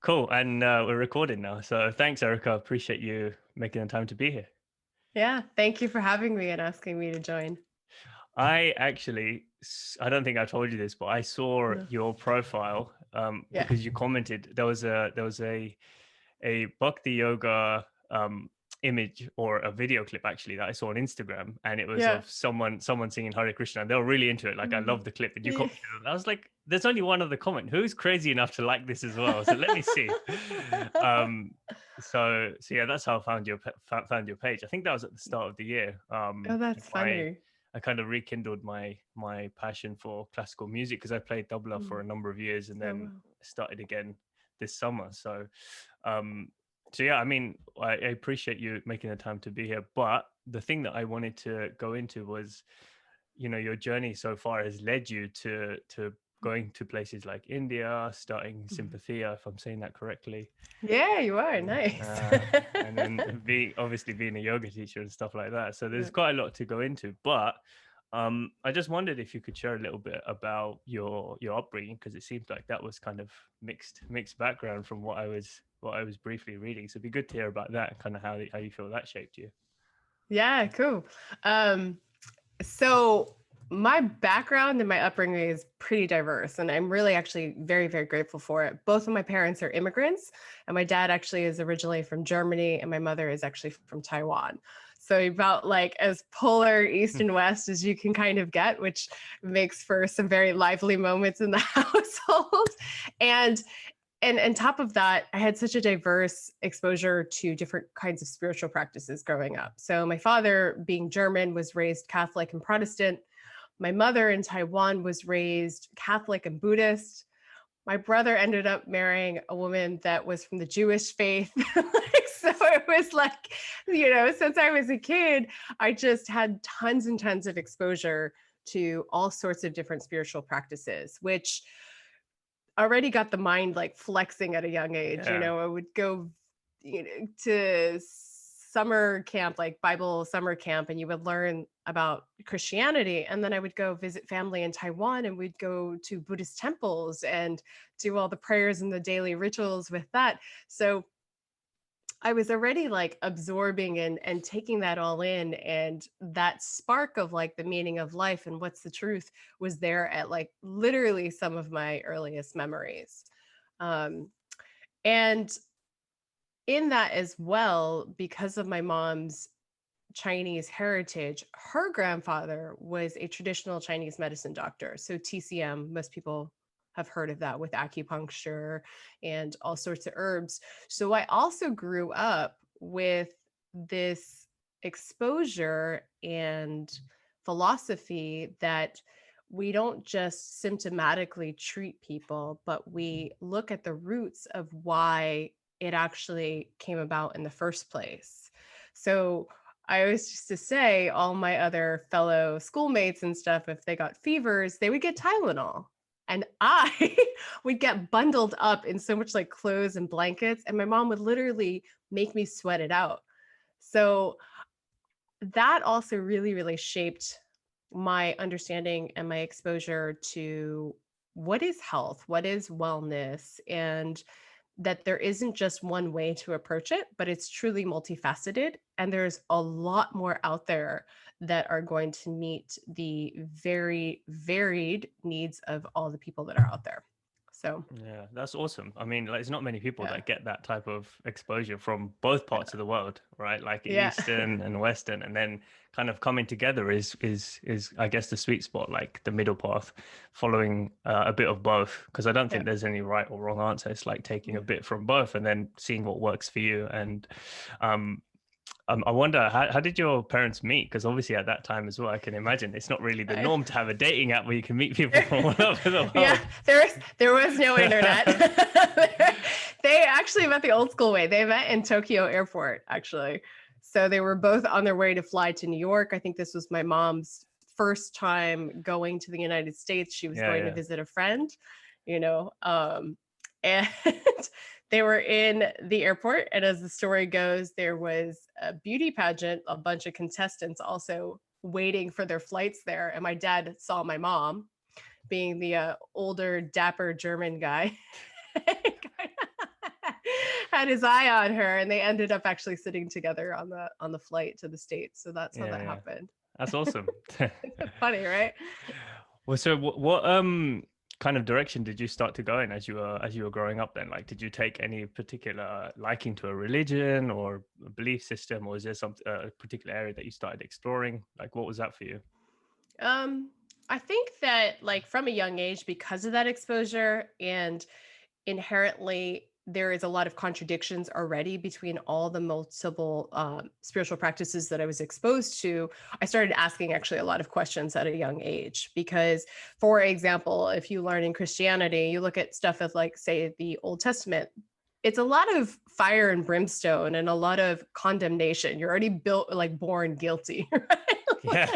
Cool. And we're recording now. So thanks, Erica. Appreciate you making the time to be here. Yeah, thank you for having me and asking me to join. I don't think I told you this, but I saw No. your profile Yeah. because you commented. There was a bhakti yoga image or a video clip actually that I saw on Instagram, and it was Yeah. of someone singing Hare Krishna. And they were really into it. Like, I Mm. love the clip, and you Yeah. commented. And I was like, "There's only one other comment. Who's crazy enough to like this as well?" So let me see. Um, so yeah, that's how I found your page. I think that was at the start of the year. Oh, that's My funny. I kind of rekindled my passion for classical music because I played tabla for Mm. a number of years and Oh, then wow. started again this summer. Um, so yeah, I mean, I appreciate you making the time to be here. But the thing that I wanted to go into was, your journey so far has led you to going to places like India, starting Mhm. SYMPATHEA, if I'm saying that correctly, Yeah, you are nice. and then being a yoga teacher and stuff like that. So there's Yeah. quite a lot to go into, but I just wondered if you could share a little bit about your upbringing, because it seems like that was kind of mixed background from what I was briefly reading. So it'd be good to hear about that and kind of how you feel that shaped you. Yeah, cool. Um, so my background and my upbringing is pretty diverse, and I'm really actually very, very grateful for it. Both of my parents are immigrants, and my dad actually is originally from Germany, and my mother is actually from Taiwan. So about like as polar east and west as you can kind of get, which makes for some very lively moments in the household. And and top of that, I had such a diverse exposure to different kinds of spiritual practices growing up. So my father, being German, was raised Catholic and Protestant. My mother in Taiwan was raised Catholic and Buddhist. My brother ended up marrying a woman that was from the Jewish faith. So it was like, since I was a kid, I just had tons and tons of exposure to all sorts of different spiritual practices, which already got the mind like flexing at a young age. Yeah. I would go, to summer camp, like Bible summer camp, and you would learn about Christianity. And then I would go visit family in Taiwan and we'd go to Buddhist temples and do all the prayers and the daily rituals with that. So I was already like absorbing and taking that all in. And that spark of like the meaning of life and what's the truth was there at like literally some of my earliest memories. Um, and in that as well, because of my mom's Chinese heritage, her grandfather was a traditional Chinese medicine doctor. So TCM, most people have heard of that with acupuncture and all sorts of herbs. So I also grew up with this exposure and philosophy that we don't just symptomatically treat people, but we look at the roots of why it actually came about in the first place. So I always used to say all my other fellow schoolmates and stuff, if they got fevers, they would get Tylenol. And I would get bundled up in so much like clothes and blankets, and my mom would literally make me sweat it out. So that also really, really shaped my understanding and my exposure to what is health, what is wellness, and that there isn't just one way to approach it, but it's truly multifaceted. And there's a lot more out there that are going to meet the very varied needs of all the people that are out there. So, Yeah, that's awesome. I mean, like, there's not many people yeah, that get that type of exposure from both parts of the world, right? Like yeah, Eastern and Western, and then kind of coming together is I guess the sweet spot, like the middle path, following a bit of both. Because I don't yeah, think there's any right or wrong answer. It's like taking yeah. a bit from both and then seeing what works for you. And um, I wonder, how did your parents meet? Because obviously at that time as well, I can imagine it's not really the I- norm to have a dating app where you can meet people from all over the yeah, world. there was no internet. They actually met the old school way. They met in Tokyo airport, actually. So they were both on their way to fly to New York. I think this was my mom's first time going to the United States. She was Yeah, going to yeah. visit a friend, you know, and they were in the airport. And as the story goes, there was a beauty pageant, a bunch of contestants also waiting for their flights there. And my dad saw my mom being the older, dapper German guy. had his eye on her, and they ended up actually sitting together on the flight to the States. So that's how Yeah, that yeah. happened. That's awesome. Funny, right? Well, so what kind of direction did you start to go in as you were growing up then? Like, did you take any particular liking to a religion or a belief system, or is there some a particular area that you started exploring? Like, what was that for you? Um, I think that like from a young age, because of that exposure and inherently there is a lot of contradictions already between all the multiple spiritual practices that I was exposed to. I started asking actually a lot of questions at a young age because, for example, if you learn in Christianity, you look at stuff of like, say, the Old Testament. It's a lot of fire and brimstone and a lot of condemnation. You're already built like born guilty, right? Yeah,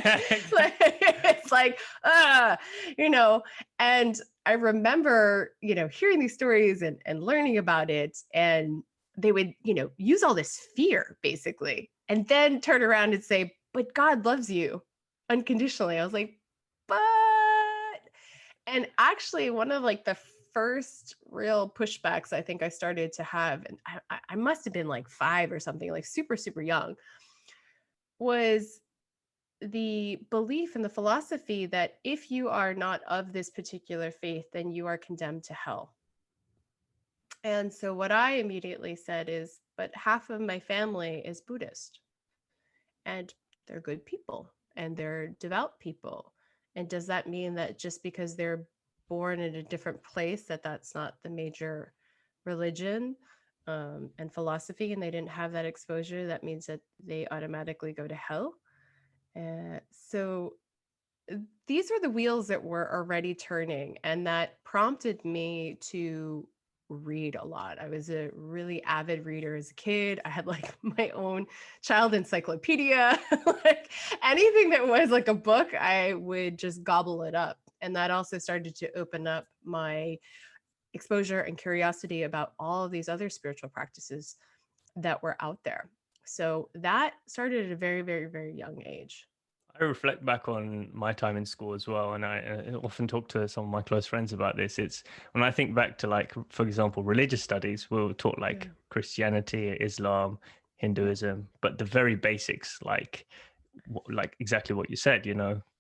like, it's like, ah, you know, and I remember, hearing these stories and learning about it. And they would, use all this fear basically, and then turn around and say, but God loves you unconditionally. I was like, but, and actually one of like the first real pushbacks I think I started to have, and I must have been like 5 or something, like super, super young, was the belief and the philosophy that if you are not of this particular faith, then you are condemned to hell. And so what I immediately said is, but half of my family is Buddhist and they're good people and they're devout people. And does that mean that just because they're born in a different place, that that's not the major religion and philosophy, and they didn't have that exposure, that means that they automatically go to hell? So these were the wheels that were already turning, and that prompted me to read a lot. I was a really avid reader as a kid. I had like my own child encyclopedia. Like anything that was like a book, I would just gobble it up. And that also started to open up my exposure and curiosity about all of these other spiritual practices that were out there. So that started at a very, very, very young age. I reflect back on my time in school as well, and I often talk to some of my close friends about this. It's when I think back to, like, for example, religious studies, we were taught Yeah. like Christianity, Islam, Yeah. Hinduism, but the very basics, like exactly what you said.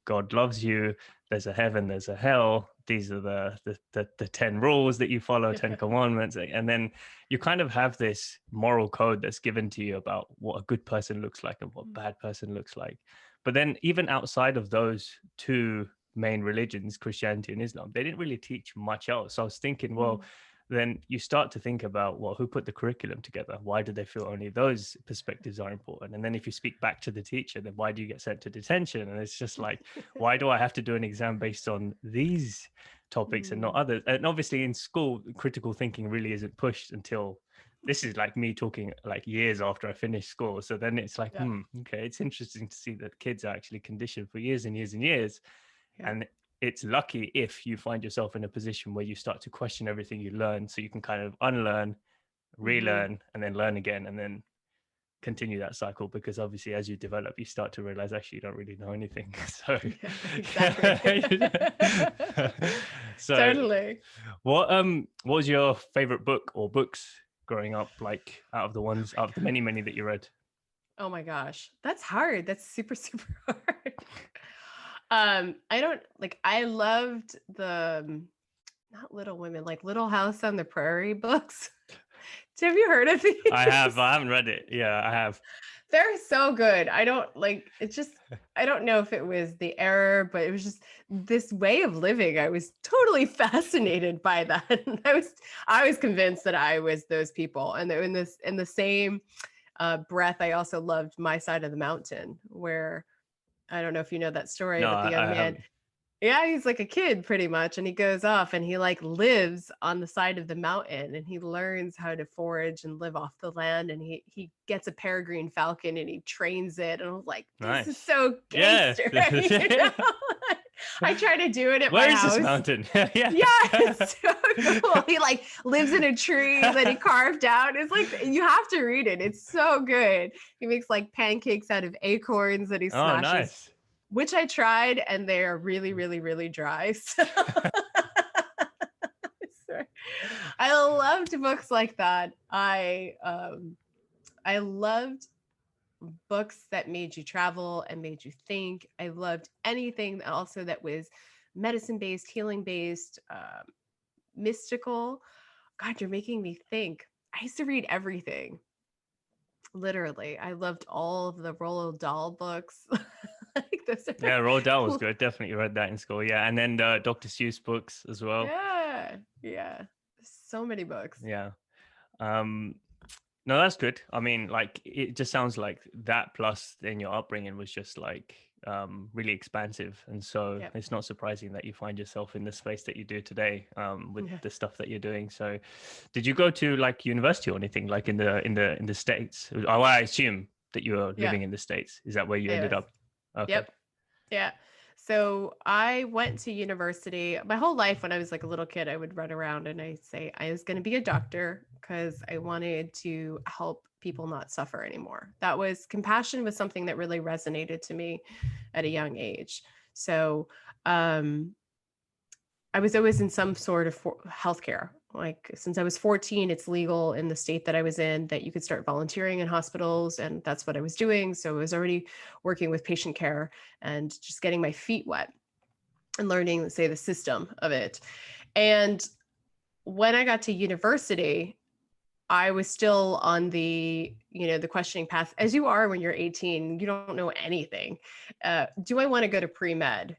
God loves you. There's a heaven. There's a hell. These are the 10 rules that you follow, 10 commandments, and then you kind of have this moral code that's given to you about what a good person looks like and what a bad person looks like. But then even outside of those two main religions, Christianity and Islam, they didn't really teach much else. So I was thinking, well, Mm. then you start to think about, well, who put the curriculum together? Why do they feel only those perspectives are important? And then if you speak back to the teacher, then why do you get sent to detention? And it's just like, why do I have to do an exam based on these topics and not Mm. others? And obviously in school, critical thinking really isn't pushed until, this is like me talking like years after I finished school. So then it's like, Yeah. okay, it's interesting to see that kids are actually conditioned for years and years and years. Yeah. And it's lucky if you find yourself in a position where you start to question everything you learn, so you can kind of unlearn, Mhm. relearn, and then learn again, and then continue that cycle. Because obviously as you develop, you start to realize actually you don't really know anything. So Yeah, exactly. so Totally. what was your favorite book or books growing up, like Oh out of the my many many that you read? Oh my gosh. That's hard. That's super, super hard. I don't like I loved the not Little Women, like Little House on the Prairie books. Have you heard of these? I haven't read it. Yeah, I have. They're so good. I don't like it's just I don't know if it was the error, but it was just this way of living. I was totally fascinated by that. And I was convinced that I was those people. And in the same breath, I also loved My Side of the Mountain, where I don't know if you know that story, No, but the young I man, haven't. yeah, he's like a kid pretty much. And he goes off and he like lives on the side of the mountain and he learns how to forage and live off the land. And he gets a peregrine falcon and he trains it. And I was like, this is Nice. so Yeah. gangster. You know? I try to do it at my Where is this house. mountain? Yeah. Yeah, it's so cool. He like lives in a tree that he carved out. It's like you have to read it. It's so good. He makes like pancakes out of acorns that he Oh, smashes, nice. which I tried, and they are really, really, really dry. So, sorry. I loved books like that. I loved books that made you travel and made you think. I loved anything also that was medicine based, healing based, mystical. God, you're making me think. I used to read everything. Literally, I loved all of the Roald Dahl books. Like those are Yeah, Roald Dahl was cool. good. Definitely read that in school. Yeah, and then the Dr. Seuss books as well. Yeah, yeah. So many books. Yeah. Um, no, that's good. I mean, like it just sounds like that plus then your upbringing was just like really expansive. And so Yep. it's not surprising that you find yourself in the space that you do today with Yeah. the stuff that you're doing. So did you go to like university or anything like in the States? Oh, I assume that you're Yeah. living in the States. Is that where you ended Yes. up? Okay. Yep. Yeah. So I went to university my whole life. When I was like a little kid, I would run around and I say I was going to be a doctor because I wanted to help people not suffer anymore. That was compassion was something that really resonated to me at a young age. So um, I was always in some sort of healthcare. Like since I was 14, it's legal in the state that I was in that you could start volunteering in hospitals. And that's what I was doing. So I was already working with patient care and just getting my feet wet and learning, say, the system of it. And when I got to university, I was still on the questioning path, as you are when you're 18. You don't know anything. Do I want to go to pre-med?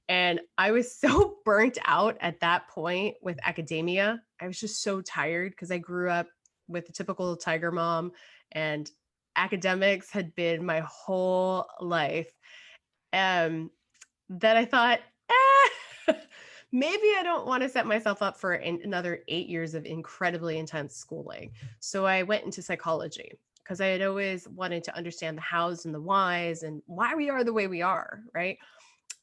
And I was so burnt out at that point with academia. I was just so tired because I grew up with a typical tiger mom, and academics had been my whole life. Um, that I thought, maybe I don't want to set myself up for another 8 years of incredibly intense schooling. So I went into psychology because I had always wanted to understand the hows and the whys and why we are the way we are, right?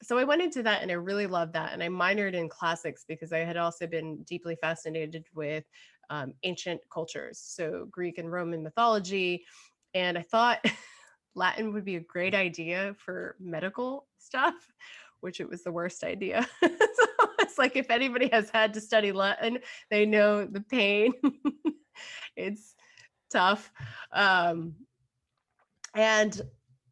So I went into that and I really loved that. And I minored in classics because I had also been deeply fascinated with ancient cultures, so Greek and Roman mythology. And I thought Latin would be a great idea for medical stuff, which it was the worst idea. So it's like if anybody has had to study Latin, they know the pain. It's tough. Um, and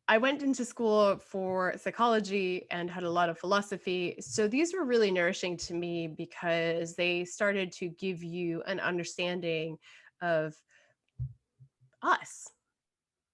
I went into school for psychology and had a lot of philosophy. So these were really nourishing to me because they started to give you an understanding of us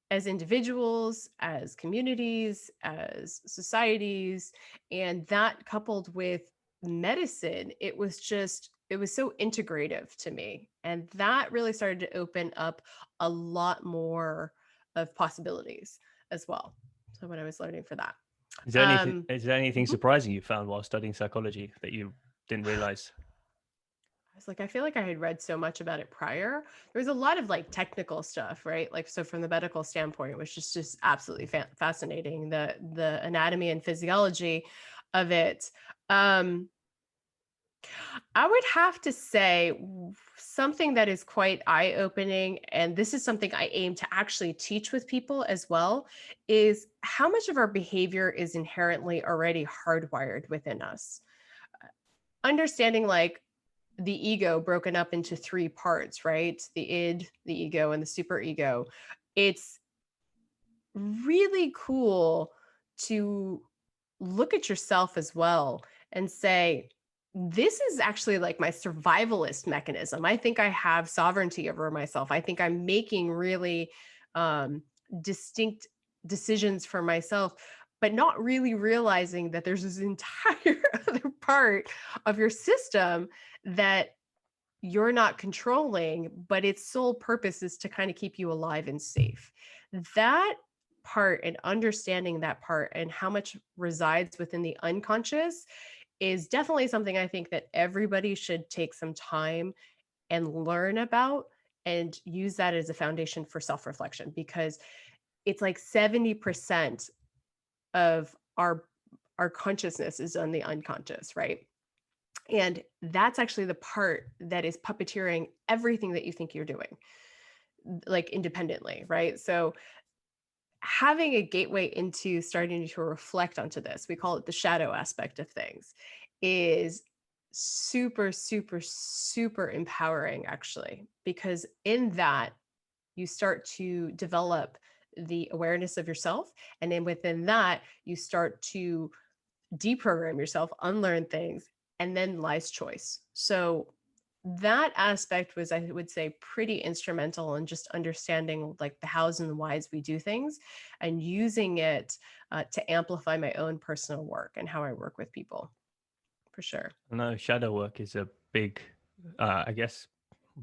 as individuals, as communities, as societies. And that coupled with medicine, it was so integrative to me. And that really started to open up a lot more of possibilities as well. So when I was learning for that. Is there anything Um, is there anything mhm. surprising you found while studying psychology that you didn't realize? I was like, I feel like I had read so much about it prior. There was a lot of like technical stuff, right? Like, so from the medical standpoint, it was just absolutely fascinating, the anatomy and physiology of it. Um, I would have to say something that is quite eye opening, and this is something I aim to actually teach with people as well, is how much of our behavior is inherently already hardwired within us. Understanding like the ego broken up into three parts, right? The id, the ego, and the superego. It's really cool to look at yourself as well and say, this is actually like my survivalist mechanism. I think I have sovereignty over myself. I think I'm making really um, distinct decisions for myself, but not really realizing that there's this entire other part of your system that you're not controlling, but its sole purpose is to kind of keep you alive and safe. That part and understanding that part and how much resides within the unconscious is definitely something I think that everybody should take some time and learn about and use that as a foundation for self-reflection, because it's like 70% of our consciousness is on the unconscious, right? And that's actually the part that is puppeteering everything that you think you're doing, like independently, right? So having a gateway into starting to reflect onto this, we call it the shadow aspect of things, is super, super, super empowering, actually, because in that you start to develop the awareness of yourself. And then within that, you start to deprogram yourself, unlearn things, and then lies choice. So that aspect was, I would say, pretty instrumental in just understanding like the hows and the whys we do things and using it to amplify my own personal work and how I work with people, for sure. No, shadow work is a big, I guess,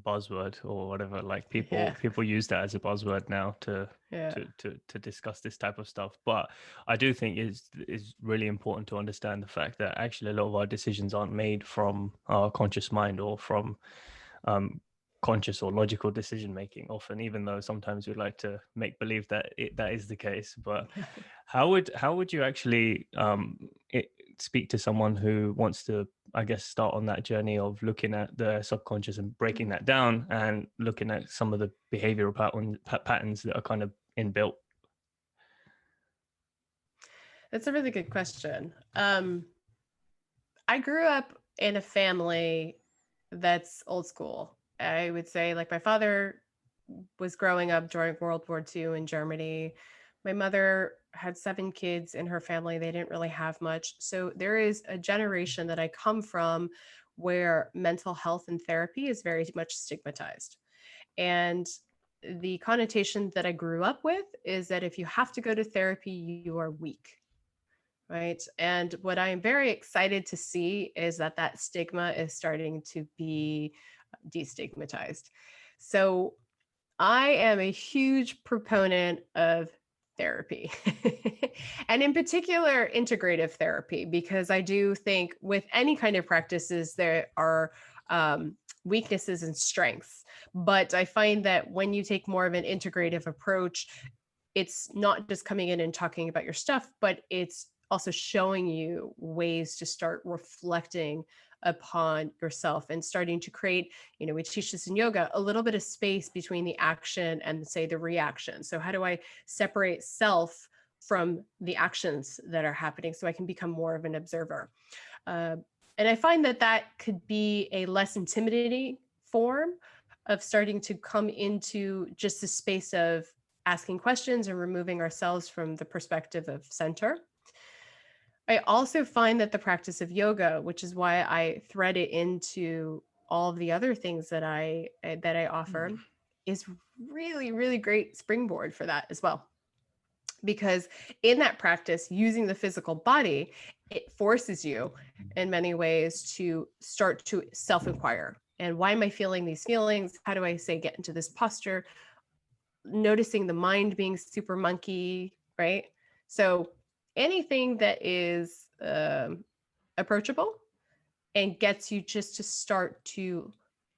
buzzword or whatever. Like Yeah. people use that as a buzzword now Yeah. to discuss this type of stuff. But I do think is really important to understand the fact that actually a lot of our decisions aren't made from our conscious mind or from um, conscious or logical decision making often, even though sometimes we like to make believe that that is the case. But how would you actually speak to someone who wants to, I guess, start on that journey of looking at the subconscious and breaking that down and looking at some of the behavioral patterns that are kind of inbuilt? That's a really good question. I grew up in a family that's old school. I would say, like, my father was growing up during World War II in Germany. My mother had 7 kids in her family. They didn't really have much. So there is a generation that I come from where mental health and therapy is very much stigmatized. And the connotation that I grew up with is that if you have to go to therapy, you are weak. Right. And what I am very excited to see is that that stigma is starting to be destigmatized. So I am a huge proponent of therapy, and in particular, integrative therapy, because I do think with any kind of practices, there are weaknesses and strengths. But I find that when you take more of an integrative approach, it's not just coming in and talking about your stuff, but it's also showing you ways to start reflecting upon yourself and starting to create, we teach this in yoga, a little bit of space between the action and, say, the reaction. So how do I separate self from the actions that are happening so I can become more of an observer? Uh, and I find that that could be a less intimidating form of starting to come into just the space of asking questions and removing ourselves from the perspective of center. I also find that the practice of yoga, which is why I thread it into all of the other things that I offer, is really, really great springboard for that as well. Because in that practice, using the physical body, it forces you in many ways to start to self-inquire. And why am I feeling these feelings? How do I, say, get into this posture? Noticing the mind being super monkey, right? So anything that is approachable and gets you just to start to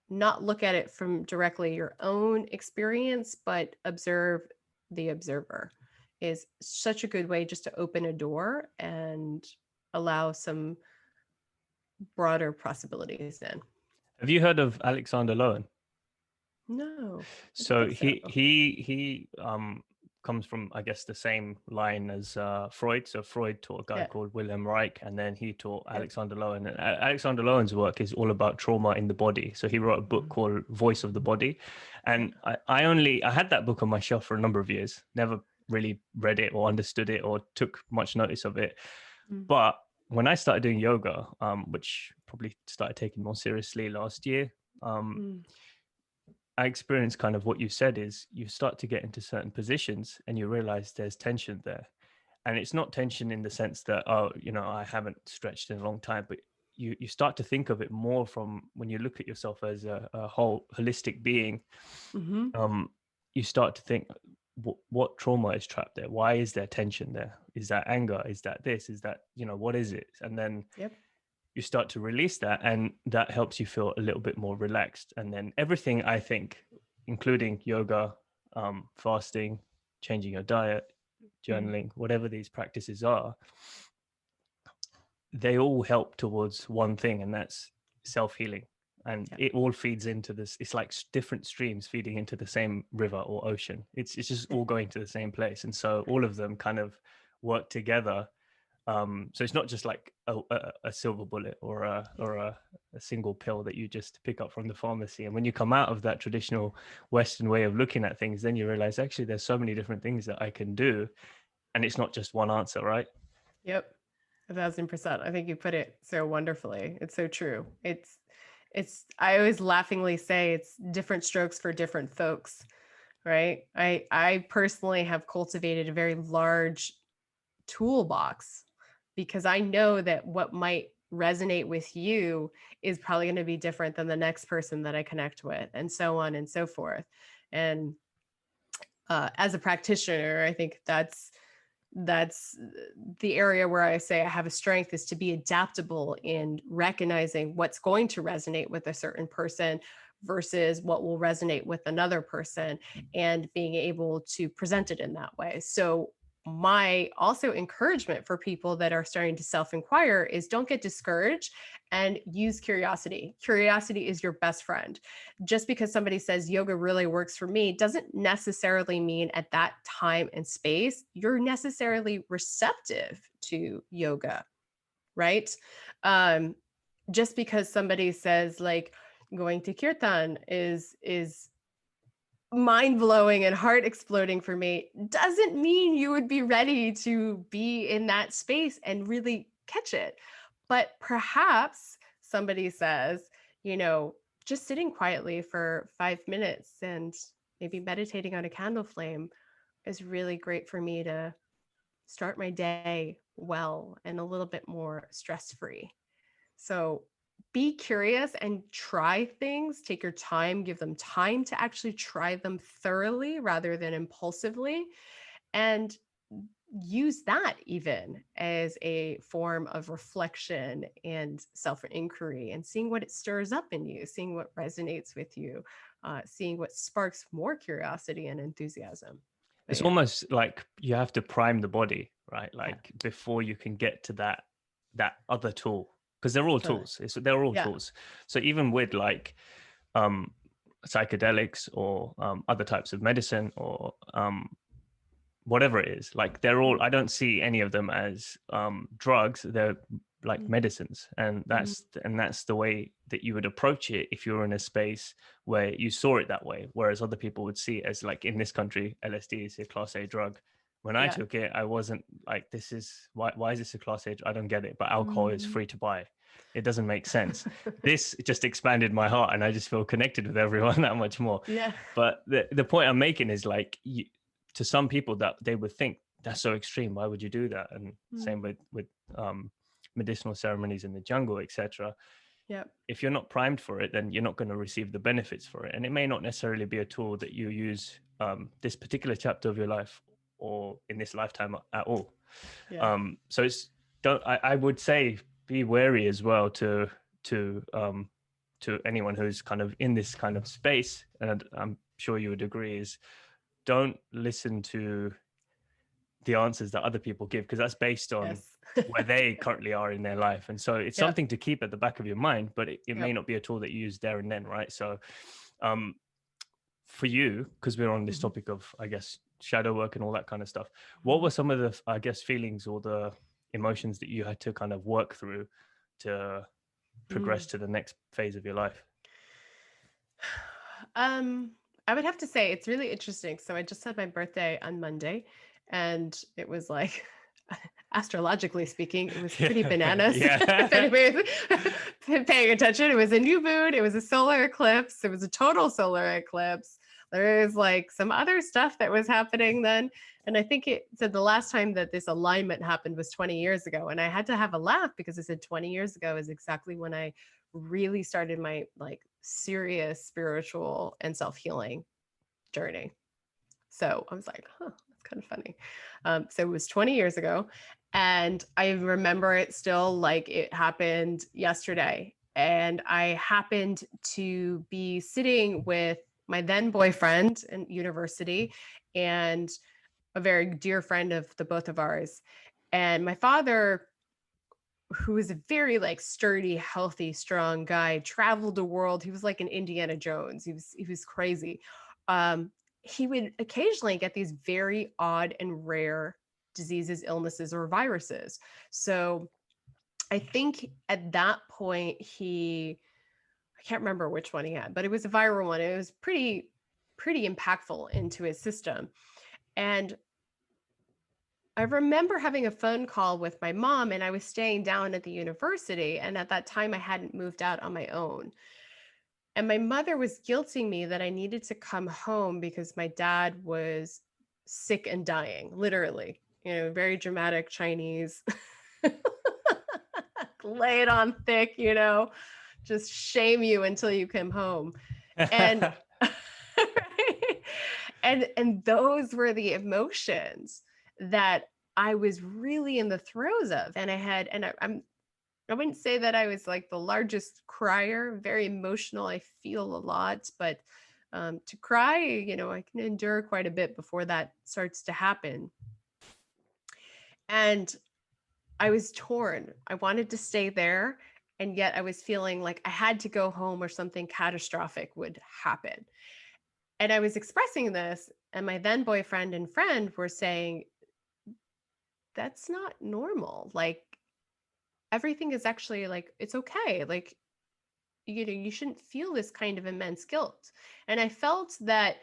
not look at it from directly your own experience, but observe the observer is such a good way just to open a door and allow some broader possibilities in. Have you heard of Alexander Lowen? No, I don't So think so. he comes from, I guess, the same line as Freud. So Freud taught a guy Yeah. called Wilhelm Reich, and then he taught Yep. Alexander Lowen. And Alexander Lowen's work is all about trauma in the body. So he wrote a book called Voice of the Body, and I had that book on my shelf for a number of years. Never really read it or understood it or took much notice of it. Mm. But when I started doing yoga, which probably started taking more seriously last year, Mm. I experienced kind of what you said is you start to get into certain positions and you realize there's tension there. And it's not tension in the sense that, oh, I haven't stretched in a long time, but you start to think of it more from when you look at yourself as a whole holistic being. Mm-hmm. You start to think, what trauma is trapped there? Why is there tension there? Is that anger? Is that this? Is that, what is it? And then Yep. you start to release that, and that helps you feel a little bit more relaxed. And then everything, I think, including yoga, fasting, changing your diet, Mm. journaling, whatever these practices are, they all help towards one thing, and that's self-healing. And Yep. it all feeds into this. It's like different streams feeding into the same river or ocean. It's just all going to the same place. And so all of them kind of work together So it's not just like a silver bullet or a single pill that you just pick up from the pharmacy. And when you come out of that traditional Western way of looking at things, then you realize actually there's so many different things that I can do, and it's not just one answer, right? Yep. 1,000%. I think you put it so wonderfully. It's so true. I always laughingly say it's different strokes for different folks, right? I personally have cultivated a very large toolbox because I know that what might resonate with you is probably going to be different than the next person that I connect with, and so on and so forth. And as a practitioner, I think that's the area where I say I have a strength, is to be adaptable in recognizing what's going to resonate with a certain person versus what will resonate with another person, and being able to present it in that way. So my also encouragement for people that are starting to self-inquire is don't get discouraged and use curiosity. Curiosity is your best friend. Just because somebody says yoga really works for me doesn't necessarily mean at that time and space you're necessarily receptive to yoga, right? Um, just because somebody says like going to kirtan is mind blowing and heart exploding for me doesn't mean you would be ready to be in that space and really catch it. But perhaps somebody says, you know, just sitting quietly for 5 minutes and maybe meditating on a candle flame is really great for me to start my day well and a little bit more stress free. So be curious and try things. Take your time, give them time to actually try them thoroughly rather than impulsively. And use that even as a form of reflection and self inquiry, and seeing what it stirs up in you, seeing what resonates with you, seeing what sparks more curiosity and enthusiasm. But It's yeah, almost like you have to prime the body, right? yeah, Like before you can get to that other tool, because they're all totally. tools. They're all Yeah. tools. So even with like um psychedelics or other types of medicine or whatever it is, like they're all, I don't see any of them as drugs. They're like medicines, and Mm-hmm. that's the way that you would approach it if you're in a space where you saw it that way, whereas other people would see it as, like in this country, LSD is a class A drug. When I Yeah. took it, I wasn't like, this is why is this a class A? I don't get it. But alcohol is Mm. free to buy. It doesn't make sense. This just expanded my heart, and I just feel connected with everyone that much more. Yeah. But the point I'm making is like, to some people that they would think that's so extreme, why would you do that? And Mm. same with medicinal ceremonies in the jungle, etc. Yep. If you're not primed for it, then you're not going to receive the benefits for it, and it may not necessarily be a tool that you use this particular chapter of your life or in this lifetime at all. Yeah. So it's, don't, I would say be wary as well to anyone who's kind of in this kind of space, and I'm sure you would agree, is don't listen to the answers that other people give, because that's based on Yes. where they currently are in their life. And so it's Yep. something to keep at the back of your mind, but it may Yep. not be a tool that you use there and then, right? So for you, because we're on this Mhm. topic of, I guess, shadow work and all that kind of stuff, what Mhm. were some of the, I guess, feelings or the emotions that you had to kind of work through to progress Mm. to the next phase of your life? Um, I would have to say it's really interesting. So I just had my birthday on Monday, and it was like, astrologically speaking, it was pretty Yeah. bananas. If Yeah. anybody's paying attention, it was a new moon, it was a solar eclipse, it was a total solar eclipse. There is like some other stuff that was happening then. And I think it said the last time that this alignment happened was 20 years ago. And I had to have a laugh because it said 20 years ago is exactly when I really started my like serious spiritual and self-healing journey. So I was like, huh, that's kind of funny. So it was 20 years ago. And I remember it still like it happened yesterday. And I happened to be sitting with my then boyfriend in university and a very dear friend of the both of ours. And my father, who was a very like sturdy, healthy, strong guy, traveled the world. He was like an Indiana Jones. He was crazy. He would occasionally get these very odd and rare diseases, illnesses, or viruses. So I think at that point, I can't remember which one he had, but it was a viral one. It was pretty impactful into his system. And I remember having a phone call with my mom, and I was staying down at the university. And at that time, I hadn't moved out on my own. And my mother was guilting me that I needed to come home because my dad was sick and dying, literally, very dramatic Chinese. Lay it on thick, just shame you until you come home. And and those were the emotions that I was really in the throes of. And I wouldn't say that I was like the largest crier, very emotional. I feel a lot, but to cry, I can endure quite a bit before that starts to happen. And I was torn. I wanted to stay there. And yet I was feeling like I had to go home or something catastrophic would happen. And I was expressing this, and my then boyfriend and friend were saying, that's not normal. Like, everything is actually like, it's okay. Like, you shouldn't feel this kind of immense guilt. And I felt that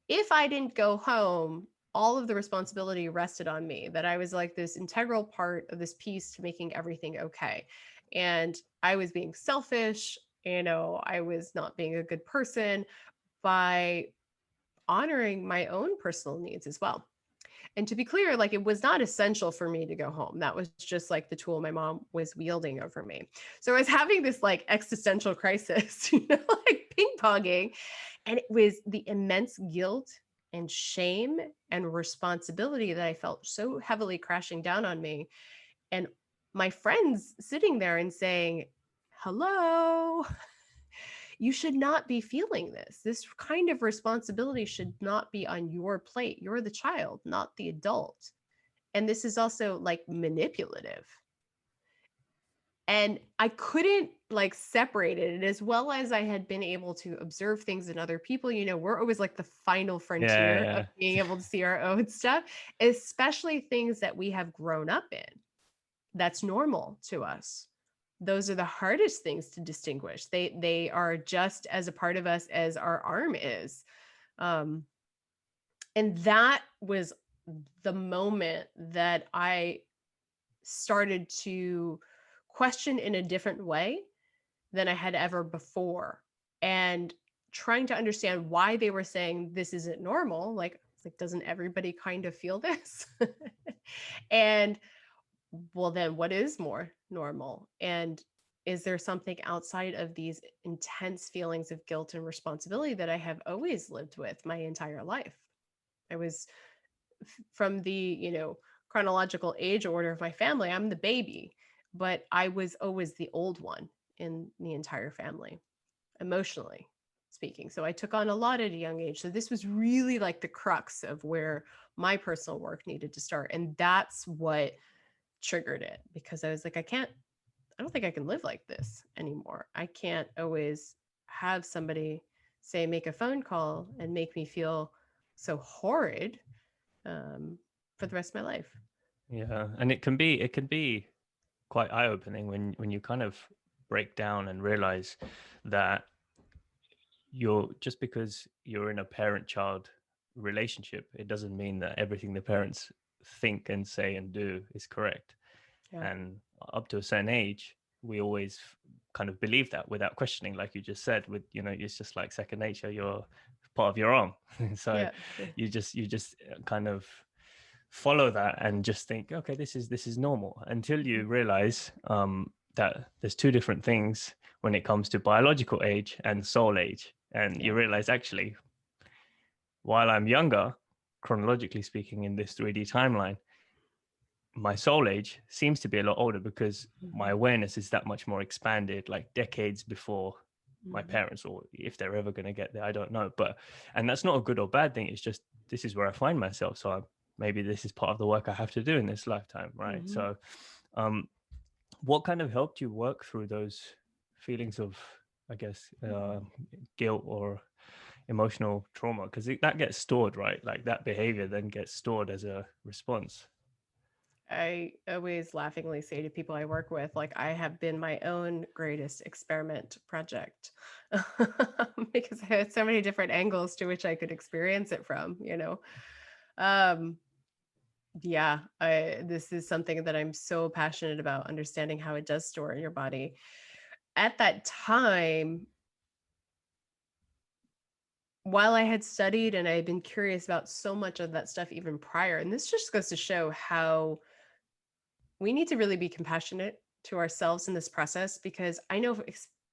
if I didn't go home, all of the responsibility rested on me, that I was like this integral part of this piece to making everything okay. And I was being selfish, I was not being a good person by honoring my own personal needs as well. And to be clear, like, it was not essential for me to go home. That was just like the tool my mom was wielding over me. So I was having this like existential crisis, like ping ponging. And it was the immense guilt and shame and responsibility that I felt so heavily crashing down on me. And my friends sitting there and saying, hello, you should not be feeling this. This kind of responsibility should not be on your plate. You're the child, not the adult. And this is also like manipulative. And I couldn't like separate it. And as well as I had been able to observe things in other people, we're always like the final frontier of Yeah, being able to see our own stuff, especially things that we have grown up in. That's normal to us. Those are the hardest things to distinguish. They are just as a part of us as our arm is. And that was the moment that I started to question in a different way than I had ever before. And trying to understand why they were saying this isn't normal. Like, doesn't everybody kind of feel this? And well, then what is more normal? And is there something outside of these intense feelings of guilt and responsibility that I have always lived with my entire life? I was from the, chronological age order of my family, I'm the baby, but I was always the old one in the entire family, emotionally speaking. So I took on a lot at a young age. So this was really like the crux of where my personal work needed to start. And that's what triggered it, because I was like, I don't think I can live like this anymore. I can't always have somebody say, make a phone call and make me feel so horrid for the rest of my life. yeah, and it can be quite eye-opening when you kind of break down and realize that you're just because you're in a parent-child relationship, it doesn't mean that everything the parents think and say and do is correct. Yeah. And up to a certain age, we always kind of believe that without questioning, like you just said. With it's just like second nature. You're part of your arm, so Yeah. you just kind of follow that and just think, okay, this is normal, until you realize that there's two different things when it comes to biological age and soul age. And Yeah. you realize, actually, while I'm younger, chronologically speaking, in this 3D timeline, my soul age seems to be a lot older because my Mhm. awareness is that much more expanded, like decades before my Mhm. parents, or if they're ever going to get there, I don't know. But and that's not a good or bad thing. It's just, this is where I find myself. So maybe this is part of the work I have to do in this lifetime, right? Mhm. So um what kind of helped you work through those feelings of, I guess, guilt or emotional trauma? Because that gets stored, right? Like that behavior then gets stored as a response. I always laughingly say to people I work with, like, I have been my own greatest experiment project because I had so many different angles to which I could experience it from, you know. Um, yeah, this is something that I'm so passionate about, understanding how it does store in your body. At that time, while I had studied and I had been curious about so much of that stuff even prior, and this just goes to show how we need to really be compassionate to ourselves in this process, because I know,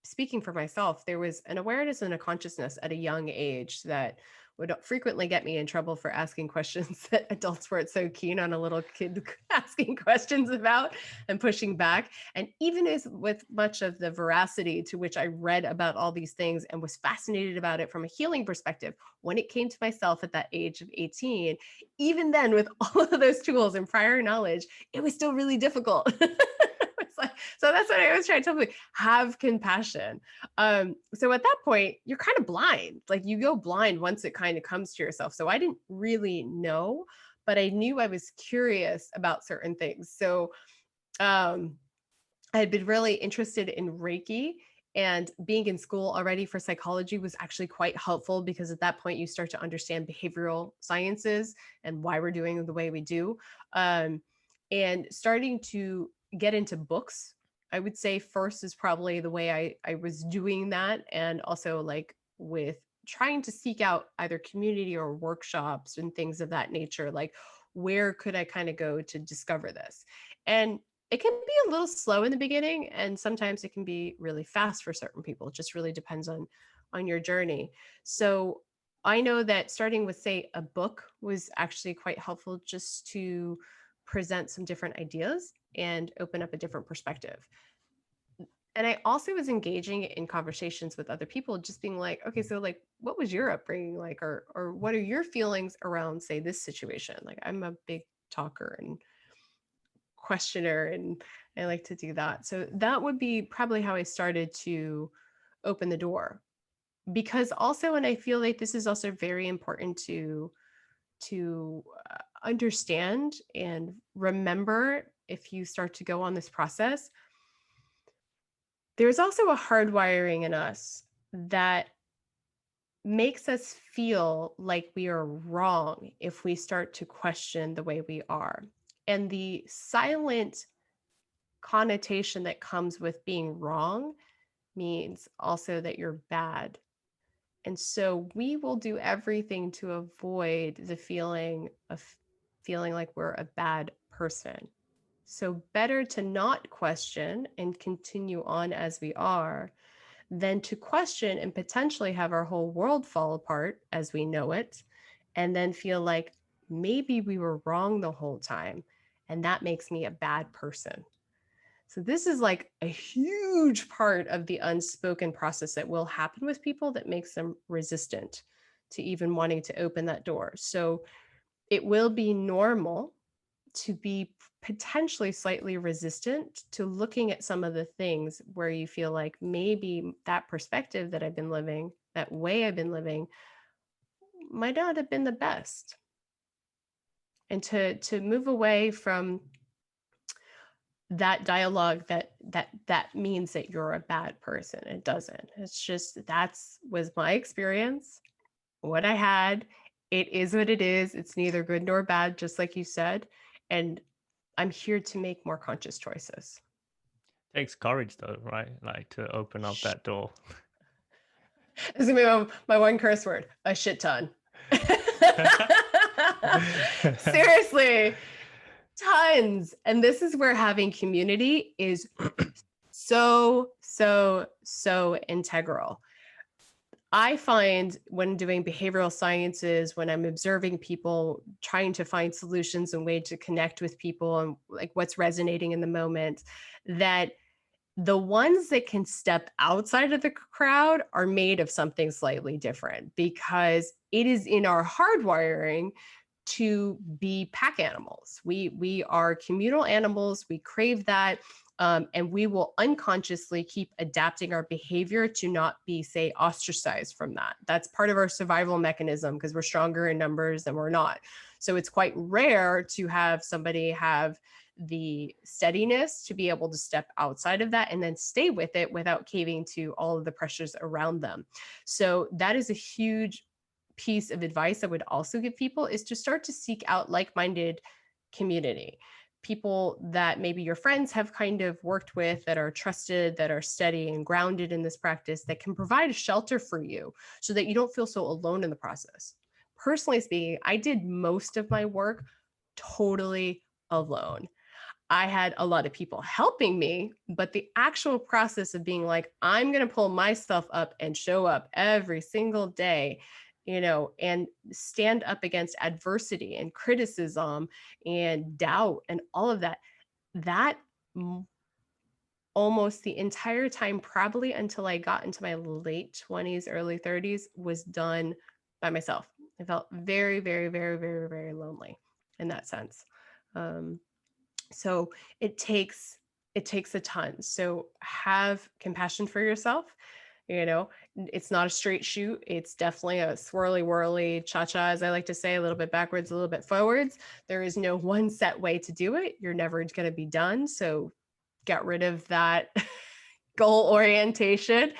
speaking for myself, there was an awareness and a consciousness at a young age that would frequently get me in trouble for asking questions that adults weren't so keen on a little kid asking questions about and pushing back. And even as with much of the veracity to which I read about all these things and was fascinated about it from a healing perspective, when it came to myself at that age of 18, even then with all of those tools and prior knowledge, it was still really difficult. It's like, so that's what I was trying to tell people: have compassion. So at that point, you're kind of blind. Like, you go blind once it kind of comes to yourself. So I didn't really know, but I knew I was curious about certain things. So um, I had been really interested in Reiki, and being in school already for psychology was actually quite helpful, because at that point you start to understand behavioral sciences and why we're doing the way we do. Um, and starting to get into books, I would say first is probably the way I was doing that. And also, like, with trying to seek out either community or workshops and things of that nature, like, where could I kind of go to discover this? And it can be a little slow in the beginning, and sometimes it can be really fast for certain people. It just really depends on your journey. So I know that starting with, say, a book was actually quite helpful, just to present some different ideas and open up a different perspective. And I also was engaging in conversations with other people, just being like, okay, so, like, what was your upbringing like, or what are your feelings around, say, this situation? Like, I'm a big talker and questioner, and I like to do that. So that would be probably how I started to open the door. Because also, and I feel like this is also very important to understand and remember, if you start to go on this process, there's also a hardwiring in us that makes us feel like we are wrong if we start to question the way we are. And the silent connotation that comes with being wrong means also that you're bad. And so we will do everything to avoid the feeling of feeling like we're a bad person. So better to not question and continue on as we are, than to question and potentially have our whole world fall apart as we know it, and then feel like maybe we were wrong the whole time, and that makes me a bad person. So this is like a huge part of the unspoken process that will happen with people that makes them resistant to even wanting to open that door. So it will be normal to be potentially slightly resistant to looking at some of the things where you feel like maybe that perspective that I've been living, that way I've been living, might not have been the best. And to move away from that dialogue that means that you're a bad person. It doesn't. It's just, that's was my experience, what I had. It is what it is. It's neither good nor bad, just like you said. And I'm here to make more conscious choices. Takes courage though, right? Like to open up that door. This is gonna be my one curse word: a shit ton. Seriously, tons. And this is where having community is so integral. I find when doing behavioral sciences, when I'm observing people, trying to find solutions and ways to connect with people and like what's resonating in the moment, that the ones that can step outside of the crowd are made of something slightly different, because it is in our hardwiring to be pack animals. We are communal animals. We crave that. And we will unconsciously keep adapting our behavior to not be, say, ostracized from that. That's part of our survival mechanism, because we're stronger in numbers than we're not. So it's quite rare to have somebody have the steadiness to be able to step outside of that and then stay with it without caving to all of the pressures around them. So that is a huge piece of advice I would also give people, is to start to seek out like-minded community. People that maybe your friends have kind of worked with, that are trusted, that are steady and grounded in this practice, that can provide a shelter for you so that you don't feel so alone in the process. Personally speaking, I did most of my work totally alone. I had a lot of people helping me, but the actual process of being like, I'm going to pull my stuff up and show up every single day, and stand up against adversity and criticism and doubt and all of that, that almost the entire time, probably until I got into my late 20s, early 30s, was done by myself. I felt very, very, very, very, very lonely in that sense. So it takes a ton. So have compassion for yourself. It's not a straight shoot. It's definitely a swirly whirly cha-cha, as I like to say, a little bit backwards, a little bit forwards. There is no one set way to do it. You're never going to be done. So get rid of that goal orientation,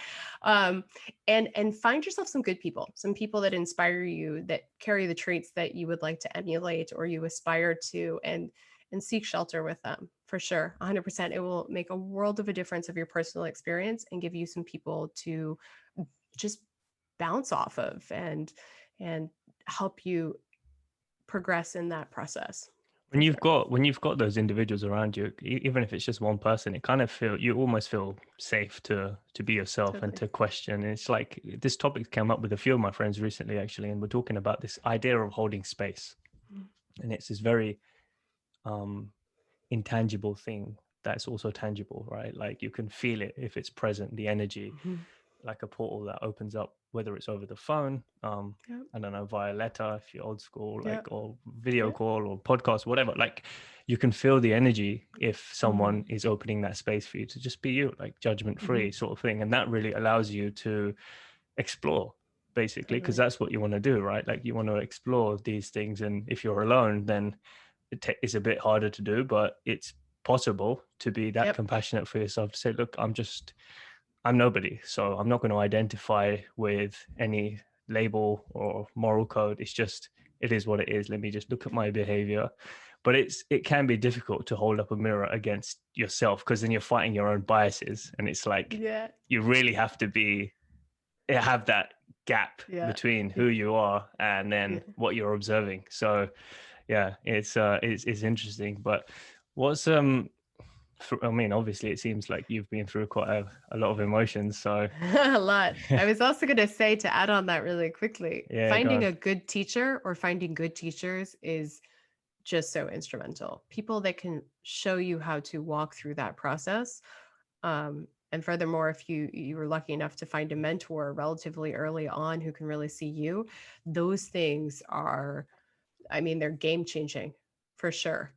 and find yourself some good people, some people that inspire you, that carry the traits that you would like to emulate or you aspire to, and seek shelter with them, for sure. 100%. It will make a world of a difference of your personal experience and give you some people to just bounce off of and help you progress in that process. When you've got those individuals around you, even if it's just one person, it kind of you almost feel safe to be yourself. Totally. And to question. And it's like, this topic came up with a few of my friends recently, actually, and we're talking about this idea of holding space. And it's this very intangible thing that's also tangible, right? Like you can feel it if it's present, the energy. Like a portal that opens up, whether it's over the phone, I don't know, via letter, if you're old school, like, or video call or podcast, whatever. Like you can feel the energy if someone is opening that space for you to just be you, like judgment free sort of thing. And that really allows you to explore, basically, because that's what you want to do, right? Like you want to explore these things. And if you're alone, then it's a bit harder to do, but it's possible to be that compassionate for yourself, to say, look, I'm nobody, so I'm not going to identify with any label or moral code. It's just, it is what it is. Let me just look at my behavior. But it can be difficult to hold up a mirror against yourself, because then you're fighting your own biases. And it's like, you really have to have that gap between who you are and then what you're observing. So it's interesting. But what's I mean, obviously, it seems like you've been through quite a lot of emotions. So a lot. I was also going to say, to add on that really quickly, finding a good teacher or finding good teachers is just so instrumental. People that can show you how to walk through that process. And furthermore, if you were lucky enough to find a mentor relatively early on who can really see you, those things are, I mean, they're game changing for sure.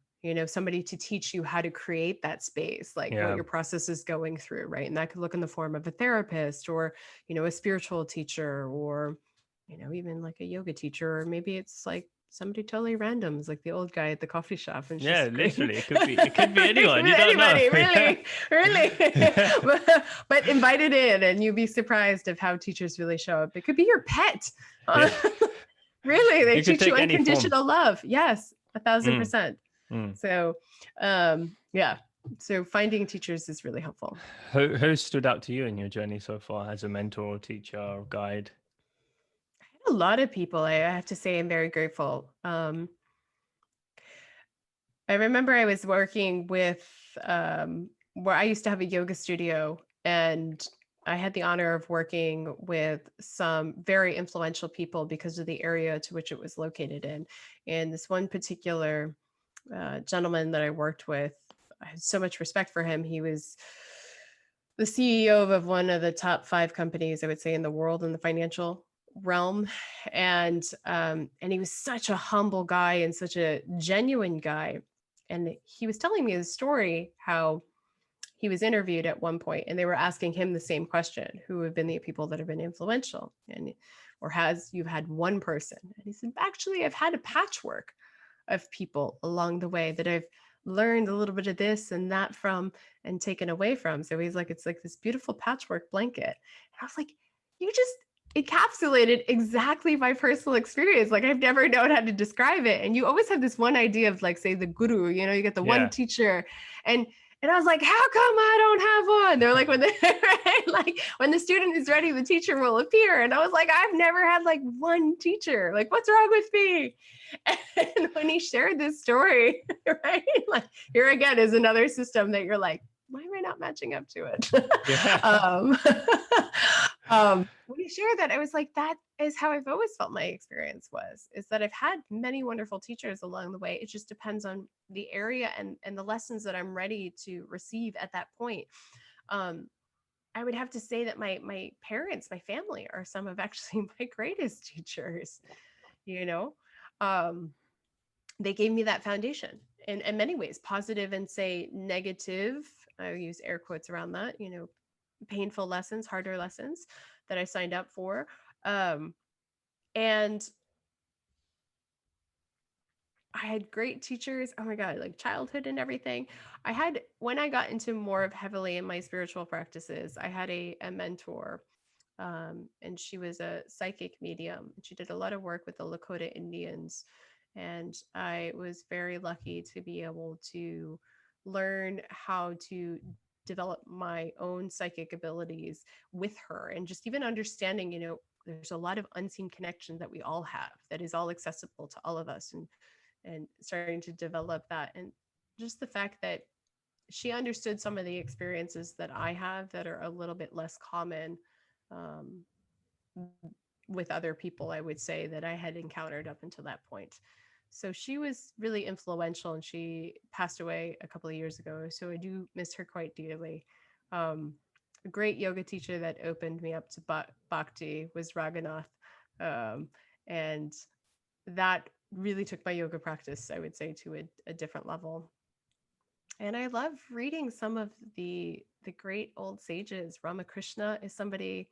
Somebody to teach you how to create that space, like what your process is going through, right? And that could look in the form of a therapist or, a spiritual teacher, or, even like a yoga teacher, or maybe it's like somebody totally random, like the old guy at the coffee shop. And literally, it could be anyone. You don't anybody, know. really. but invited in, and you'd be surprised of how teachers really show up. It could be your pet. Really, they teach you unconditional love. Yes, 1,000%. So, so finding teachers is really helpful. Who stood out to you in your journey so far as a mentor or teacher or guide? I had a lot of people. I have to say, I'm very grateful. I remember I was working with, where I used to have a yoga studio, and I had the honor of working with some very influential people because of the area to which it was located in. And this one particular gentleman that I worked with, I had so much respect for him. He was the CEO of one of the top 5 companies, I would say, in the world in the financial realm. And he was such a humble guy and such a genuine guy. And he was telling me the story how he was interviewed at one point and they were asking him the same question: who have been the people that have been influential? Or you've had one person? And he said, actually, I've had a patchwork of people along the way that I've learned a little bit of this and that from and taken away from. So he's like, it's like this beautiful patchwork blanket. And I was like, you just encapsulated exactly my personal experience. Like I've never known how to describe it. And you always have this one idea of like, say the guru, you know, you get the one Yeah. teacher and I was like, how come I don't have one? They're like, when right? Like when the student is ready, the teacher will appear. And I was like, I've never had like one teacher. Like, what's wrong with me? And when he shared this story, right? Like here again is another system that you're like, why am I not matching up to it? Yeah. When he shared that, I was like, that is how I've always felt my experience was, is that I've had many wonderful teachers along the way. It just depends on the area and the lessons that I'm ready to receive at that point. Um, I would have to say that my parents, my family are some of actually my greatest teachers, you know. Um, they gave me that foundation in many ways, positive and say negative. I use air quotes around that, you know, painful lessons, harder lessons that I signed up for. Um, and I had great teachers. Oh my God, like childhood and everything. I had, when I got into more of heavily in my spiritual practices, I had a mentor. And she was a psychic medium. She did a lot of work with the Lakota Indians. And I was very lucky to be able to learn how to develop my own psychic abilities with her and just even understanding, you know, there's a lot of unseen connections that we all have that is all accessible to all of us and starting to develop that and just the fact that she understood some of the experiences that I have that are a little bit less common um, with other people, I would say, that I had encountered up until that point. So she was really influential and she passed away a couple of years ago. So I do miss her quite dearly. A great yoga teacher that opened me up to bhakti was Raghunath. Um, and that really took my yoga practice, I would say, to a different level. And I love reading some of the great old sages. Ramakrishna is somebody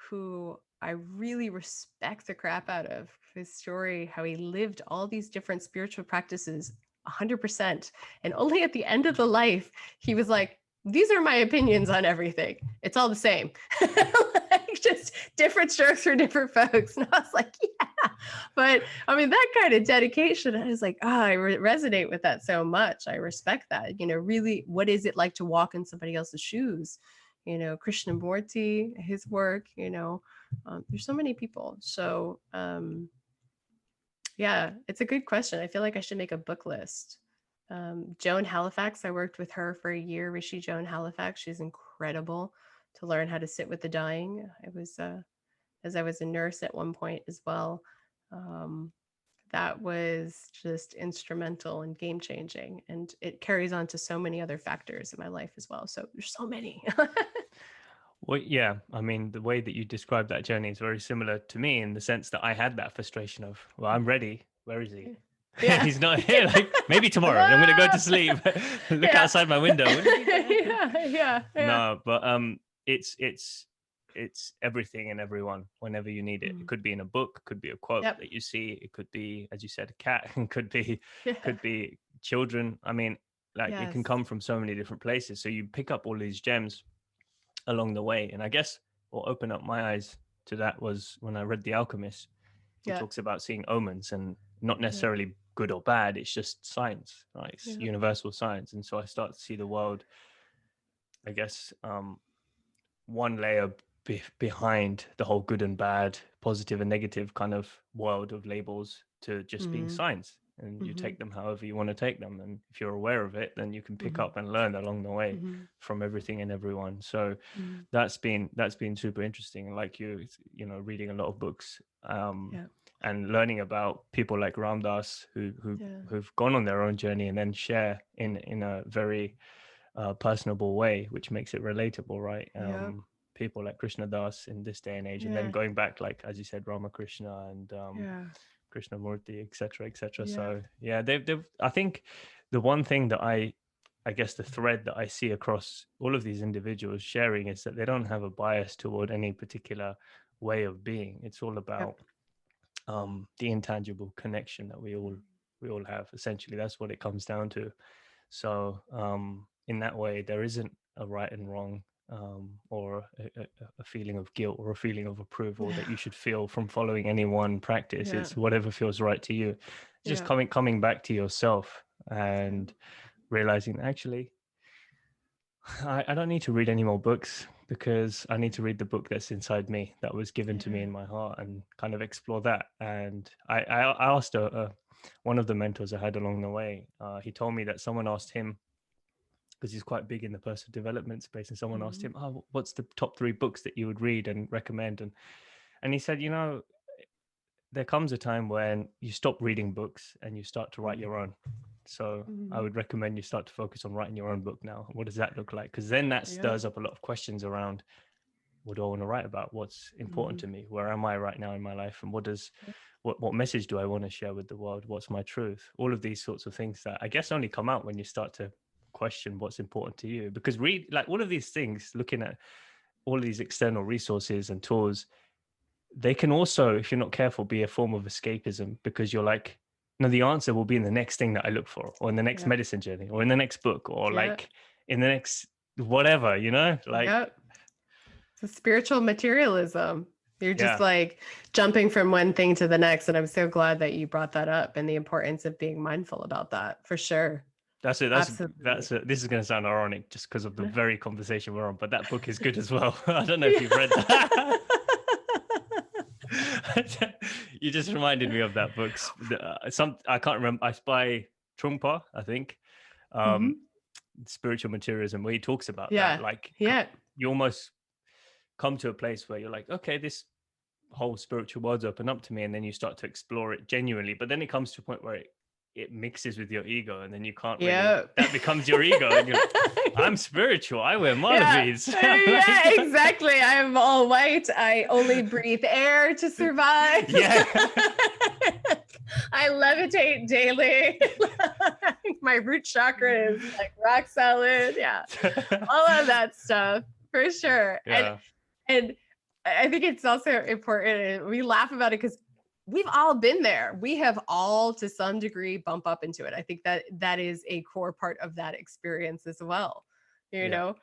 who I really respect the crap out of. His story, how he lived all these different spiritual practices 100%. And only at the end of the life, he was like, these are my opinions on everything. It's all the same. Like just different strokes for different folks. And I was like, yeah. But I mean, that kind of dedication, I was like, I resonate with that so much. I respect that. You know, really, what is it like to walk in somebody else's shoes? You know, Krishnamurti, his work, you know, there's so many people. So, yeah, it's a good question. I feel like I should make a book list. Joan Halifax, I worked with her for a year, Rishi Joan Halifax. She's incredible to learn how to sit with the dying. I was, as I was a nurse at one point as well. Um, that was just instrumental and game changing. And it carries on to so many other factors in my life as well. So there's so many. Well, yeah, I mean, the way that you describe that journey is very similar to me in the sense that I had that frustration of, well, I'm ready. Where is he? Yeah. He's not here. Like maybe tomorrow. I'm gonna go to sleep. Look Yeah. outside my window. When is he there? Yeah. No, but it's everything and everyone whenever you need it. It could be in a book, could be a quote Yep. that you see. It could be, as you said, a cat. And Yeah. could be children. I mean, like it can Yes. come from so many different places. So you pick up all these gems along the way. And I guess what opened up my eyes to that was when I read The Alchemist. He Yeah. talks about seeing omens and not Yeah. necessarily good or bad. It's just science, right? It's Yeah. universal science. And so I start to see the world, I guess, one layer behind the whole good and bad, positive and negative kind of world of labels to just being Mm-hmm. signs. And you Mm-hmm. take them however you want to take them. And if you're aware of it, then you can pick Mm-hmm. up and learn along the way Mm-hmm. from everything and everyone. So Mm-hmm. that's been super interesting. Like you know, reading a lot of books, Yeah. and learning about people like Ram Dass Yeah. who've gone on their own journey and then share in a very personable way, which makes it relatable, right? Yeah. People like Krishna Das in this day and age, and then Yeah. going back, like as you said, Ramakrishna and Yeah. Krishnamurti, etc., etc. Yeah. So yeah, they've. I think the one thing that I guess the thread that I see across all of these individuals sharing is that they don't have a bias toward any particular way of being. It's all Yep. about the intangible connection that we all have. Essentially, that's what it comes down to. So in that way, there isn't a right and wrong, or a feeling of guilt or a feeling of approval that you should feel from following any one practice. Yeah. It's whatever feels right to you. Just Yeah. coming back to yourself and realizing, actually, I don't need to read any more books, because I need to read the book that's inside me, that was given to me Yeah. in my heart, and kind of explore that. And I asked one of the mentors I had along the way. He told me that someone asked him, because he's quite big in the personal development space, and someone asked Mhm. him, "Oh, what's the top 3 books that you would read and recommend?" And he said, there comes a time when you stop reading books and you start to write your own. So I Mhm. would recommend you start to focus on writing your own book now. What does that look like? Because then that Yeah. stirs up a lot of questions around, what do I want to write about? What's important Mhm. to me? Where am I right now in my life? And what message do I want to share with the world? What's my truth? All of these sorts of things that I guess only come out when you start to question what's important to you. Because read, like, all of these things, looking at all of these external resources and tools, they can also, if you're not careful, be a form of escapism, because you're like, no, the answer will be in the next thing that I look for, or in the next Yeah. medicine journey, or in the next book, or Yeah. like in the next whatever, like, Yeah. It's a spiritual materialism. You're just yeah. like jumping from one thing to the next. And I'm so glad that you brought that up and the importance of being mindful about that for sure. That's it. Absolutely. This is going to sound ironic just because of the very conversation we're on, but that book is good as well. I don't know if you've Yeah. read that. You just reminded me of that book. Some I can't remember. I by Trungpa, I think. Um, Mhm. Spiritual materialism, where he talks about that. Yeah. Like, Yeah. you almost come to a place where you're like, okay, this whole spiritual world's open up to me, and then you start to explore it genuinely. But then it comes to a point where it mixes with your ego, and then you can't really. Yeah. That becomes your ego, and you're like, I'm spiritual. I wear Yeah. malavis. Yeah, Like, exactly. I am all white. I only breathe air to survive. yeah. I levitate daily. My root chakra is like rock solid. Yeah. All of that stuff for sure. Yeah. And I think it's also important, and we laugh about it because we've all been there. We have all to some degree bump up into it. I think that that is a core part of that experience as well. You Yeah. know,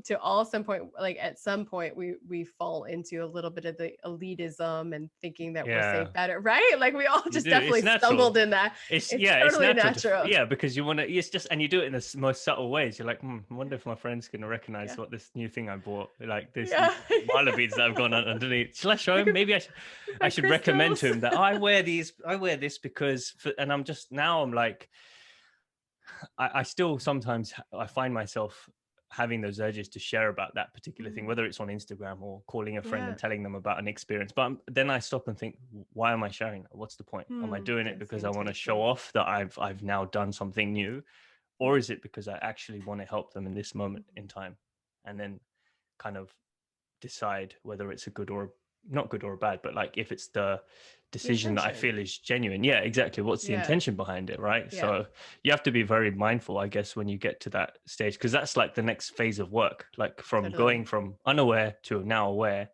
to all some point, like at some point, we fall into a little bit of the elitism and thinking that we're Yeah. say better, right? Like we all You just do. It's definitely natural. stumbled in that. It's It's yeah, it's totally natural natural. yeah, because you want to. It's just, and you do it in the most subtle ways. You're like, I wonder if my friend's gonna recognize Yeah. what this new thing I bought, like this Yeah. Mala beads that I've got underneath. Shall I show Look him? at Maybe I my should recommend to crystals. him that, oh, I wear these. I wear this because, and I'm just now. I'm like, I still sometimes I find myself having those urges to share about that particular thing, Mm, whether it's on Instagram or calling a friend yeah. and telling them about an experience. But then I stop and think, why am I sharing that? What's the point? Am I doing it That's the because I want to show intention. off that I've now done something new, or is it because I actually want to help them in this moment in time? And then kind of decide whether it's a good or not good or bad, but like, if it's the The decision that I intention. feel is genuine. Yeah, exactly. What's the Yeah. intention behind it, right? Yeah. So you have to be very mindful, I guess, when you get to that stage, because that's like the next phase of work, like from Totally. going from unaware to now aware.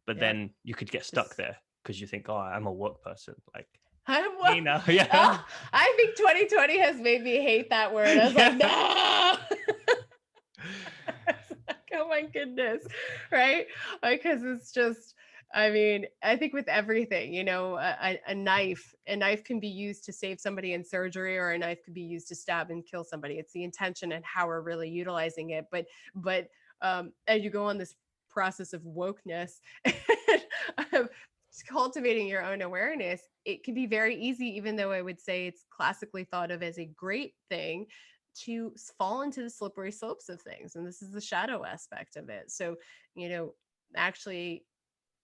But Yep. then you could get stuck Just there because you think, oh, I'm a work person. Like, I'm hey, well, now, yeah, oh, I think 2020 has made me hate that word. I was like, yeah, no. It's like, oh my goodness. Right. Because it's just, I mean, I think with everything, a knife can be used to save somebody in surgery, or a knife could be used to stab and kill somebody. It's the intention and how we're really utilizing it. But as you go on this process of wokeness, of cultivating your own awareness, it can be very easy, even though I would say it's classically thought of as a great thing, to fall into the slippery slopes of things. And this is the shadow aspect of it. So, you know, actually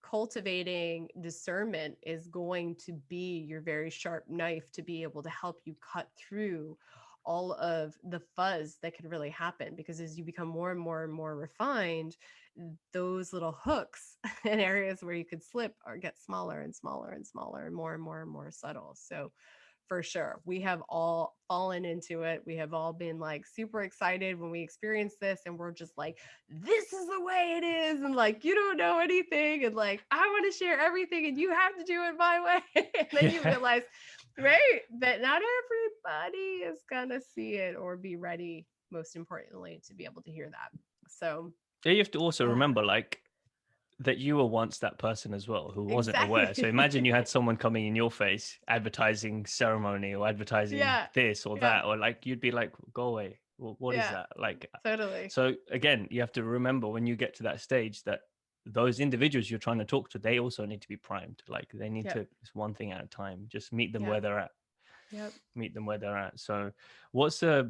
cultivating discernment is going to be your very sharp knife to be able to help you cut through all of the fuzz that can really happen, because as you become more and more and more refined, those little hooks and areas where you could slip or get smaller and smaller and smaller and more subtle. So for sure, we have all fallen into it. We have all been like super excited when we experience this, and we're just like, this is the way it is, and like, you don't know anything, and like, I want to share everything and you have to do it my way. And then you yeah, realize Right? But not everybody is gonna see it or be ready, most importantly, to be able to hear that. So, Yeah, you have to also ah, remember, like, that you were once that person as well who wasn't aware. So exactly. imagine you had someone coming in your face advertising ceremony or advertising Yeah. this or Yeah. that, or like you'd be like, go away. What is Yeah. that? Like, Totally. so again, you have to remember when you get to that stage that those individuals you're trying to talk to, they also need to be primed. Like they need Yep. to, it's one thing at a time, just meet them where Yep. they're at, Yep. meet them where they're at. So what's the,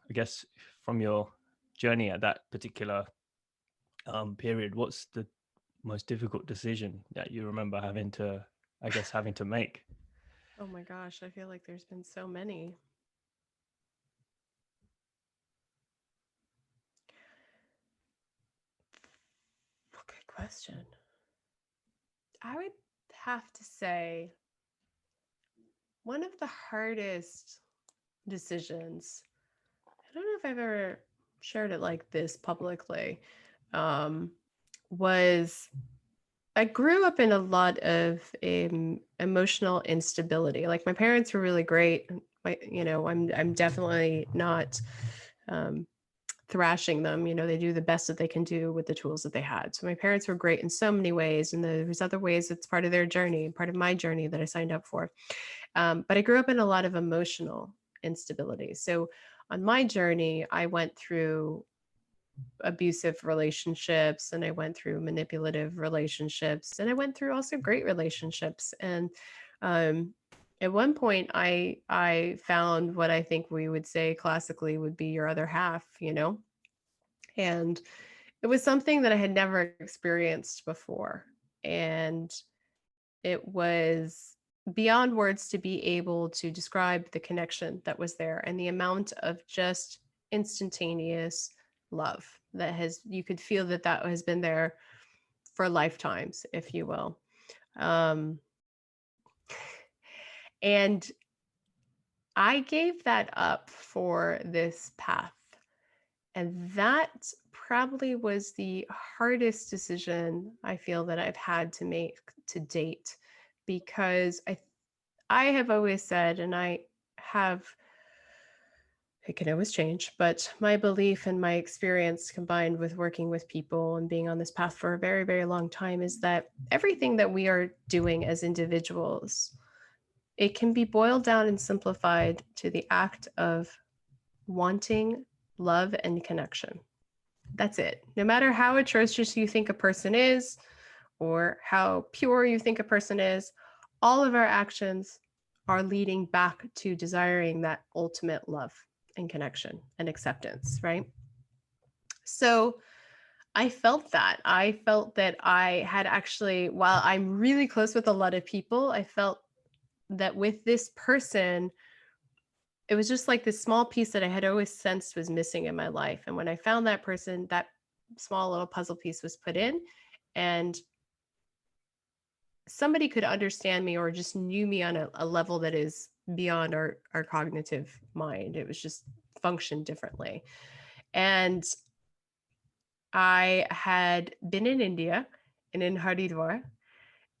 I guess from your journey at that particular period, what's the most difficult decision that you remember having to, I guess, having to make? Oh my gosh, I feel like there's been so many. Good question. I would have to say one of the hardest decisions. I don't know if I've ever shared it like this publicly. Um, was I grew up in a lot of emotional instability. Like my parents were really great. I'm definitely not um, thrashing them. They do the best that they can do with the tools that they had. So my parents were great in so many ways, and there's other ways it's part of their journey, part of my journey that I signed up for. But I grew up in a lot of emotional instability. So on my journey, I went through abusive relationships, and I went through manipulative relationships, and I went through also great relationships. And um, at one point, I found what I think we would say classically would be your other half. And it was something that I had never experienced before, and it was beyond words to be able to describe the connection that was there and the amount of just instantaneous love that has you could feel that has been there for lifetimes, if you will. um and I gave that up for this path, and that probably was the hardest decision I feel that I've had to make to date, because I have always said, and have, it can always change, but my belief and my experience combined with working with people and being on this path for a very, very long time is that everything that we are doing as individuals, it can be boiled down and simplified to the act of wanting love and connection. That's it. No matter how atrocious you think a person is or how pure you think a person is, all of our actions are leading back to desiring that ultimate love and connection and acceptance, right? So I felt that. I felt that I had actually, while I'm really close with a lot of people, I felt that with this person, it was just like this small piece that I had always sensed was missing in my life. And when I found that person, that small little puzzle piece was put in, and somebody could understand me or just knew me on a level that is beyond our cognitive mind. It was just functioned differently. And I had been in India and in Haridwar,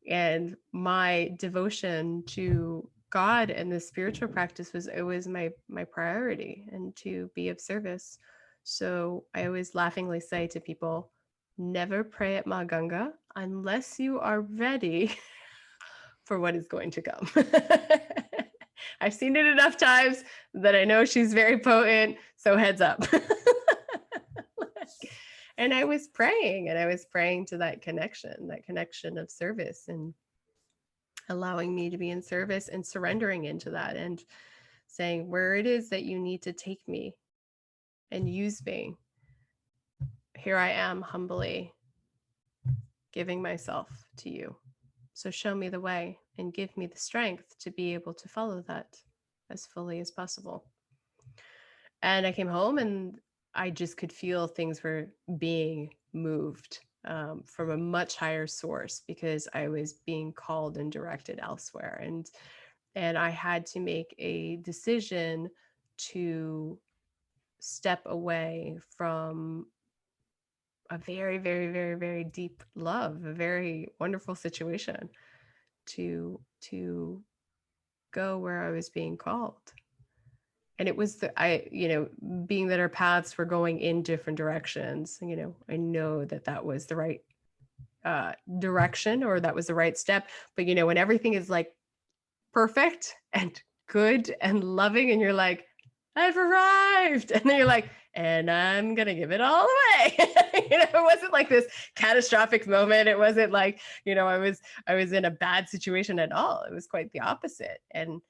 and my devotion to God and the spiritual practice was always my priority, and to be of service. So I always laughingly say to people, never pray at Ma Ganga unless you are ready for what is going to come. I've seen it enough times that I know she's very potent, so heads up. And I was praying, and I was praying to that connection of service, and allowing me to be in service and surrendering into that, and saying, where it is that you need to take me and use me, here I am humbly giving myself to you. So show me the way and give me the strength to be able to follow that as fully as possible. And I came home, and I just could feel things were being moved from a much higher source, because I was being called and directed elsewhere. And I had to make a decision to step away from a very, very, very, very deep love, a very wonderful situation, to go where I was being called. And it was being that our paths were going in different directions, I know that that was the right direction, or that was the right step. But when everything is like perfect and good and loving, and you're like, I've arrived, and then you're like, and I'm gonna give it all away. It wasn't like this catastrophic moment. It wasn't like I was in a bad situation at all. It was quite the opposite. And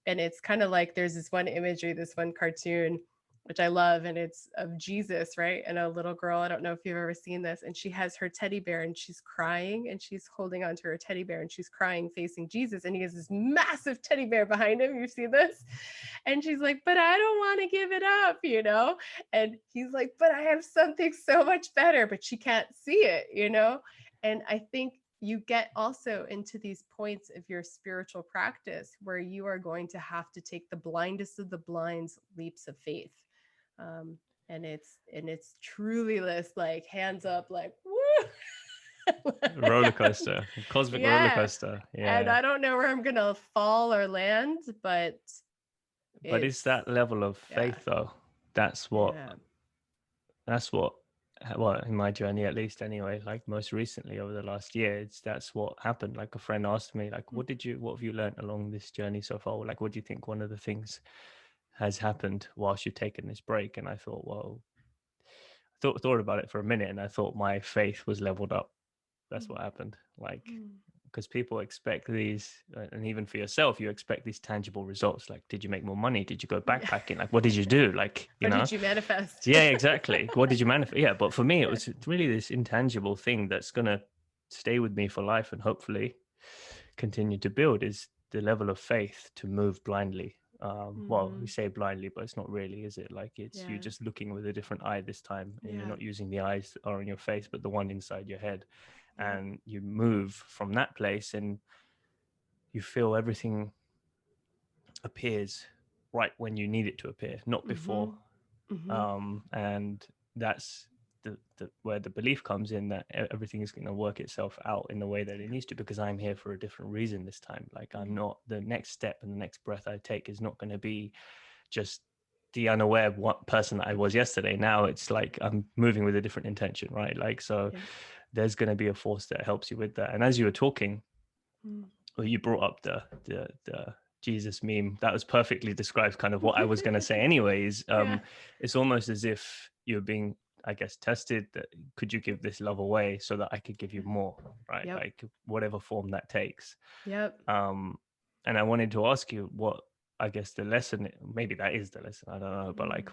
it's kind of like there's this one imagery, this one cartoon, which I love, and it's of Jesus, right? And a little girl, I don't know if you've ever seen this, and she has her teddy bear and she's crying, and she's holding onto her teddy bear and she's crying facing Jesus, and he has this massive teddy bear behind him. You see this? And she's like, but I don't want to give it up. And he's like, but I have something so much better, but she can't see it. And I think you get also into these points of your spiritual practice where you are going to have to take the blindest of the blinds leaps of faith. And it's truly this like hands up, like, woo. Roller coaster, cosmic roller Yeah. coaster. And Yeah. I don't know where I'm going to fall or land, but It's that level of faith though. That's what, yeah. well, in my journey, at least anyway, like most recently over the last year, that's what happened. Like a friend asked me, like, what have you learned along this journey so far? Like, what do you think one of the things has happened whilst you've taken this break? And I thought, well, thought about it for a minute, and I thought my faith was leveled up. That's what happened. Like, because people expect these, and even for yourself, you expect these tangible results. Like, did you make more money? Did you go backpacking? Like, what did you do? Like, what did you manifest? Yeah, exactly. What did you manifest? Yeah, but for me, it was really this intangible thing that's gonna stay with me for life, and hopefully continue to build, is the level of faith to move blindly. Well, we say blindly, but it's not really, is it? Like, it's you're just looking with a different eye this time, and you're not using the eyes that are on your face, but the one inside your head. And you move from that place, and you feel everything appears right when you need it to appear, not before. And that's the where the belief comes in, that everything is going to work itself out in the way that it needs to, because I'm here for a different reason this time. Like, I'm not, the next step and the next breath I take is not going to be just the unaware what person that I was yesterday. Now it's like I'm moving with a different intention, right? Like, so there's going to be a force that helps you with that. And as you were talking, well, you brought up the Jesus meme that was perfectly describes kind of what I was going to say anyways. It's almost as if you're being, I guess, tested, that could you give this love away so that I could give you more, right? Like, whatever form that takes. And I wanted to ask you what, I guess, the lesson, maybe that is the lesson, I don't know, but like,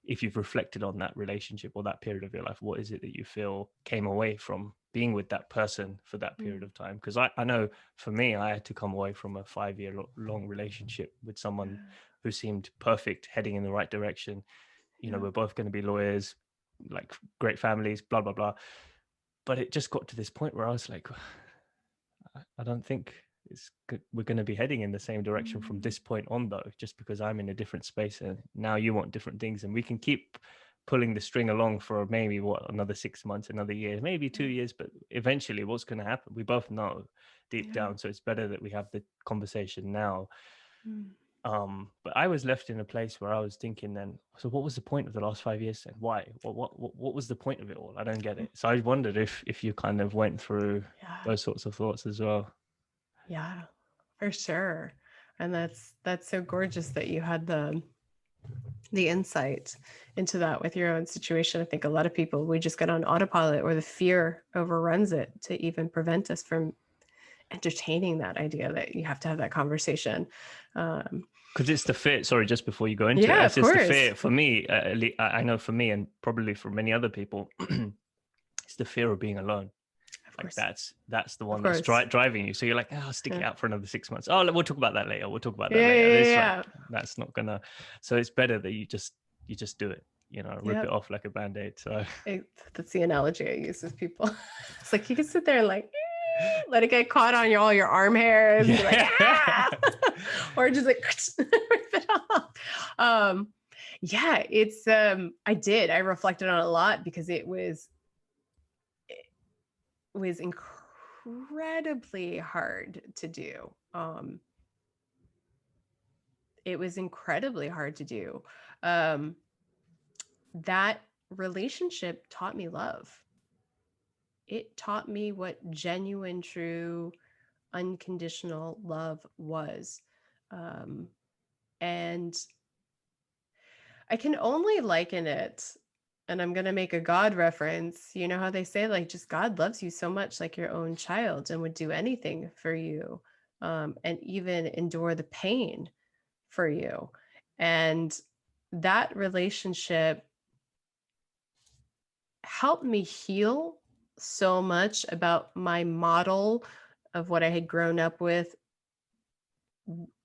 if you've reflected on that relationship or that period of your life, what is it that you feel came away from being with that person for that period of time? Because I know for me, I had to come away from a 5-year long relationship with someone who seemed perfect, heading in the right direction. We're both going to be lawyers, like great families, blah, blah, blah. But it just got to this point where I was like, I don't think it's good. We're going to be heading in the same direction from this point on, though, just because I'm in a different space and now you want different things, and we can keep pulling the string along for maybe another 6 months, another year, maybe 2 years, but eventually what's going to happen, we both know deep down. So it's better that we have the conversation now. But I was left in a place where I was thinking then, so what was the point of the last 5 years then? Why? What was the point of it all? I don't get it. So I wondered if you kind of went through those sorts of thoughts as well. Yeah, for sure. And that's so gorgeous that you had the insight into that with your own situation. I think a lot of people, we just get on autopilot, or the fear overruns it to even prevent us from entertaining that idea that you have to have that conversation. Because it's the fear. Sorry, just before you go into it, it's just the fear for me. I know for me, and probably for many other people, it's the fear of being alone. Like, that's the one that's driving you. So you're like, I'll stick it out for another 6 months. Oh, we'll talk about that later. We'll talk about that later. Like, that's not gonna. So it's better that you just do it. Rip it off like a Band-Aid. So that's the analogy I use with people. It's like you can sit there and like let it get caught on all your arm hairs, like, or just like rip it off. It's I reflected on it a lot, because it was incredibly hard to do. it was incredibly hard to do. Um, that relationship taught me love. It taught me what genuine, true, unconditional love was. Um, and I can only liken it, and I'm going to make a God reference. You know how they say, like, just God loves you so much, like your own child, and would do anything for you, and even endure the pain for you. And that relationship helped me heal so much about my model of what I had grown up with,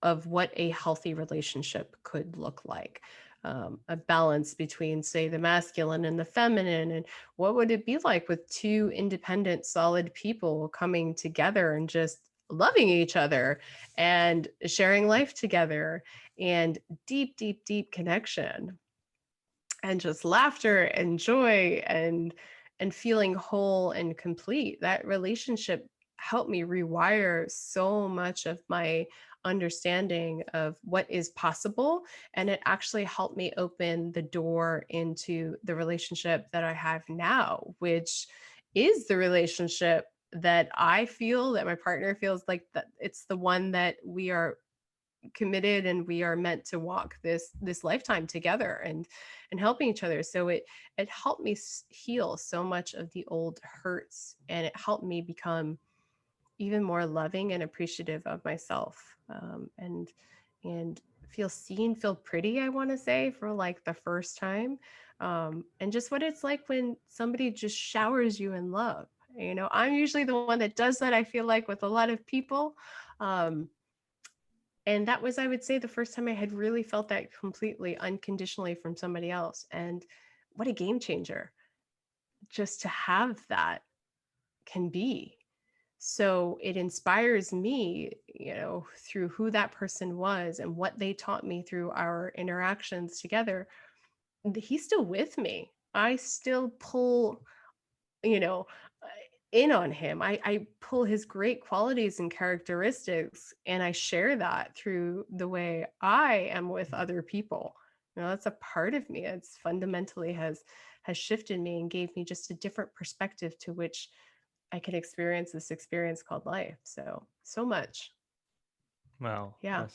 of what a healthy relationship could look like. A balance between, say, the masculine and the feminine, and what would it be like with two independent, solid people coming together and just loving each other and sharing life together, and deep, deep, deep connection, and just laughter and joy, and feeling whole and complete. That relationship helped me rewire so much of my understanding of what is possible, and it actually helped me open the door into the relationship that I have now, which is the relationship that I feel, that my partner feels like, that it's the one that we are committed and we are meant to walk this lifetime together, and helping each other. So it helped me heal so much of the old hurts, and it helped me become even more loving and appreciative of myself, and feel seen, feel pretty, I want to say, for like the first time, and just what it's like when somebody just showers you in love. I'm usually the one that does that, I feel like, with a lot of people. And that was, I would say, the first time I had really felt that completely unconditionally from somebody else. And what a game changer just to have that can be. So it inspires me, through who that person was and what they taught me through our interactions together. He's still with me. I still pull, you know, in on him. I pull his great qualities and characteristics, and I share that through the way I am with other people. That's a part of me. It's fundamentally has shifted me and gave me just a different perspective to which I can experience this experience called life. So much. Wow, Yeah.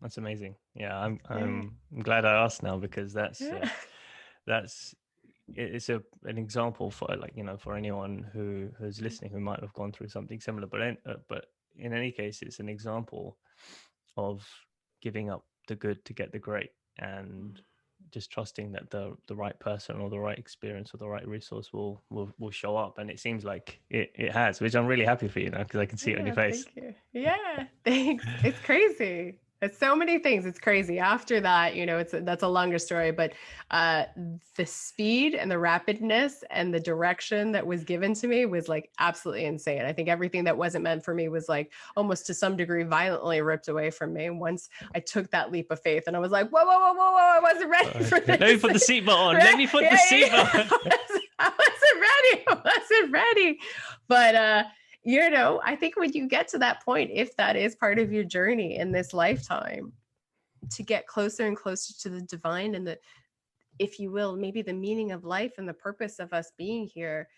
that's amazing. Yeah, I'm Yeah. I'm glad I asked now, because Yeah. that's it's an example for, like, for anyone who's listening, who might have gone through something similar. But in any case, it's an example of giving up the good to get the great, and just trusting that the right person or the right experience or the right resource will show up. And it seems like it has, which I'm really happy for you now, because I can see it on your Yeah, face. thank you. Yeah, thanks. It's crazy. It's so many things. It's crazy. After that, that's a longer story, but the speed and the rapidness and the direction that was given to me was like absolutely insane. I think everything that wasn't meant for me was like almost to some degree violently ripped away from me once I took that leap of faith, and I was like, whoa, whoa, whoa, whoa, whoa! I wasn't ready for Let me this. put the seatbelt on. Let Right? me put Yeah, the yeah, seatbelt yeah. on. I wasn't ready. I wasn't ready. But I think when you get to that point, if that is part of your journey in this lifetime, to get closer and closer to the divine and the, if you will, maybe the meaning of life and the purpose of us being here,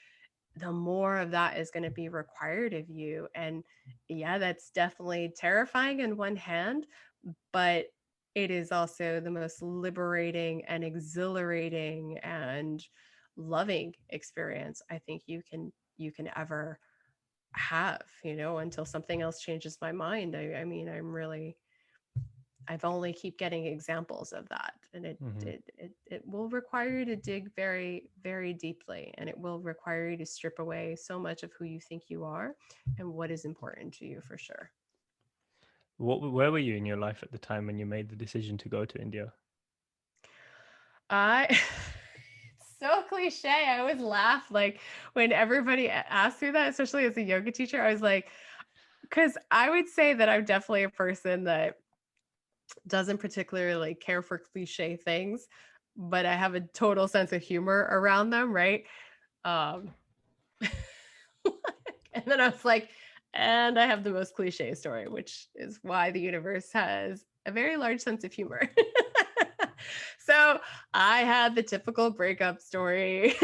the more of that is going to be required of you. And yeah, that's definitely terrifying in one hand, but it is also the most liberating and exhilarating and loving experience I think you can ever have, until something else changes my mind. I mean, I've only keep getting examples of that, and it, Mhm. it it it will require you to dig very, very deeply, and it will require you to strip away so much of who you think you are and what is important to you, for sure. Where were you in your life at the time when you made the decision to go to India? I so cliche. I always laugh like when everybody asks me that, especially as a yoga teacher. I was like, because I would say that I'm definitely a person that doesn't particularly care for cliche things, but I have a total sense of humor around them, right? Um, and then I was like, and I have the most cliche story, which is why the universe has a very large sense of humor. So I had the typical breakup story.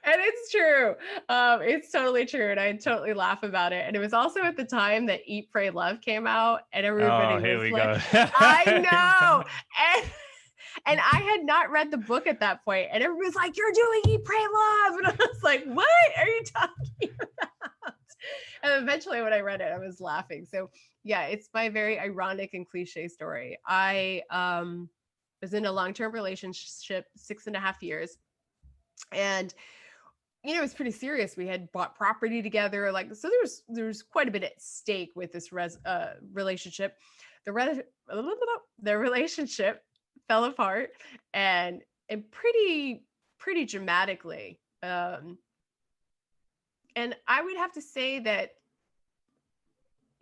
And it's true. It's totally true. And I totally laugh about it. And it was also at the time that Eat, Pray, Love came out. And Oh, everybody here was we like, go. I know. And I had not read the book at that point. And everybody was like, you're doing Eat, Pray, Love. And I was like, what are you talking about? And eventually when I read it, I was laughing. So yeah, it's my very ironic and cliche story. I was in a long-term relationship, 6.5 years. And it was pretty serious. We had bought property together, like, so there's quite a bit at stake with this relationship. The relationship fell apart, and pretty dramatically. And I would have to say that,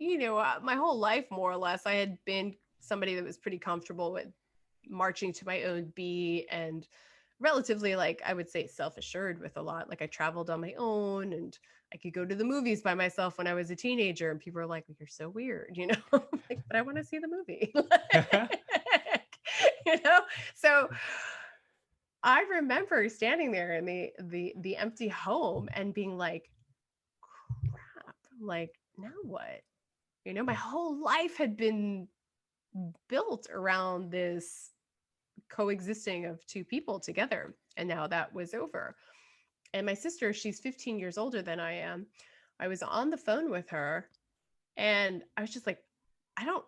my whole life, more or less, I had been somebody that was pretty comfortable with marching to my own beat and relatively, like, I would say, self-assured with a lot. Like, I traveled on my own, and I could go to the movies by myself when I was a teenager, and people are like, you're so weird, like, but I want to see the movie. you know so I remember standing there in the empty home and being like, crap, like, now what? My whole life had been built around this coexisting of two people together, and now that was over. And my sister, she's 15 years older than I am. I was on the phone with her, and I was just like, I don't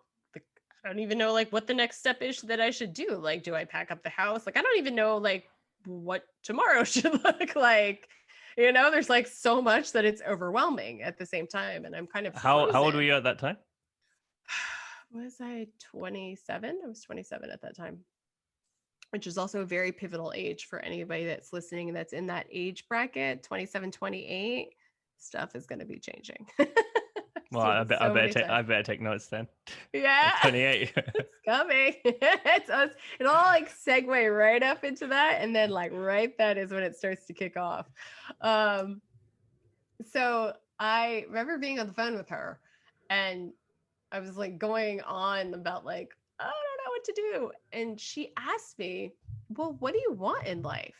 even know, like, what the next step is that I should do. Like, do I pack up the house? Like, I don't even know, like, what tomorrow should look like. There's like so much that it's overwhelming at the same time, and I'm kind of How old were frozen. you at that time? Was I 27? I was 27 at that time, which is also a very pivotal age for anybody that's listening that's in that age bracket. 27, 28, stuff is going to be changing. Well, Seen it so many times. I better take notes then. Yeah, 28. it's coming. It's us. It'll all like segue right up into that, and then like right then is when it starts to kick off. So I remember being on the phone with her, and I was like going on about, like, I don't know what to do. And she asked me, well, what do you want in life?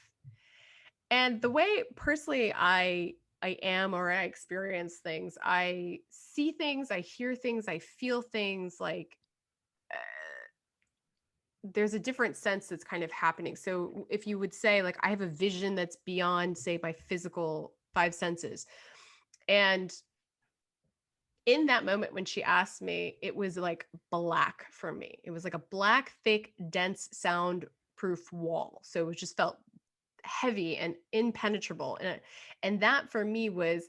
And the way personally I am, or I experience things, I see things, I hear things, I feel things, like, there's a different sense that's kind of happening. So if you would say, like, I have a vision that's beyond, say, my physical five senses. And in that moment when she asked me, it was like black for me. It was like a black, thick, dense, soundproof wall. So it just felt heavy and impenetrable. And that for me was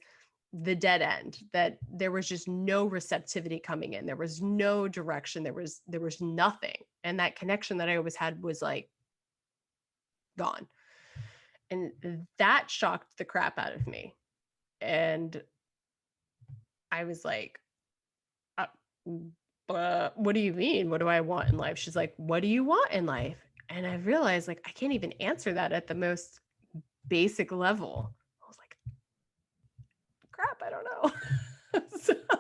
the dead end, that there was just no receptivity coming in. There was no direction. There was nothing. And that connection that I always had was like gone. And that shocked the crap out of me. And I was like, what do you mean? What do I want in life? She's like, what do you want in life? And I realized, like, I can't even answer that at the most basic level. I was like, crap, I don't know. So I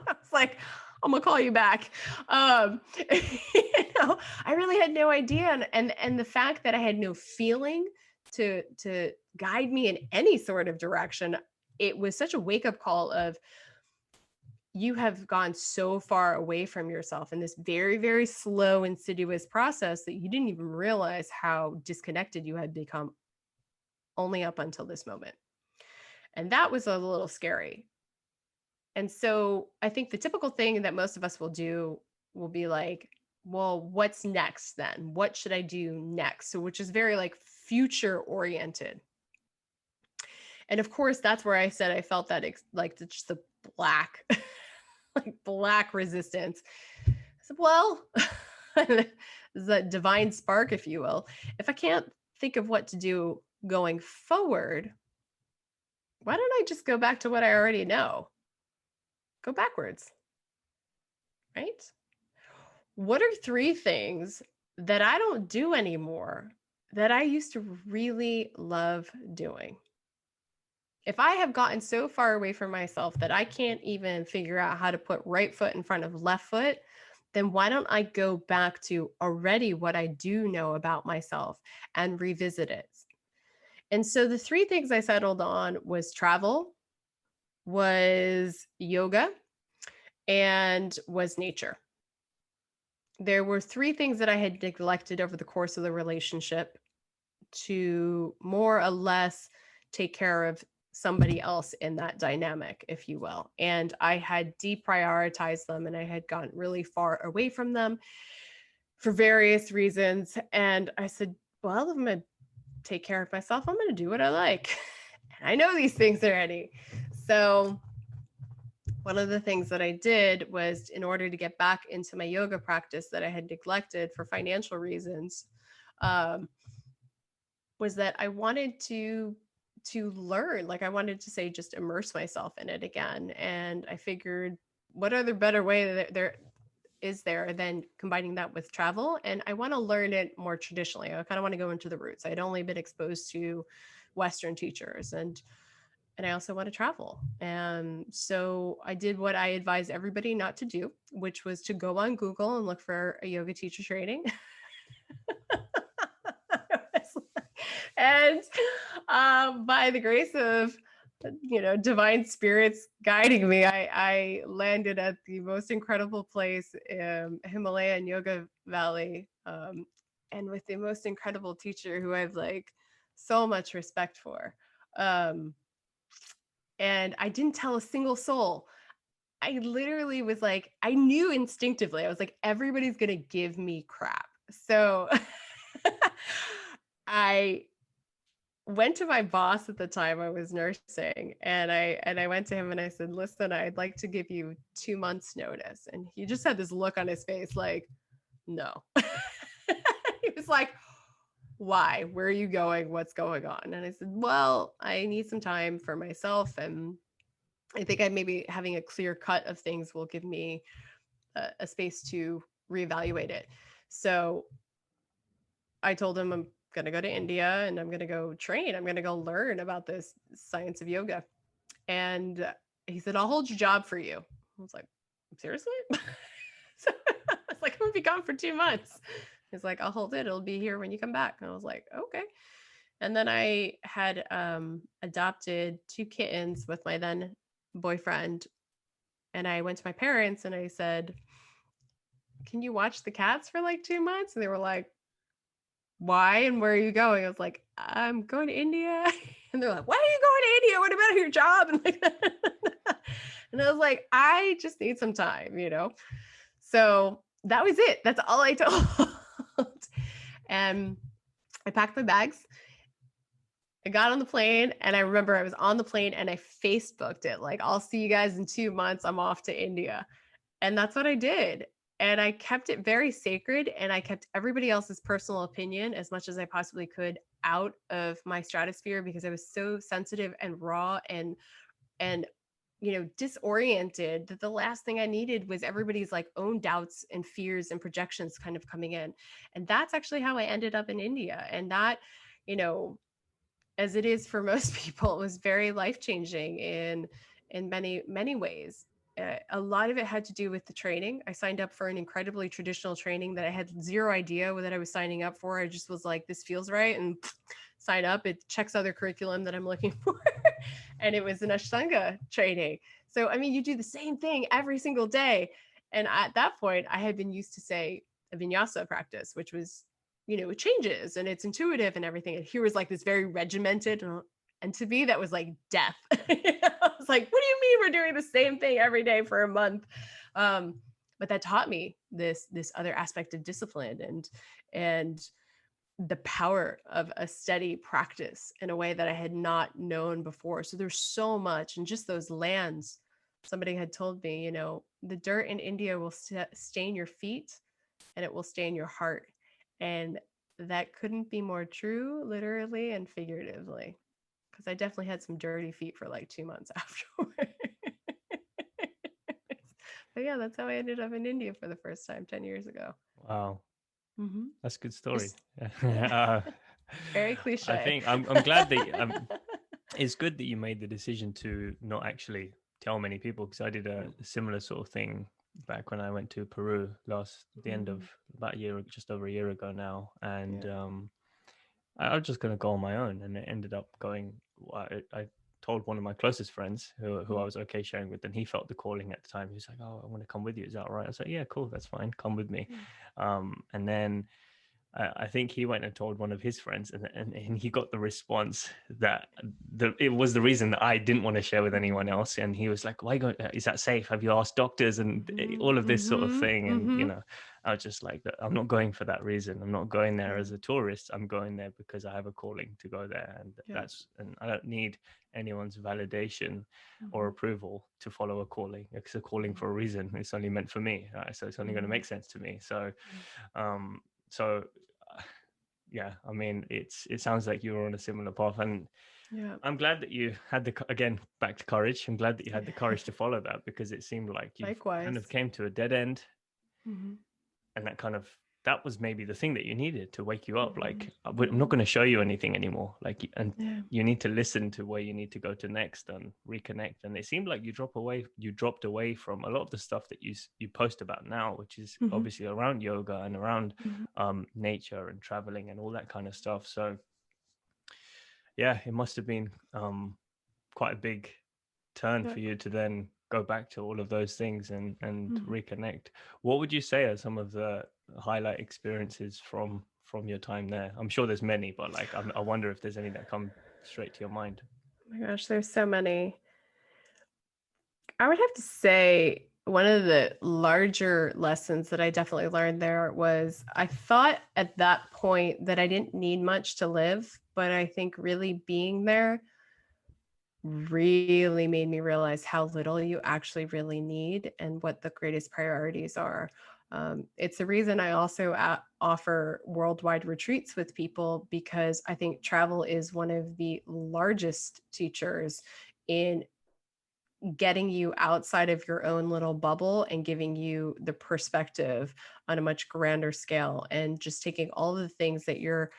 was like, I'm gonna call you back. I really had no idea. And the fact that I had no feeling to guide me in any sort of direction, it was such a wake-up call of, you have gone so far away from yourself in this very, very slow, insidious process that you didn't even realize how disconnected you had become only up until this moment. And that was a little scary. And so I think the typical thing that most of us will do will be like, well, what's next then? What should I do next? So, which is very like future oriented. And of course, that's where I said I felt that like just the black, like black resistance. I said, well, the divine spark, if you will. If I can't think of what to do going forward, why don't I just go back to what I already know? Go backwards, right? What are 3 things that I don't do anymore that I used to really love doing? If I have gotten so far away from myself that I can't even figure out how to put right foot in front of left foot, then why don't I go back to already what I do know about myself and revisit it? And so the three things I settled on was travel, was yoga, and was nature. There were three things that I had neglected over the course of the relationship to more or less take care of somebody else in that dynamic, if you will. And I had deprioritized them and I had gotten really far away from them for various reasons. And I said, well, if I'm going to take care of myself, I'm going to do what I like. And I know these things already. So one of the things that I did was, in order to get back into my yoga practice that I had neglected for financial reasons, was that I wanted to learn. Like, I wanted to say, just immerse myself in it again. And I figured, what other better way that there is there than combining that with travel? And I want to learn it more traditionally. I kind of want to go into the roots. I'd only been exposed to Western teachers, and I also want to travel. And so I did what I advise everybody not to do, which was to go on Google and look for a yoga teacher training. And by the grace of divine spirits guiding me, I landed at the most incredible place in Himalayan Yoga Valley, and with the most incredible teacher who I've like so much respect for. And I didn't tell a single soul. I literally was like, I knew instinctively, I was like, everybody's gonna give me crap. So I went to my boss at the time I was nursing, and I went to him and I said, listen, I'd like to give you 2 months notice. And he just had this look on his face like, no. He was like, why? Where are you going? What's going on? And I said, well, I need some time for myself, and I think I maybe having a clear cut of things will give me a space to reevaluate it. So I told him I'm going to go to India and I'm going to go train. I'm going to go learn about this science of yoga. And he said, I'll hold your job for you. I was like, seriously? So I was like, I'm going to be gone for 2 months. He's like, I'll hold it. It'll be here when you come back. And I was like, okay. And then I had adopted 2 kittens with my then boyfriend. And I went to my parents and I said, can you watch the cats for like 2 months? And they were like, why and where are you going? I was like, I'm going to India. And they're like, why are you going to India? What about your job? And like that. And I was like, I just need some time. So that was it. That's all I told. And I packed my bags. I got on the plane, and I remember I was on the plane and I Facebooked it. Like, I'll see you guys in 2 months. I'm off to India. And that's what I did. And I kept it very sacred, and I kept everybody else's personal opinion as much as I possibly could out of my stratosphere, because I was so sensitive and raw and disoriented, that the last thing I needed was everybody's like own doubts and fears and projections kind of coming in. And that's actually how I ended up in India. And that, you know, as it is for most people, it was very life-changing in many, many ways. A lot of it had to do with the training. I signed up for an incredibly traditional training that I had zero idea what I was signing up for. I just was like, this feels right, and sign up. It checks other curriculum that I'm looking for. And it was an Ashtanga training. So, I mean, you do the same thing every single day. And at that point, I had been used to, say, a vinyasa practice, which was, it changes and it's intuitive and everything. And here was like this very regimented, and to me, that was like death. I was like, what do you mean we're doing the same thing every day for a month? But that taught me this other aspect of discipline and the power of a steady practice in a way that I had not known before. So there's so much, and just those lands. Somebody had told me, the dirt in India will stain your feet and it will stain your heart. And that couldn't be more true, literally and figuratively, because I definitely had some dirty feet for like 2 months afterwards. But yeah, that's how I ended up in India for the first time 10 years ago. Wow. Mm-hmm. That's a good story. Very cliche. I think I'm glad that it's good that you made the decision to not actually tell many people, because I did a similar sort of thing back when I went to Peru the end of Mhm. about a year, just over a year ago now, and Yeah. I was just going to go on my own, and it ended up going. I told one of my closest friends who I Mm, was okay sharing with, and he felt the calling at the time. He was like, "Oh, I want to come with you. Is that all right?" I was like, "Yeah, cool, that's fine. Come with me." mm, And then I think he went and told one of his friends, and he got the response that it was the reason that I didn't want to share with anyone mhm, else. And he was like, "Why go? Is that safe? Have you asked doctors?" And mhm, all of this sort of mhm, thing. And mhm. I was just like, "I'm not going for that reason. I'm not going there Yeah. as a tourist. I'm going there because I have a calling to go there, Yeah. and I don't need anyone's validation or Mhm, approval to follow a calling. It's a calling mhm, for a reason. It's only meant for me, right? So it's only going to mhm, make sense to me. Um, so yeah, I mean, it sounds like you were on a similar path, and yeah. I'm glad that you had again, back to courage. I'm glad that you had the courage to follow that, because it seemed like you've kind of Likewise. came to a dead end, Mhm, and that was maybe the thing that you needed to wake you up. mhm, Like, I'm not mhm. going to show you anything anymore. Like, and Yeah. you need to listen to where you need to go to next and reconnect. And it seemed like you dropped away from a lot of the stuff that you post about now, which is Mhm, obviously around yoga and around mhm. nature and traveling and all that kind of stuff. So yeah, it must have been quite a big turn Yeah. for you to then go back to all of those things and Mhm. reconnect. What would you say are some of the highlight experiences from your time there? I'm sure there's many, but like I wonder if there's any that come straight to your mind. Oh my gosh, there's so many. I would have to say one of the larger lessons that I definitely learned there was I thought at that point that I didn't need much to live, but I think really being there really made me realize how little you actually really need and what the greatest priorities are. It's the reason I also offer worldwide retreats with people because I think travel is one of the largest teachers in getting you outside of your own little bubble and giving you the perspective on a much grander scale and just taking all of the things that you're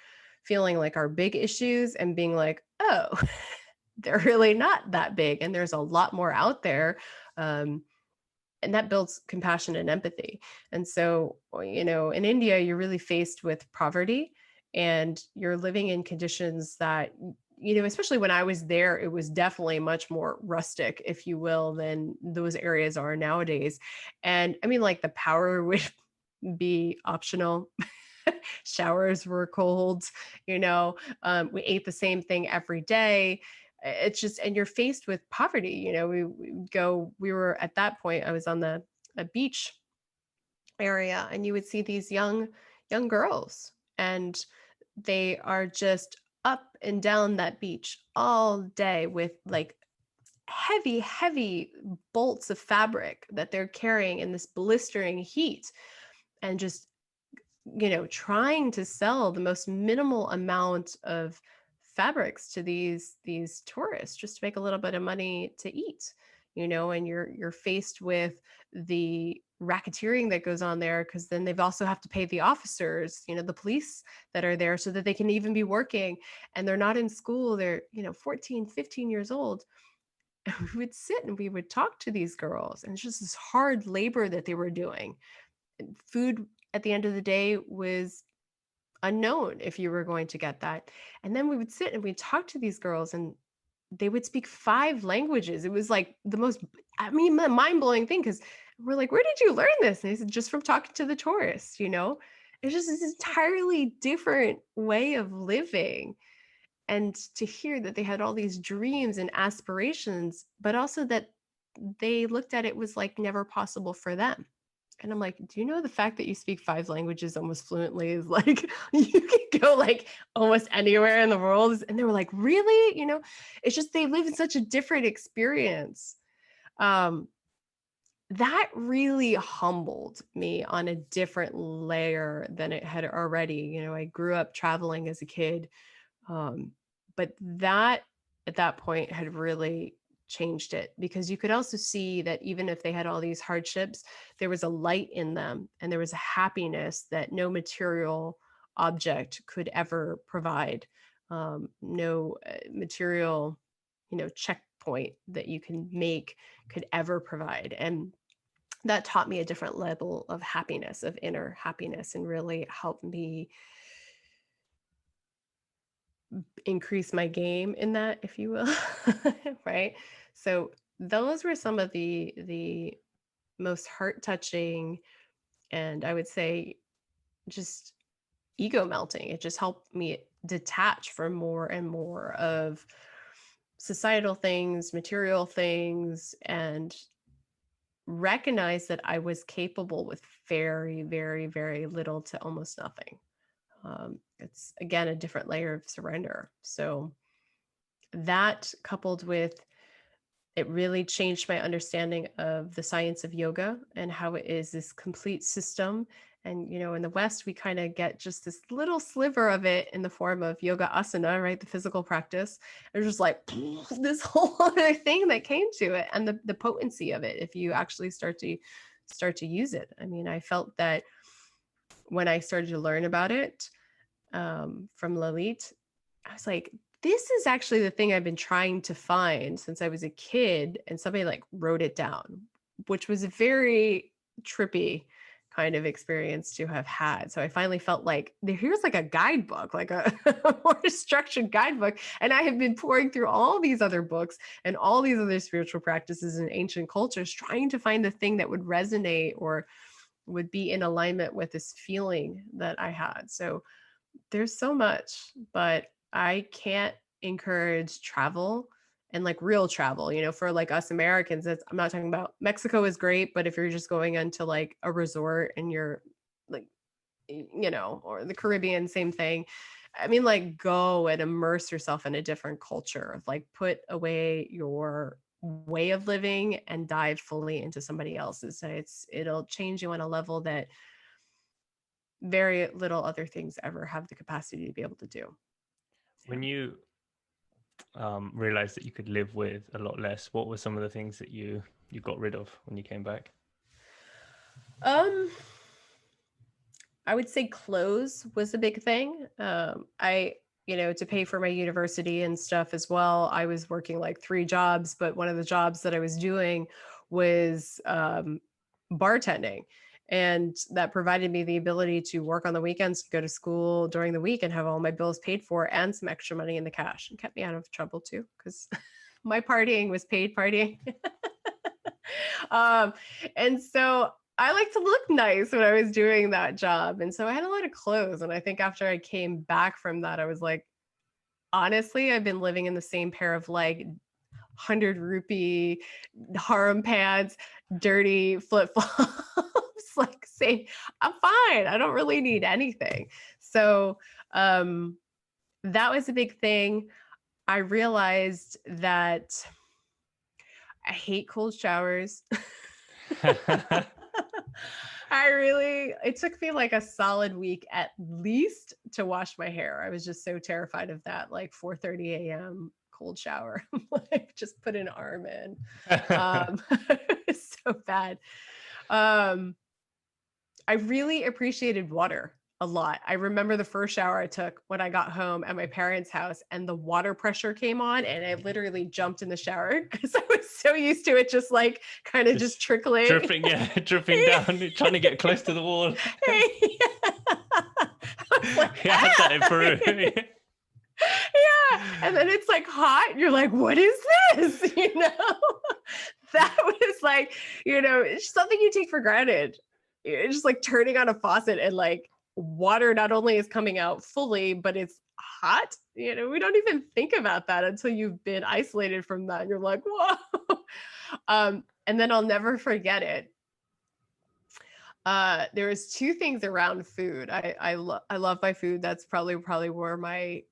feeling like are big issues and being like, oh, they're really not that big. And there's a lot more out there. Um, and that builds compassion and empathy. And so, in India, you're really faced with poverty and you're living in conditions that, especially when I was there, it was definitely much more rustic, if you will, than those areas are nowadays. And I mean, like the power would be optional. Showers were cold, we ate the same thing every day. It's just, and you're faced with poverty. We were at that point, I was on the a beach area, and you would see these young girls, and they are just up and down that beach all day with like heavy bolts of fabric that they're carrying in this blistering heat, and just trying to sell the most minimal amount of fabrics to these tourists just to make a little bit of money to eat. And you're faced with the racketeering that goes on there, because then they've also have to pay the officers, the police that are there, so that they can even be working, and they're not in school, they're 14, 15 years old. And we would sit and we would talk to these girls, and it's just this hard labor that they were doing. And food at the end of the day was unknown if you were going to get that. And then we would sit and we'd talk to these girls, and they would speak 5 languages. It was like the most, I mean, mind-blowing thing, because we're like, where did you learn this? And they said, just from talking to the tourists. It's just this entirely different way of living. And to hear that they had all these dreams and aspirations, but also that they looked at it was like never possible for them. And I'm like, do you know the fact that you speak 5 languages almost fluently is like you can go like almost anywhere in the world? And they were like, really? It's just they live in such a different experience. Um, that really humbled me on a different layer than it had already. I grew up traveling as a kid, but that at that point had really changed it, because you could also see that even if they had all these hardships, there was a light in them and there was a happiness that no material object could ever provide. No material. checkpoint that you can make could ever provide. And that taught me a different level of happiness, of inner happiness, and really helped me increase my game in that, if you will. Right. So those were some of the most heart touching, and I would say just ego melting. It just helped me detach from more and more of societal things, material things, and recognize that I was capable with very, very, very little to almost nothing. It's again a different layer of surrender. So that, coupled with, it really changed my understanding of the science of yoga and how it is this complete system. And, in the West, we kind of get just this little sliver of it in the form of yoga asana, right? The physical practice. It's just like this whole other thing that came to it, and the potency of it, if you actually start to use it. I mean, I felt that when I started to learn about it from Lalit, I was like, this is actually the thing I've been trying to find since I was a kid. And somebody like wrote it down, which was a very trippy kind of experience to have had. So I finally felt like here's like a guidebook, like a more structured guidebook. And I have been pouring through all these other books and all these other spiritual practices and ancient cultures, trying to find the thing that would resonate or would be in alignment with this feeling that I had. So there's so much, but I can't encourage travel, and like real travel, for like us Americans. I'm not talking about Mexico is great, but if you're just going into like a resort and you're like, or the Caribbean, same thing. I mean, like, go and immerse yourself in a different culture, like put away your way of living and dive fully into somebody else's. It'll change you on a level that very little other things ever have the capacity to be able to do. When you realized that you could live with a lot less, what were some of the things that you got rid of when you came back? I would say clothes was a big thing. To pay for my university and stuff as well, I was working like 3 jobs, but one of the jobs that I was doing was bartending. And that provided me the ability to work on the weekends, to go to school during the week and have all my bills paid for and some extra money in the cash, and kept me out of trouble too, because my partying was paid partying. um, and so I like to look nice when I was doing that job. And so I had a lot of clothes. And I think after I came back from that, I was like, honestly, I've been living in the same pair of like 100 rupee harem pants, dirty flip flops. Like, say, I'm fine. I don't really need anything. So that was a big thing. I realized that I hate cold showers. It took me like a solid week at least to wash my hair. I was just so terrified of that, like 4:30 a.m. cold shower. Like, just put an arm in. It's so bad. I really appreciated water a lot. I remember the first shower I took when I got home at my parents' house, and the water pressure came on, and I literally jumped in the shower because I was so used to it just like kind of just trickling. Dripping down, trying to get close to the wall. Like, I had that in Peru. Yeah. And then it's like hot. And you're like, what is this? That was like, it's something you take for granted. It's just like turning on a faucet and like water not only is coming out fully, but it's hot. We don't even think about that until you've been isolated from that. And you're like, whoa. And then I'll never forget it. There was 2 things around food. I love my food. That's probably where my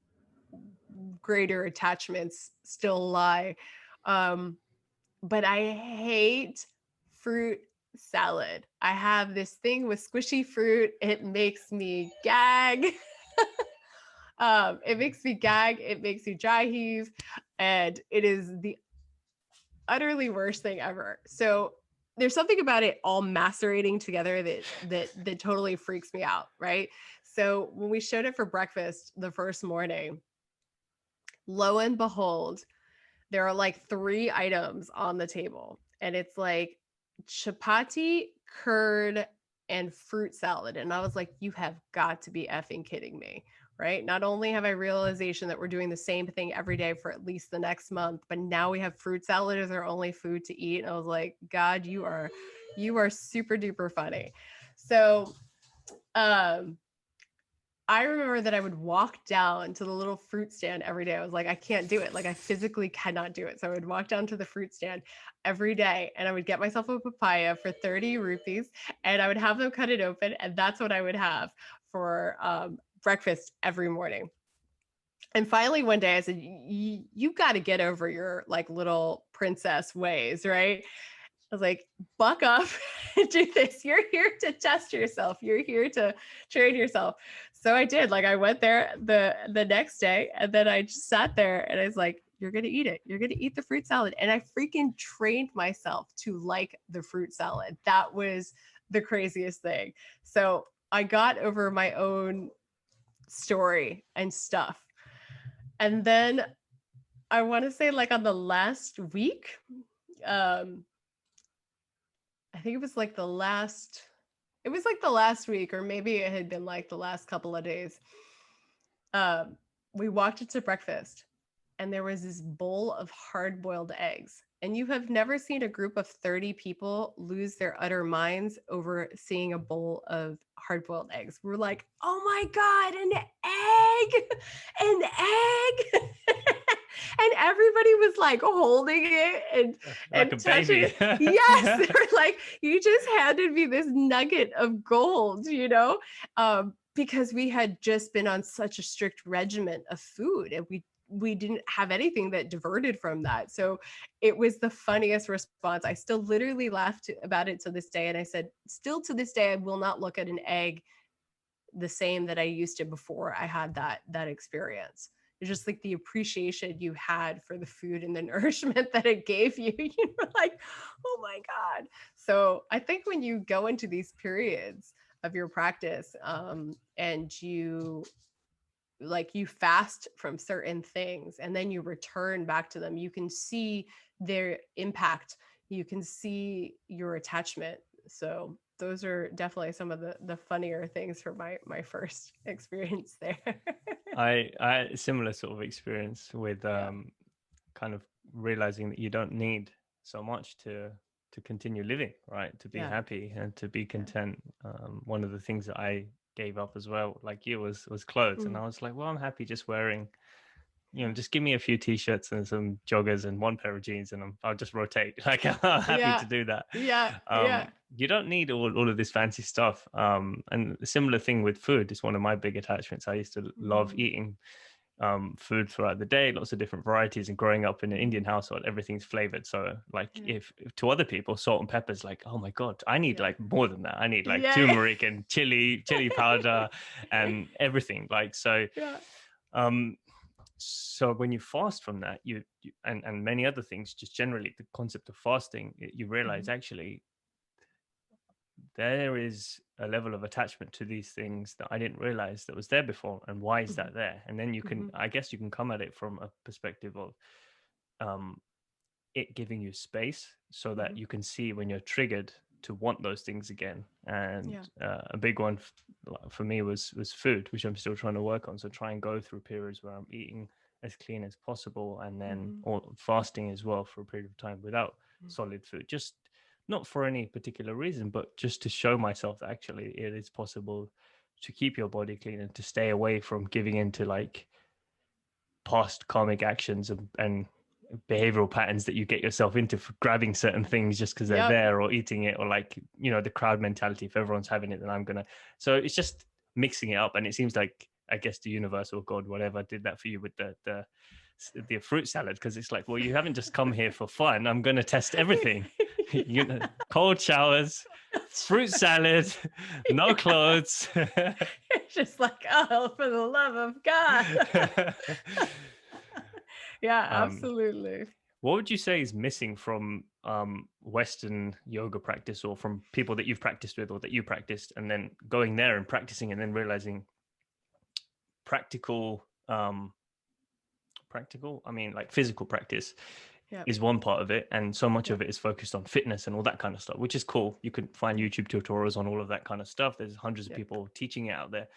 greater attachments still lie. But I hate fruit salad. I have this thing with squishy fruit. It makes me gag. It makes me gag. It makes me dry heave. And it is the utterly worst thing ever. So there's something about it all macerating together that totally freaks me out, right? So when we showed it for breakfast the first morning, lo and behold, there are like 3 items on the table, and it's like chapati, curd, and fruit salad. And I was like, you have got to be effing kidding me. Right. Not only have I realization that we're doing the same thing every day for at least the next month, but now we have fruit salad as our only food to eat. And I was like, God, you are super duper funny. So um I remember that I would walk down to the little fruit stand every day. I was like, I can't do it. Like, I physically cannot do it. So I would walk down to the fruit stand every day and I would get myself a papaya for 30 rupees and I would have them cut it open. And that's what I would have for breakfast every morning. And finally, one day I said, you got to get over your like little princess ways, right? I was like, buck up and do this. You're here to test yourself. You're here to train yourself. So I did. Like I went there the next day and then I just sat there and I was like, you're going to eat it. You're going to eat the fruit salad. And I freaking trained myself to like the fruit salad. That was the craziest thing. So I got over my own story and stuff. And then I want to say like on the last week, I think it was like the last week, or maybe it had been like the last couple of days. We walked into breakfast and there was this bowl of hard-boiled eggs. And you have never seen a group of 30 people lose their utter minds over seeing a bowl of hard-boiled eggs. We're like, oh my God, an egg. And everybody was like holding it Like a and touching baby. it. Yes, they were like, you just handed me this nugget of gold, because we had just been on such a strict regimen of food, and we didn't have anything that diverted from that. So it was the funniest response. I still literally laughed about it to this day, and I said, still to this day, I will not look at an egg the same that I used to before I had that experience. It's just like the appreciation you had for the food and the nourishment that it gave you. You were like, oh my God. So I think when you go into these periods of your practice, and you fast from certain things and then you return back to them, you can see their impact. You can see your attachment. So those are definitely some of the funnier things for my first experience there. I similar sort of experience with Yeah. kind of realizing that you don't need so much to continue living, right? To be Yeah. happy and to be Yeah. content. One of the things that I gave up as well, like you, was clothes, and Mm. I was like, well, I'm happy just wearing, Yeah. just give me a few t-shirts and some joggers and one pair of jeans, and I'll just rotate. Like I'm happy Yeah. to do that. Yeah. Yeah. You don't need all of this fancy stuff. And a similar thing with food is one of my big attachments. I used to love Mm. eating food throughout the day, lots of different varieties. And growing up in an Indian Mm. household, everything's flavored. So like Yeah. if to other people, salt and pepper's like, oh my God, I need Yeah. like more than that. I need like Yeah. turmeric and chili powder and everything. Like so Yeah. um so when you fast from that, and many other things, just generally the concept of fasting, you realize Mhm. actually there is a level of attachment to these things that I didn't realize that was there before. And why is Mhm. that there? And then you can, Mhm. I guess you can come at it from a perspective of um, it giving you space so that Mhm. you can see when you're triggered to want those things again. And Yeah. a big one for me was food, which I'm still trying to work on. So try and go through periods where I'm eating as clean as possible, and then Mhm. or fasting as well for a period of time without solid food, just not for any particular reason, but just to show myself that actually it is possible to keep your body clean and to stay away from giving into like past karmic actions and behavioral patterns that you get yourself into for grabbing certain things just because they're Yep. there, or eating it, or like the crowd mentality. If everyone's having it, then I'm gonna. So it's just mixing it up, and it seems like, I guess, the universe or God, whatever, did that for you with the fruit salad, because it's like, well, you haven't just come here for fun. I'm gonna test everything. Cold showers, fruit salad, no clothes. It's just like, oh, for the love of God. Yeah, um, absolutely. What would you say is missing from Western yoga practice, or from people that you've practiced with or that you practiced, and then going there and practicing and then realizing practical practical. I mean, like physical practice Yeah. is one part of it, and so much Yeah. of it is focused on fitness and all that kind of stuff, which is cool. You can find YouTube tutorials on all of that kind of stuff. There's hundreds of Yeah. people teaching it out there.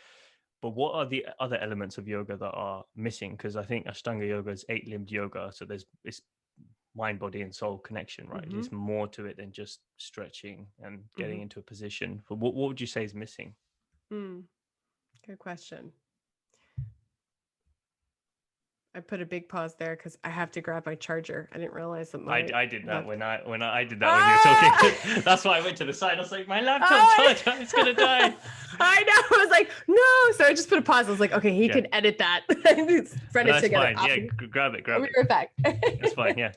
But what are the other elements of yoga that are missing? Because I think Ashtanga yoga is 8-limbed yoga, so there's it's mind, body, and soul connection, right? Mm-hmm. There's more to it than just stretching and Mm-hmm. getting into a position. But what would you say is missing? Good question. I put a big pause there because I have to grab my charger. I didn't realize that my I did that left. when did that when you were talking. That's why I went to the side. I was like, my laptop charger, it's gonna die. I know. I was like, no. So I just put a pause. I was like, okay, he can edit that. Run it That's together. fine. Yeah, grab it. I'll be right back. That's fine. Yeah.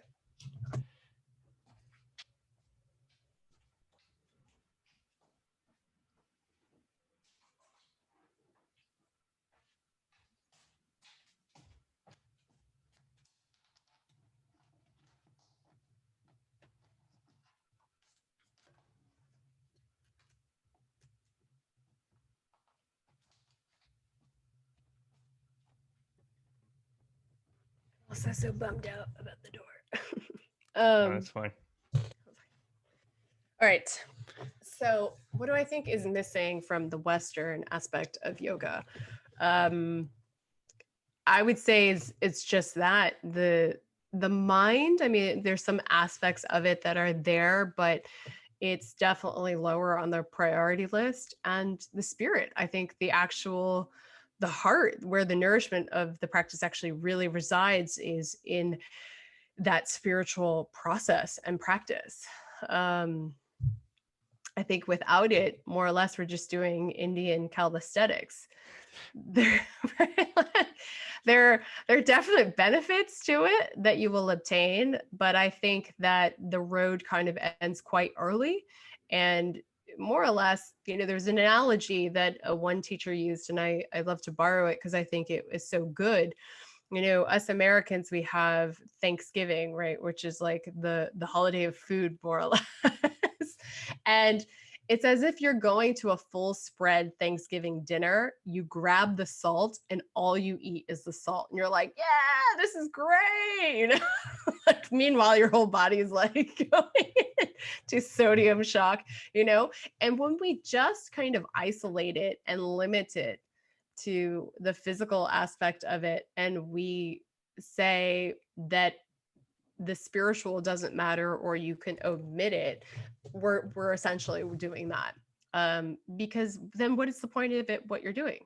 Also so bummed out about the door. No, that's fine. All right. So what do I think is missing from the Western aspect of yoga? I would say it's just that the mind. I mean, there's some aspects of it that are there, but it's definitely lower on the priority list. And the spirit, I think the heart, where the nourishment of the practice actually really resides, is in that spiritual process and practice. I think without it, more or less, we're just doing Indian calisthenics. There, there are definite benefits to it that you will obtain, but I think that the road kind of ends quite early. And more or less, there's an analogy that one teacher used, and I love to borrow it because I think it is so good. Us Americans, we have Thanksgiving, right, which is like the holiday of food, more or less. And it's as if you're going to a full spread Thanksgiving dinner. You grab the salt and all you eat is the salt. And you're like, yeah, this is great. Like, meanwhile, your whole body is like going to sodium shock, And when we just kind of isolate it and limit it to the physical aspect of it, and we say that the spiritual doesn't matter or you can omit it, we're essentially doing that, because then what is the point of it, what you're doing?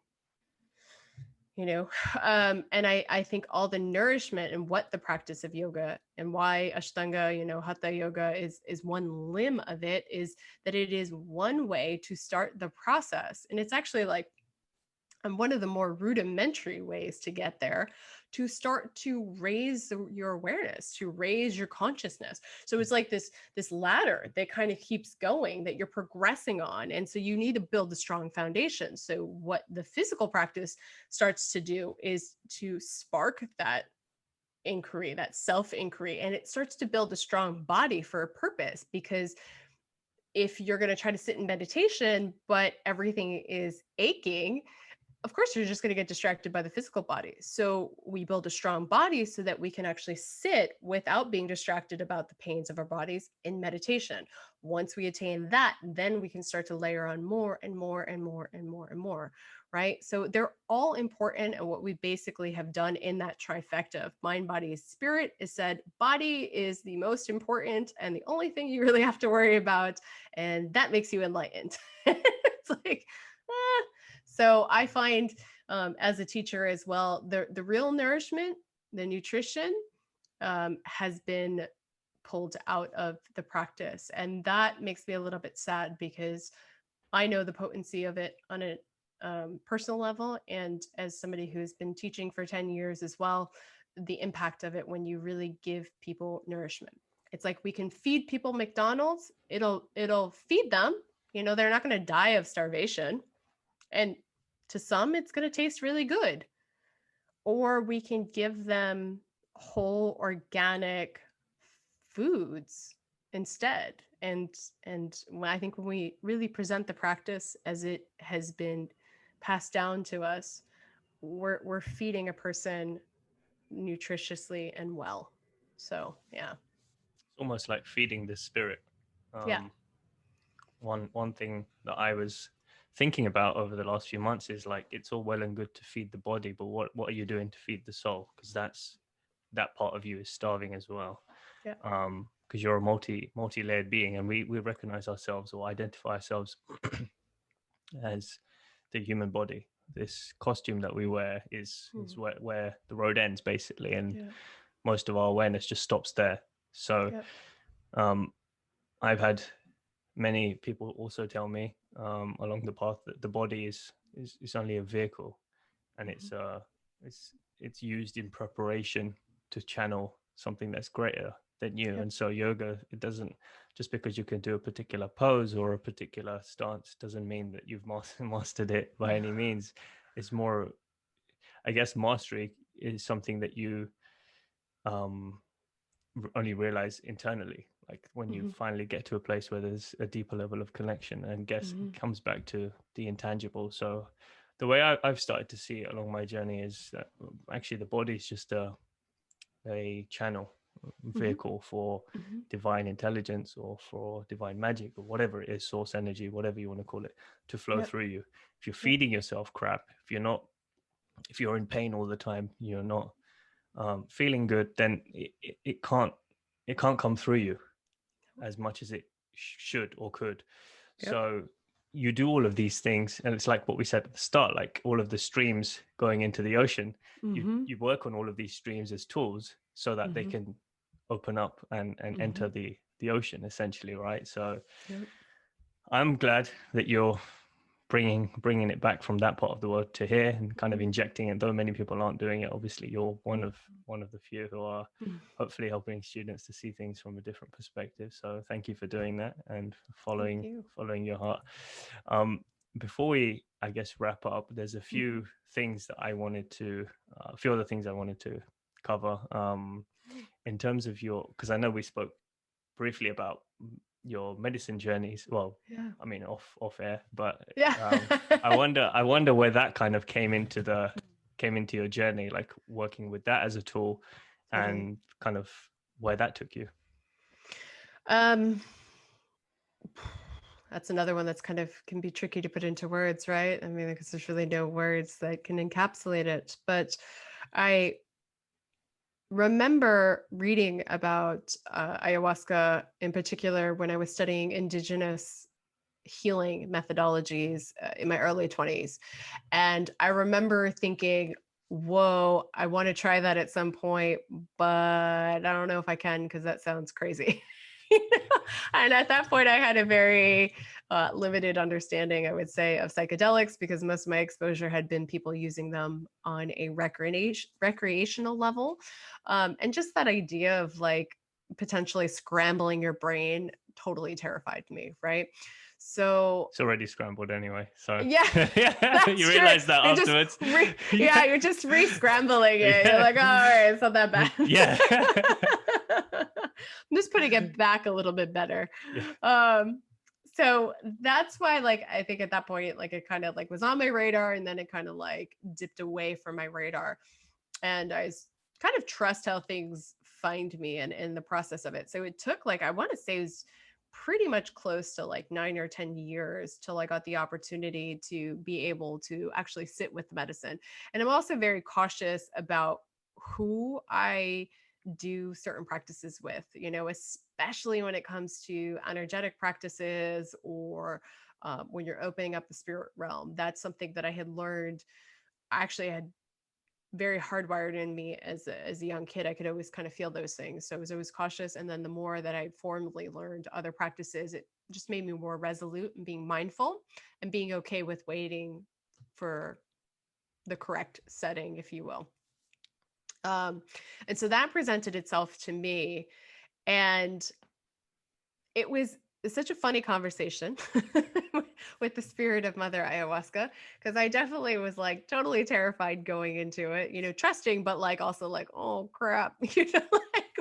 And I think all the nourishment and what the practice of yoga and why Ashtanga, Hatha yoga is one limb of it, is that it is one way to start the process. And it's actually like one of the more rudimentary ways to get there, to start to raise your awareness, to raise your consciousness. So it's like this ladder that kind of keeps going, that you're progressing on. And so you need to build a strong foundation. So what the physical practice starts to do is to spark that inquiry, that self-inquiry, and it starts to build a strong body for a purpose. Because if you're going to try to sit in meditation, but everything is aching, of course, you're just going to get distracted by the physical body. So we build a strong body so that we can actually sit without being distracted about the pains of our bodies in meditation. Once we attain that, then we can start to layer on more and more and more and more and more, right? So they're all important. And what we basically have done in that trifecta of mind, body, spirit is said, body is the most important and the only thing you really have to worry about. And that makes you enlightened. It's like, So I find, as a teacher as well, the real nourishment, the nutrition, has been pulled out of the practice. And that makes me a little bit sad, because I know the potency of it on a personal level. And as somebody who's been teaching for 10 years as well, the impact of it when you really give people nourishment. It's like we can feed people McDonald's, it'll feed them, they're not going to die of starvation. And to some, it's going to taste really good. Or we can give them whole organic foods instead. And I think when we really present the practice as it has been passed down to us, we're feeding a person nutritiously and well. So yeah. It's almost like feeding the spirit. Yeah. um one thing that I was thinking about over the last few months is like, it's all well and good to feed the body, but what are you doing to feed the soul? Because that part of you is starving as well. Yeah. Because you're a multi-layered being, and we recognize ourselves or identify ourselves as the human body. This costume that we wear is Mhm. where the road ends, basically, and Yeah. most of our awareness just stops there. So Yep. um, I've had many people also tell me along the path that the body is only a vehicle, and Mhm. it's it's used in preparation to channel something that's greater than you. Yep. And so yoga, it doesn't, just because you can do a particular pose or a particular stance doesn't mean that you've mastered it by any means. It's more, I guess, mastery is something that you um only realize internally, like when you Mhm. finally get to a place where there's a deeper level of connection, and guess Mhm. it comes back to the intangible. So the way I've started to see it along my journey is that actually the body is just a channel, Mhm. vehicle for Mhm. divine intelligence or for divine magic or whatever it is, source energy, whatever you want to call it, to flow Yep. through you. If you're Yep. feeding yourself crap, if you're in pain all the time, you're not feeling good, then it can't come through you as much as it should or could. Yep. So you do all of these things, and it's like what we said at the start, like all of the streams going into the ocean. You Mhm. you work on all of these streams as tools so that they Mhm. can open up and enter Mhm. the ocean, essentially, right? So Yep. I'm glad that you're bringing it back from that part of the world to here and kind of Mhm. injecting it. Though many people aren't doing it, obviously you're one Mhm. of the few who are Mhm. hopefully helping students to see things from a different perspective. So thank you for doing that and Thank following you. your heart. um, Before we, I guess, wrap up, there's a Mhm. few things that I wanted to a few other things I wanted to cover, in terms of your, because I know we spoke briefly about your medicine journeys. Well, Yeah. I mean, off air, but Yeah. um, I wonder where that kind of came into your journey, like working with that as a tool, Totally. and kind of where that took you. Um, that's another one that's kind of can be tricky to put into words, right? I mean, because there's really no words that can encapsulate it. But I remember reading about ayahuasca in particular when I was studying indigenous healing methodologies in my early 20s. And I remember thinking, whoa, I want to try that at some point, but I don't know if I can because that sounds crazy. You know? And at that point, I had a very limited understanding, I would say, of psychedelics because most of my exposure had been people using them on a recreational level. And just that idea of like potentially scrambling your brain totally terrified me, right? So It's already scrambled anyway, so yeah, yeah, you that's true. realize that You're just afterwards. yeah, Yeah, you're just re-scrambling it. You're yeah, like, all right, it's not that bad. yeah. I'm just putting it back a little bit better. Yeah. Um, so that's why, like, I think at that point, like, it kind of like was on my radar, and then it kind of like dipped away from my radar, and kind of trust how things find me and in the process of it. So it took like I want to say it was pretty much close to like 9 or 10 years till I got the opportunity to be able to actually sit with medicine. And I'm also very cautious about who I do certain practices with, especially when it comes to energetic practices or when you're opening up the spirit realm. That's something that I had learned. I had very hardwired in me as a young kid. I could always kind of feel those things. So I was always cautious. And then the more that I formally learned other practices, it just made me more resolute and being mindful and being okay with waiting for the correct setting, if you will. Um, and so that presented itself to me. And it was such a funny conversation with the spirit of Mother Ayahuasca because I definitely was like totally terrified going into it, trusting, but like also like, oh crap, like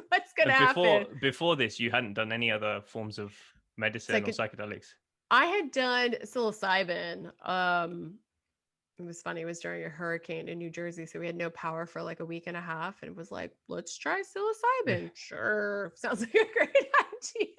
what's gonna And happen? before this, you hadn't done any other forms of medicine or Psych- psychedelics. I had done psilocybin, It was funny. It was during a hurricane in New Jersey. So we had no power for like a week and a half. And it was like, let's try psilocybin. Sure. Sounds like a great idea.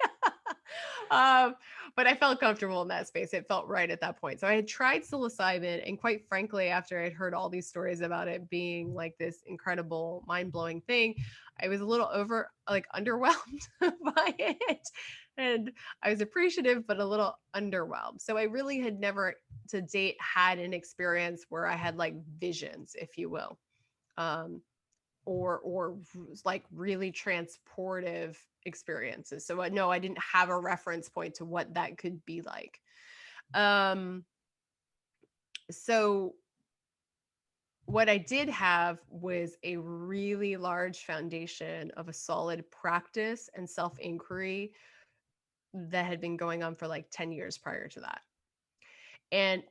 um, but I felt comfortable in that space. It felt right at that point. So I had tried psilocybin. And quite frankly, after I'd heard all these stories about it being like this incredible, mind blowing thing, I was a little underwhelmed by it. And I was appreciative, but a little underwhelmed. So I really had never to date had an experience where I had like visions, if you will, um, or like really transportive experiences. So no, I didn't have a reference point to what that could be like. Um, so what I did have was a really large foundation of a solid practice and self inquiry that had been going on for like 10 years prior to that. And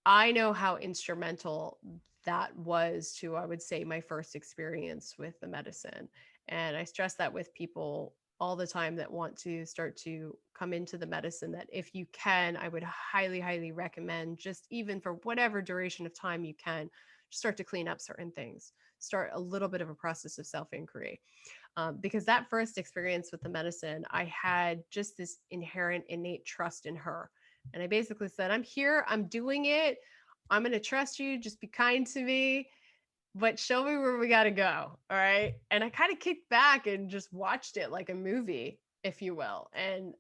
I know how instrumental that was to, I would say, my first experience with the medicine. And I stress that with people all the time that want to start to come into the medicine, that if you can, I would highly, highly recommend, just even for whatever duration of time you can, start to clean up certain things, start a little bit of a process of self inquiry. Because that first experience with the medicine, I had just this inherent, innate trust in her. And I basically said, I'm here, I'm doing it. I'm going to trust you. Just be kind to me, but show me where we got to go. All right. And I kind of kicked back and just watched it like a movie, if you will. And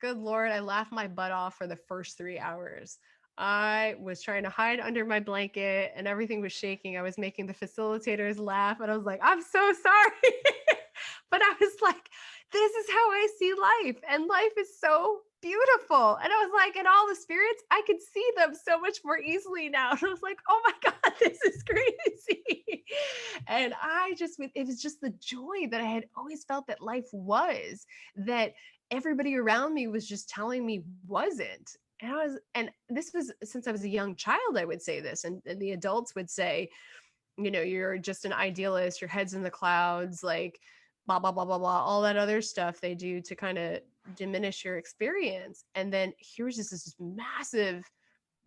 good Lord, I laughed my butt off for the first 3 hours. I was trying to hide under my blanket and everything was shaking. I was making the facilitators laugh and I was like, I'm so sorry. But I was like, this is how I see life. And life is so beautiful. And I was like, and all the spirits, I could see them so much more easily now. And I was like, oh my God, this is crazy. And it was just the joy that I had always felt that life was, that everybody around me was just telling me wasn't. And this was since I was a young child, I would say this. And the adults would say, you're just an idealist, your head's in the clouds, like blah, blah, blah, blah, blah, all that other stuff they do to kind of diminish your experience. And then here's just this massive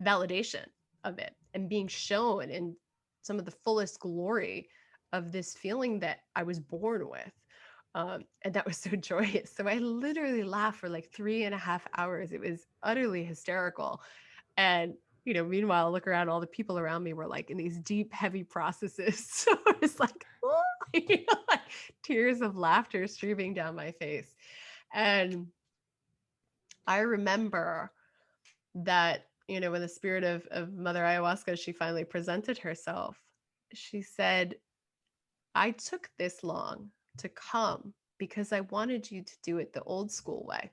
validation of it and being shown in some of the fullest glory of this feeling that I was born with. And that was so joyous. So I literally laughed for like 3.5 hours. It was utterly hysterical. And meanwhile, I look around, all the people around me were like in these deep, heavy processes. So it's like, like tears of laughter streaming down my face. And I remember that, when the spirit of Mother Ayahuasca, she finally presented herself, she said, I took this long to come because I wanted you to do it the old school way.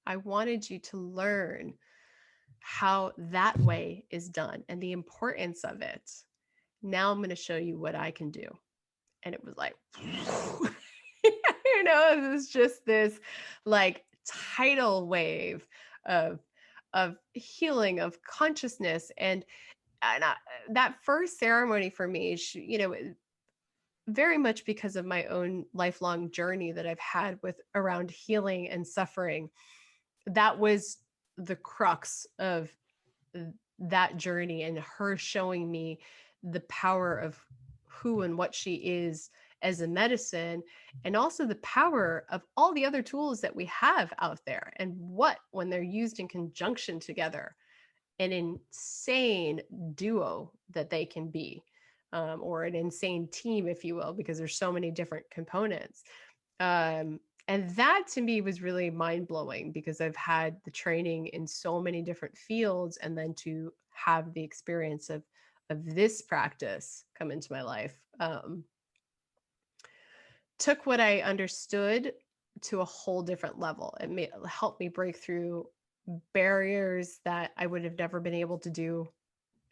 I wanted you to learn how that way is done and the importance of it. Now I'm going to show you what I can do. And it was like, it was just this like tidal wave of healing, of consciousness. And that first ceremony for me, very much because of my own lifelong journey that I've had with around healing and suffering, that was the crux of that journey, and her showing me the power of who and what she is as a medicine, and also the power of all the other tools that we have out there, and what, when they're used in conjunction together, an insane duo that they can be, or an insane team, if you will, because there's so many different components. And that to me was really mind blowing, because I've had the training in so many different fields, and then to have the experience of this practice come into my life, took what I understood to a whole different level. It helped me break through barriers that I would have never been able to do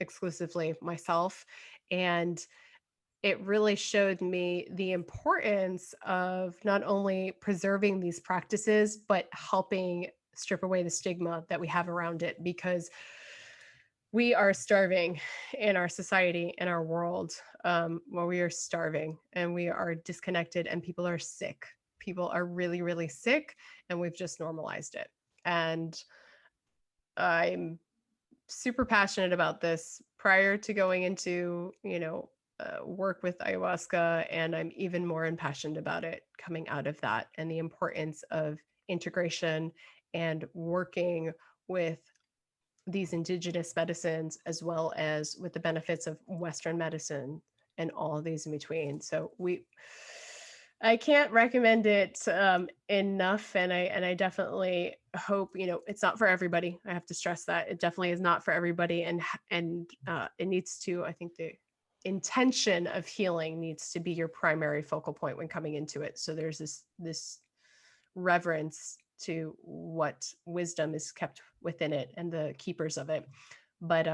exclusively myself. And it really showed me the importance of not only preserving these practices, but helping strip away the stigma that we have around it, because we are starving in our society, in our world, where we are starving and we are disconnected, and people are sick. People are really, really sick, and we've just normalized it. And I'm super passionate about this prior to going into, work with ayahuasca, and I'm even more impassioned about it coming out of that, and the importance of integration and working with these indigenous medicines as well as with the benefits of Western medicine and all of these in between. So I can't recommend it enough, and I definitely hope, it's not for everybody. I have to stress that it definitely is not for everybody, and it needs to. I think the intention of healing needs to be your primary focal point when coming into it. So there's this reverence to what wisdom is kept within it and the keepers of it, but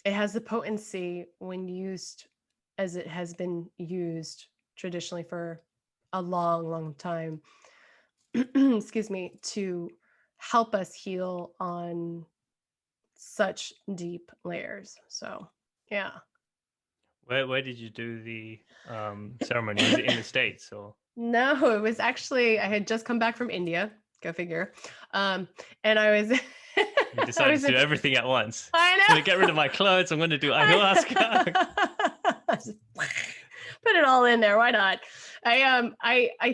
it has the potency when used as it has been used traditionally for a long time, excuse me, to help us heal on such deep layers. So, yeah. Where did you do the ceremony? Was it in the States or? No, it was actually, I had just come back from India, go figure. And I was, You decided to do everything at once. I know. I'm going to get rid of my clothes. I'm going to do ayahuasca. Put it all in there. Why not? I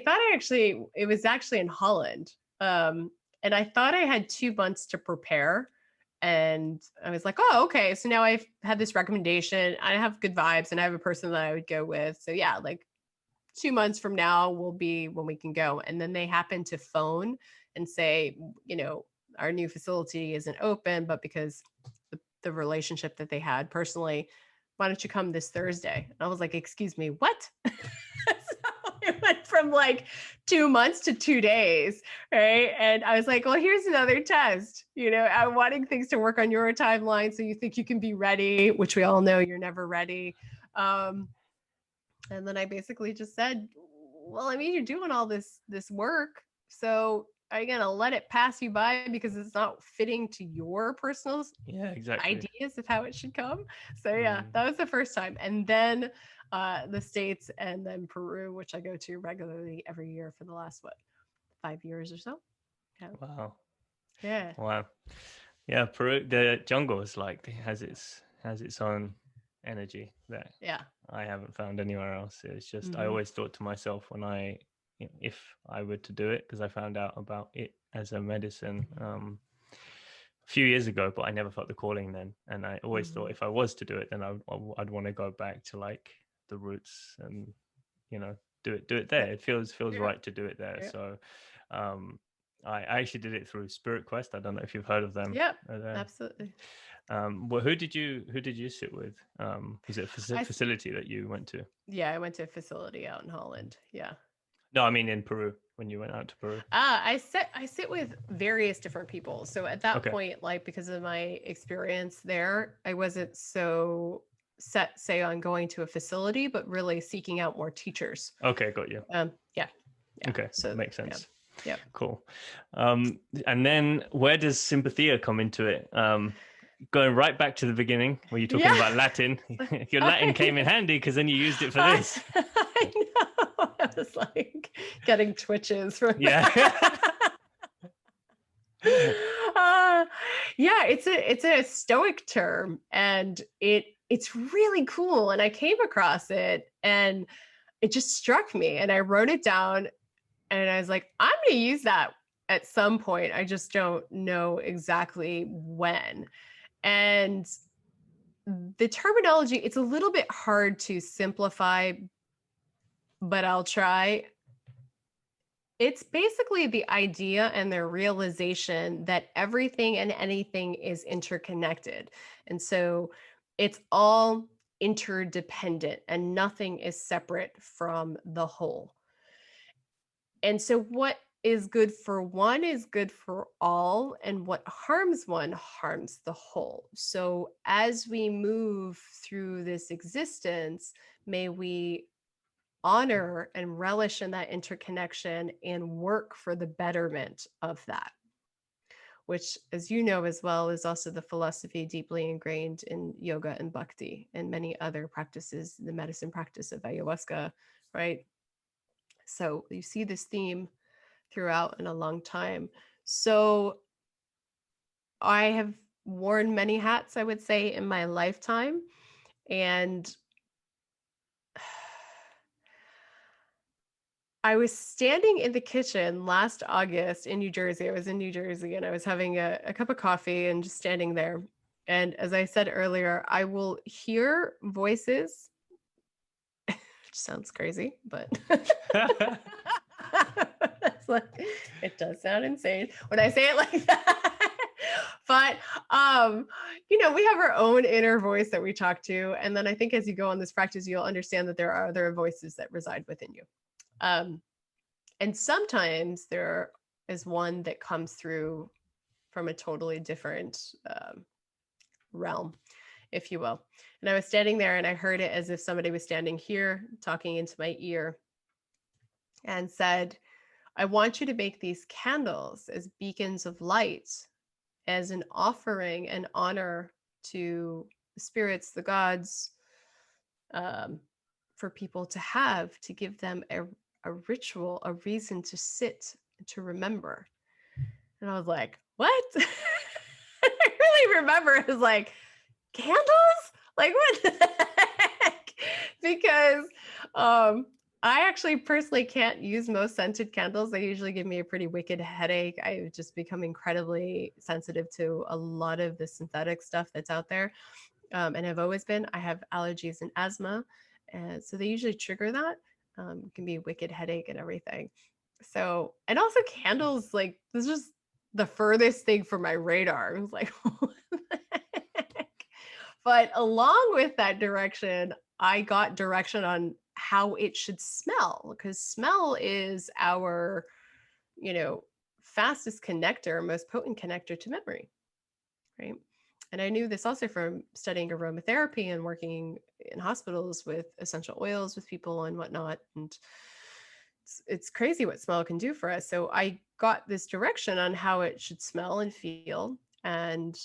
thought it was actually in Holland. And I thought I had 2 months to prepare. And I was like, oh, okay. So now I've had this recommendation. I have good vibes and I have a person that I would go with. So yeah, like 2 months from now will be when we can go. And then they happened to phone and say, our new facility isn't open, but because the relationship that they had personally, why don't you come this Thursday? And I was like, excuse me, what? So it went from like 2 months to 2 days, right? And I was like, well, here's another test. I'm wanting things to work on your timeline so you think you can be ready, which we all know you're never ready. And then I basically just said, well, I mean, you're doing all this work, so are you gonna let it pass you by because it's not fitting to your personal ideas of how it should come? So yeah, that was the first time. And then the States, and then Peru, which I go to regularly every year for the last 5 years or so. Yeah. Wow. Yeah. Wow. Yeah, Peru, the jungle is like has its own energy that I haven't found anywhere else. It's just I always thought to myself when if I were to do it, because I found out about it as a medicine a few years ago, but I never felt the calling then, and I always thought if I was to do it, then I'd want to go back to like the roots and do it there. It feels right to do it there. So I actually did it through Spirit Quest. I don't know if you've heard of them. Yep, absolutely. Well, who did you sit with? Was it a facility that you went to? Yeah, I went to a facility out in Holland. Yeah. No, I mean in Peru, when you went out to Peru. I sit with various different people. So at that point, like because of my experience there, I wasn't so set, say, on going to a facility, but really seeking out more teachers. Okay, got you. Yeah. Okay, so makes sense. Yeah. Cool. And then where does SYMPATHEA come into it? Going right back to the beginning, where you're talking about Latin. Your Latin came in handy because then you used it for this. I know. I was like getting twitches from yeah. It's a Stoic term, and it's really cool. And I came across it, and it just struck me, and I wrote it down, and I was like, I'm going to use that at some point. I just don't know exactly when. And the terminology, it's a little bit hard to simplify, but I'll try. It's basically the idea and the realization that everything and anything is interconnected. And so it's all interdependent and nothing is separate from the whole. And so what is good for one is good for all, and what harms one harms the whole. So as we move through this existence, may we honor and relish in that interconnection and work for the betterment of that, which, as you know as well, is also the philosophy deeply ingrained in yoga and bhakti and many other practices, the medicine practice of ayahuasca, right? So you see this theme throughout in a long time. So I have worn many hats, I would say, in my lifetime. And I was standing in the kitchen last August in New Jersey. I was in New Jersey and I was having a cup of coffee and just standing there. And as I said earlier, I will hear voices, which sounds crazy, but it's like, it does sound insane when I say it like that. But we have our own inner voice that we talk to. And then I think as you go on this practice, you'll understand that there are other voices that reside within you. And sometimes there is one that comes through from a totally different realm, if you will. And I was standing there and I heard it as if somebody was standing here talking into my ear and said, I want you to make these candles as beacons of light, as an offering and honor to the spirits, the gods, for people to give them a ritual, a reason to sit, to remember. And I was like, what? I really remember it was like, candles? Like, what the heck? Because I actually personally can't use most scented candles. They usually give me a pretty wicked headache. I've just become incredibly sensitive to a lot of the synthetic stuff that's out there. And I've always been. I have allergies and asthma. And so they usually trigger that. It can be a wicked headache and everything. So, and also candles, like, this is just the furthest thing from my radar. It was like, what the heck? But along with that direction, I got direction on how it should smell, because smell is our, you know, fastest connector, most potent connector to memory, right? And I knew this also from studying aromatherapy and working in hospitals with essential oils with people and whatnot. And it's crazy what smell can do for us. So I got this direction on how it should smell and feel. And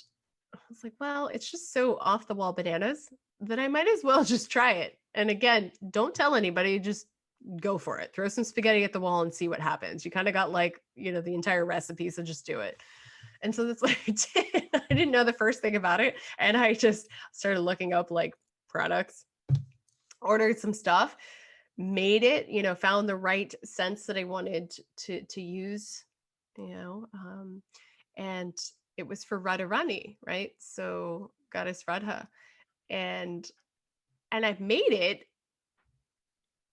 I was like, well, it's just so off the wall bananas that I might as well just try it. And again, don't tell anybody, just go for it. Throw some spaghetti at the wall and see what happens. You kind of got like, the entire recipe, so just do it. And so that's what I did. I didn't know the first thing about it. And I just started looking up like products, ordered some stuff, made it, found the right scents that I wanted to use, you know, and it was for Radharani, right? So goddess Radha. And I made it,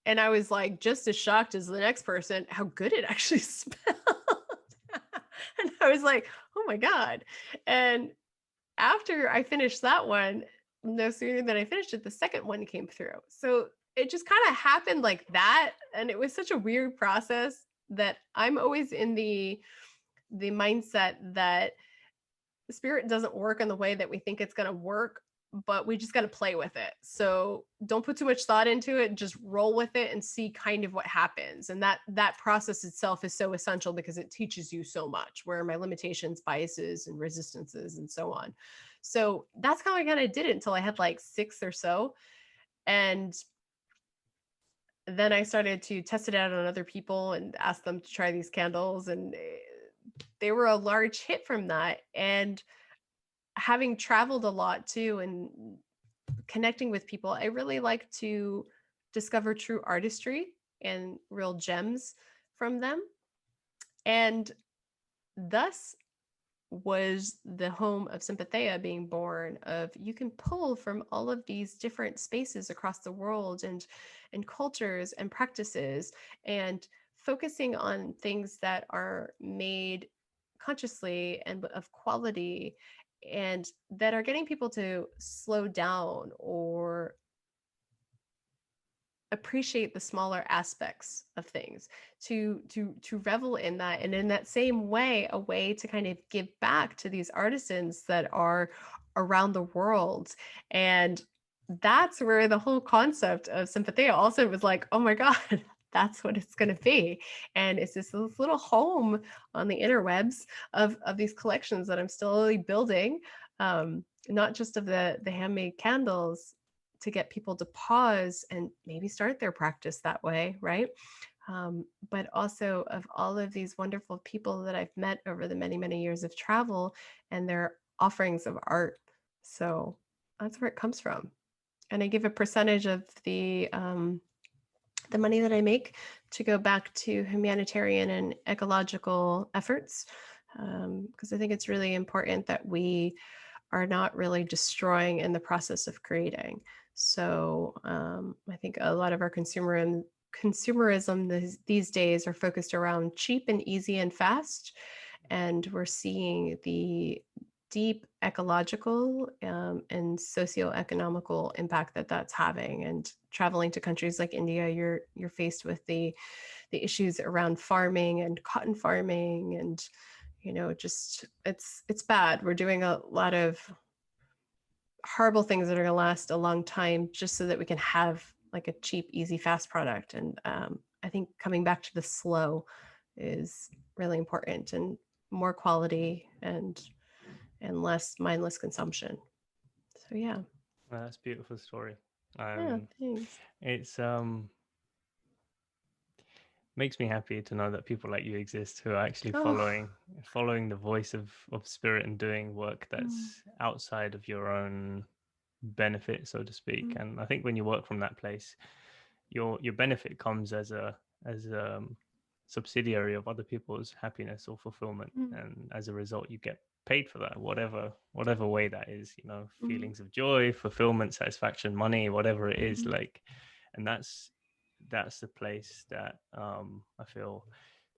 and I was like just as shocked as the next person how good it actually smelled. And I was like, oh my God. And after I finished that one, no sooner than I finished it, the second one came through. So it just kind of happened like that. And it was such a weird process that I'm always in the mindset that the spirit doesn't work in the way that we think it's going to work, but we just got to play with it. So don't put too much thought into it, just roll with it and see kind of what happens. And that process itself is so essential because it teaches you so much, where my limitations, biases, and resistances and so on. So that's how I kind of did it until I had like 6 or so. And then I started to test it out on other people and ask them to try these candles, and they were a large hit from that. And having traveled a lot too and connecting with people, I really like to discover true artistry and real gems from them. And thus was the home of SYMPATHEA being born. Of, you can pull from all of these different spaces across the world and cultures and practices, and focusing on things that are made consciously and of quality, and that are getting people to slow down or appreciate the smaller aspects of things, to revel in that, and in that same way, a way to kind of give back to these artisans that are around the world. And that's where the whole concept of SYMPATHEA also was like, oh my God, that's what it's going to be. And it's this little home on the interwebs of these collections that I'm still building, not just of the handmade candles, to get people to pause and maybe start their practice that way, right? but also of all of these wonderful people that I've met over the many, many years of travel and their offerings of art. So that's where it comes from. And I give a percentage of the money that I make to go back to humanitarian and ecological efforts, because I think it's really important that we are not really destroying in the process of creating. So I think a lot of our consumerism these days are focused around cheap and easy and fast, and we're seeing the deep ecological and socio-economical impact that that's having. And traveling to countries like India, you're faced with the issues around farming and cotton farming, and just it's bad. We're doing a lot of horrible things that are going to last a long time just so that we can have like a cheap, easy, fast product. And I think coming back to the slow is really important, and more quality and less mindless consumption. So yeah. Well, that's a beautiful story. Yeah, thanks. It's makes me happy to know that people like you exist who are actually Oh. following the voice of spirit and doing work Mm, that's outside of your own benefit, so to speak. mm, And I think when you work from that place, your benefit comes as a subsidiary of other people's happiness or fulfillment, mm, and as a result you get paid for that, whatever way that is, mm, feelings of joy, fulfillment, satisfaction, money, whatever it is, mm. like. And that's the place that I feel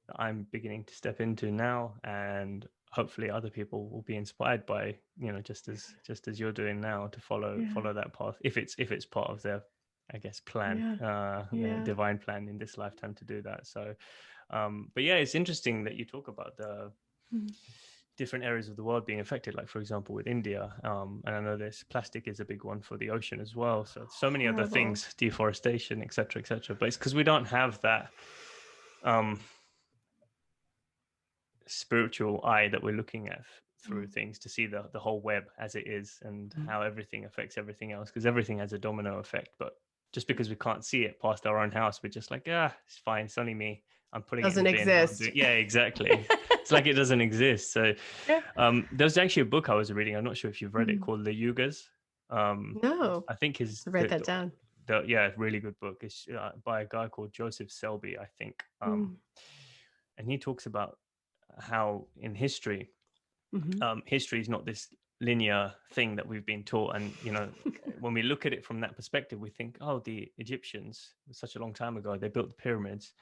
that I'm beginning to step into now, and hopefully other people will be inspired by, just as you're doing now, to Yeah, follow that path, if it's part of their, I guess, plan, yeah, the yeah. divine plan in this lifetime to do that. So but yeah, it's interesting that you talk about the Mm. different areas of the world being affected, like for example with India, and I know this plastic is a big one for the ocean as well, so many other Horrible. things, deforestation, etc., but it's because we don't have that um spiritual eye that we're looking at through Mm, things to see the whole web as it is, and mm. how everything affects everything else, because everything has a domino effect. But just because we can't see it past our own house, we're just like, it's fine, it's only me, I'm putting it in Doesn't the bin, I'm exist. doing, yeah, exactly. It's like it doesn't exist. So Yeah. there's actually a book I was reading, I'm not sure if you've read it, Mm. called The Yugas. um No. I think is So write that down. yeah, really good book. It's by a guy called Joseph Selby, I think. Mm. And he talks about how in history, Hmm. history is not this linear thing that we've been taught. And when we look at it from that perspective, we think, oh, the Egyptians, such a long time ago, they built the pyramids,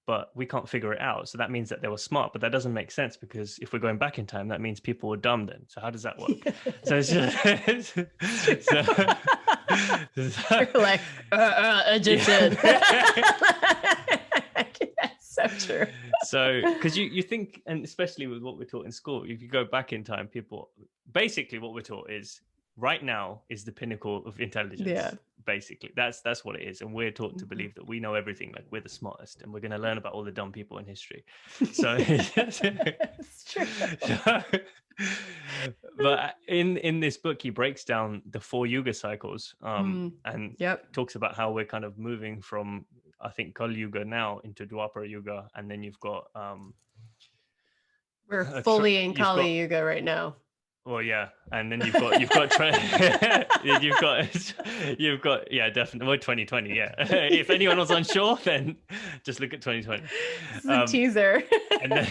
but we can't figure it out, so that means that they were smart. But that doesn't make sense, because if we're going back in time, that means people were dumb then. So how does that work? So it's just It's true. so, so You're like Egyptian. yeah. That's so true. So because you think, and especially with what we're taught in school, if you go back in time, people, basically what we're taught is right now is the pinnacle of Yeah. intelligence. Basically that's what it is, and we're taught to Mhm. believe that we know everything, like we're the smartest, and we're going to learn about all the dumb people in history. So It's true. so, but in this book he breaks down the 4 yuga cycles, Mm. and Yep. talks about how we're kind of moving from, I think, Kali Yuga now into Dwapara Yuga, and then you've got We're fully in you've got, Kali Yuga right now. well, yeah, and then you've got, yeah, definitely, well, 2020, yeah. If anyone was unsure, then just look at 2020. This is a um teaser. and then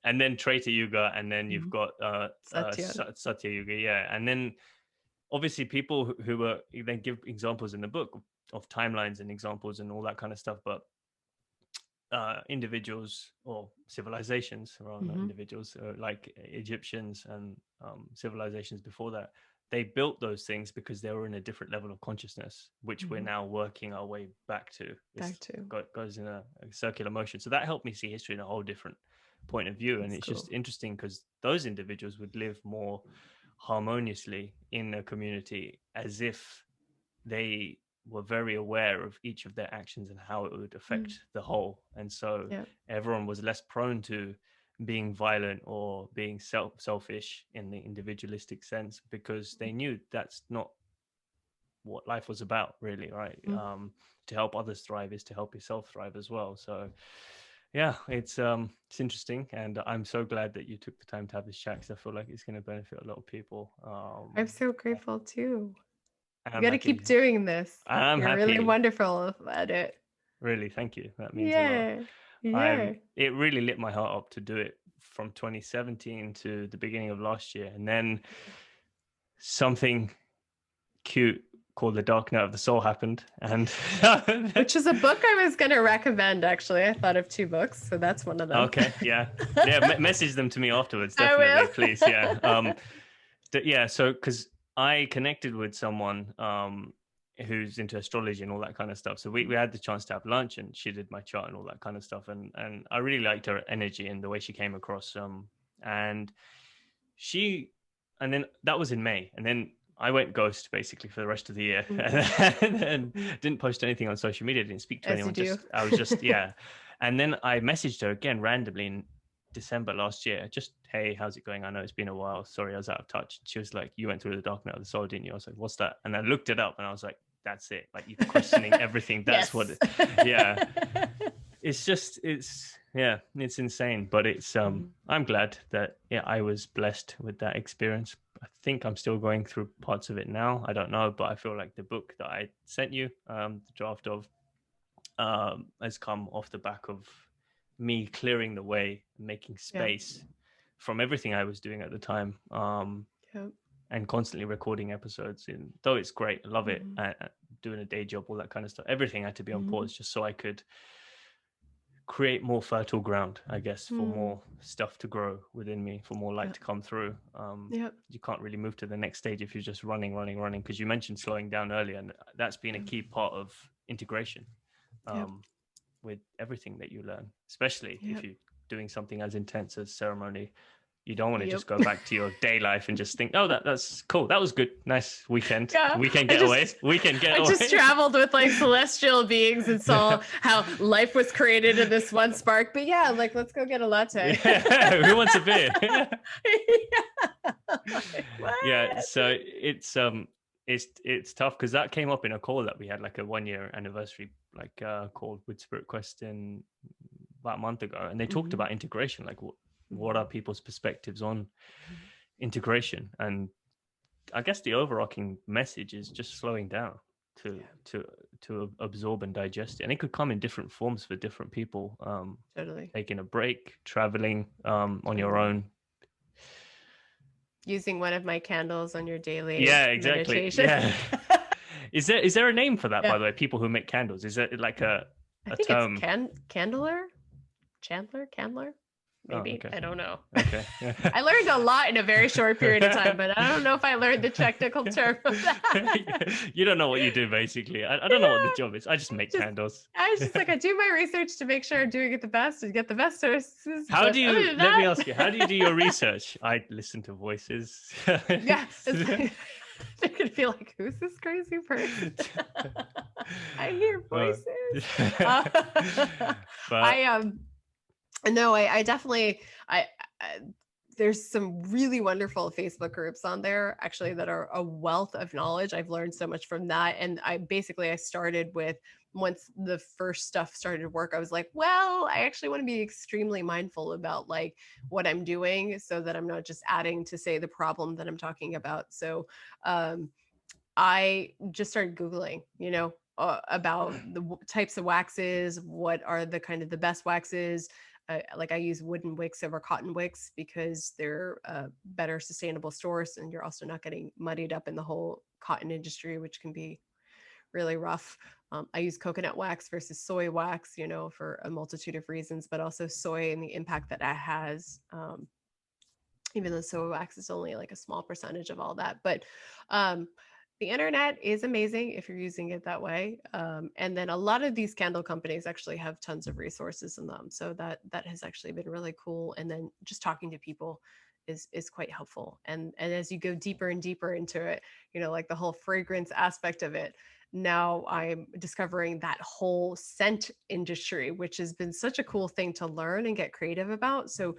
and then Treta Yuga, and then you've Mhm. got Satya. Satya Yuga, yeah. And then obviously people who were, they give examples in the book of timelines and examples and all that kind of stuff, but individuals or civilizations, or not Hmm. individuals, like Egyptians and civilizations before that, they built those things because they were in a different level of consciousness, which we're Hmm. now working our way back to. Back This to. goes in a circular motion. So that helped me see history in a whole different point of view. And That's it's cool. just interesting because those individuals would live more harmoniously in a community, as if they were very aware of each of their actions and how it would Mm. affect the whole. And so Yeah. everyone was less prone to being violent or being selfish in the individualistic sense, because they knew that's not what life was about, really, right? Mm. To help others thrive is to help yourself thrive as well. So yeah, it's interesting, and I'm so glad that you took the time to have this chat, because I feel like it's going to benefit a lot of people. I'm so grateful too. And You I'm got to keep happy. doing this. I'm You're really happy. wonderful at it. Really, thank you. That means a lot. Yeah. Yeah. It really lit my heart up to do it from 2017 to the beginning of last year, and then something cute called The Dark Night of the Soul happened, and Which is a book I was going to recommend, actually. I thought of two books, so that's one of them. okay, yeah, yeah. Message them to me afterwards, I definitely, will. please. Yeah, yeah. So, because I connected with someone who's into astrology and all that kind of stuff, so we had the chance to have lunch, and she did my chart and all that kind of stuff, and I really liked her energy and the way she came across. And she, and then that was in May, and then I went ghost basically for the rest of the year, and didn't post anything on social media, didn't speak to As you anyone. do. I was just yeah. And then I messaged her again randomly in December last year. Just, hey, how's it going? I know it's been a while. Sorry, I was out of touch. She was like, you went through the dark night of the soul, didn't you? I was like, what's that? And I looked it up, and I was like, that's it. Like, you're questioning everything. That's what. Yes. Yeah. It's insane, but I'm glad that I was blessed with that experience. I think I'm still going through parts of it now. I don't know, but I feel like the book that I sent you, the draft of, has come off the back of me clearing the way, making space from everything I was doing at the time, Yep. and constantly recording episodes. And though it's great, I love it, doing a day job, all that kind of stuff, everything had to be on pause just so I could create more fertile ground, I guess, for more stuff to grow within me, for more light to come through. Yep. You can't really move to the next stage if you're just running, because you mentioned slowing down earlier, and that's been a key part of integration, with everything that you learn, especially if you're doing something as intense as ceremony. You don't want to just go back to your day life and just think, oh, that's cool. That was good. Nice weekend. Yeah. Weekend getaway. I just traveled with like celestial beings and saw how life was created in this one spark. But yeah, like, let's go get a latte. Yeah, who wants a beer? Like, yeah. So it's tough, because that came up in a call that we had, like a 1-year anniversary, like called with Spirit Quest in about a month ago, and they talked about integration, like what are people's perspectives on integration. And I guess the overarching message is just slowing down to absorb and digest it, and it could come in different forms for different people. Totally. Taking a break, traveling on your own, using one of my candles on your daily meditation. Yeah. Is there a name for that, by the way? People who make candles, is it like a term? It's Candler, maybe. Oh, okay. I don't know. Okay. I learned a lot in a very short period of time, but I don't know if I learned the technical term of that. You don't know what you do, basically. I don't know what the job is. I just make candles. I was just like, I do my research to make sure I'm doing it the best and get the best services. Let me ask you, how do you do your research? I listen to voices. Yes. They're gonna be like, who's this crazy person? I hear voices. I definitely there's some really wonderful Facebook groups on there, actually, that are a wealth of knowledge. I've learned so much from that. And I started with, once the first stuff started to work, I was like, well, I actually want to be extremely mindful about like what I'm doing, so that I'm not just adding to, say, the problem that I'm talking about. So I just started Googling, about the types of waxes, what are the kind of the best waxes. Like, I use wooden wicks over cotton wicks because they're a better sustainable source, and you're also not getting muddied up in the whole cotton industry, which can be really rough. I use coconut wax versus soy wax, for a multitude of reasons, but also soy and the impact that it has. Even though soy wax is only like a small percentage of all that, but the internet is amazing if you're using it that way. And then a lot of these candle companies actually have tons of resources in them. So that has actually been really cool. And then just talking to people is quite helpful. And as you go deeper and deeper into it, like the whole fragrance aspect of it, now I'm discovering that whole scent industry, which has been such a cool thing to learn and get creative about. So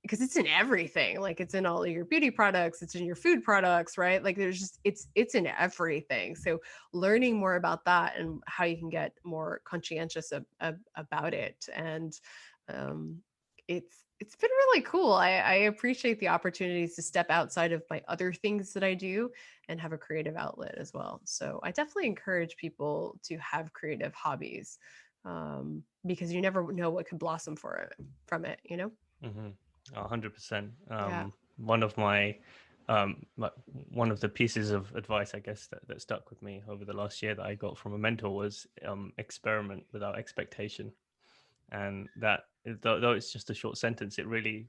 because it's in everything, like it's in all of your beauty products, it's in your food products, right? Like there's just it's in everything. So learning more about that and how you can get more conscientious about it. And um it's been really cool. I appreciate the opportunities to step outside of my other things that I do and have a creative outlet as well. So I definitely encourage people to have creative hobbies, because you never know what could blossom from it, you know? 100%. Yeah. One of one of the pieces of advice, I guess, that stuck with me over the last year that I got from a mentor was experiment without expectation. And that, though it's just a short sentence, it really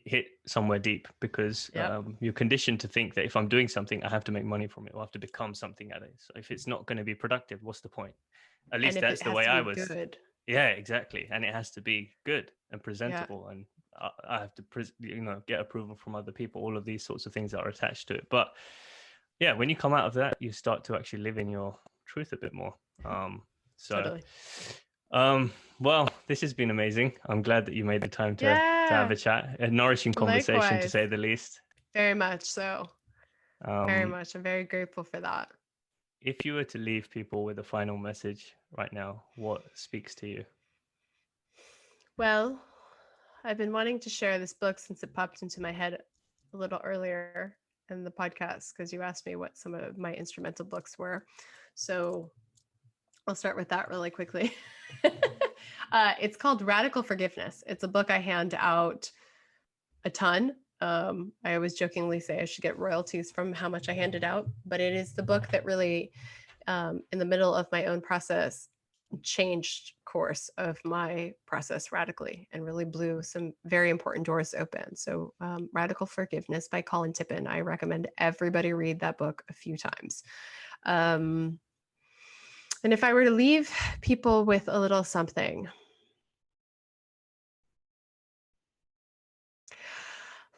hit somewhere deep, because Yep. you're conditioned to think that if I'm doing something, I have to make money from it or I have to become something at it. So if it's not going to be productive, what's the point? At And least if that's it the has way to I be was. good. Yeah, exactly. And it has to be good and Yeah. presentable, and I have to get approval from other people, all of these sorts of things that are attached to it. But yeah, when you come out of that, you start to actually live in your truth a bit more. So Totally. well, this has been amazing. I'm glad that you made the time to have Yeah. a chat, a nourishing conversation, to Likewise. say the least. Very much so. Very um much. I'm very grateful for that. if you were to leave people with a final message right now, what speaks to you? Well, I've been wanting to share this book since it popped into my head a little earlier in the podcast because you asked me what some of my instrumental books were. So I'll start with that really quickly. It's called Radical Forgiveness. It's a book I hand out a ton. I always jokingly say I should get royalties from how much I handed out, but it is the book that really, in the middle of my own process, changed course of my process radically and really blew some very important doors open. So, Radical Forgiveness by Colin Tippin. I recommend everybody read that book a few times. Um, and if I were to leave people with a little something,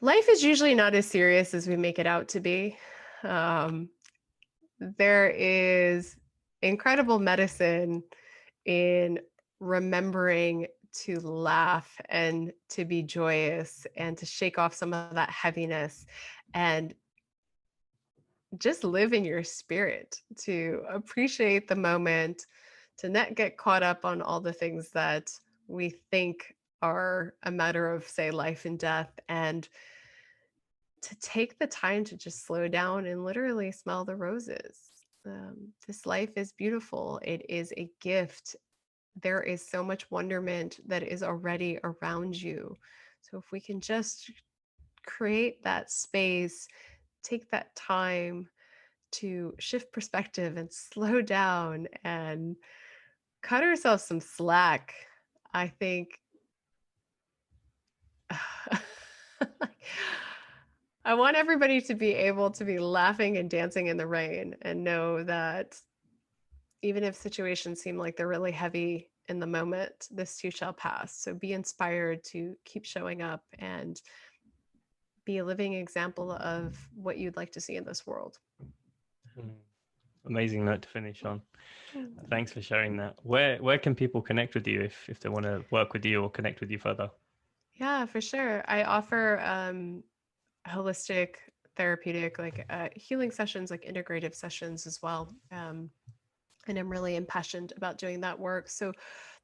life is usually not as serious as we make it out to be. Um, there is incredible medicine in remembering to laugh and to be joyous and to shake off some of that heaviness and just live in your spirit, to appreciate the moment, to not get caught up on all the things that we think are a matter of, say, life and death, and to take the time to just slow down and literally smell the roses. This life is beautiful. It is a gift. There is so much wonderment that is already around you. So if we can just create that space, take that time to shift perspective and slow down and cut ourselves some slack, I think I want everybody to be able to be laughing and dancing in the rain and know that even if situations seem like they're really heavy in the moment, this too shall pass. So be inspired to keep showing up and be a living example of what you'd like to see in this world. Amazing note to finish on. Mm. Thanks for sharing that. Where can people connect with you if they want to work with you or connect with you further? Yeah, for sure. I offer holistic therapeutic, like healing sessions, like integrative sessions as well. And I'm really impassioned about doing that work. So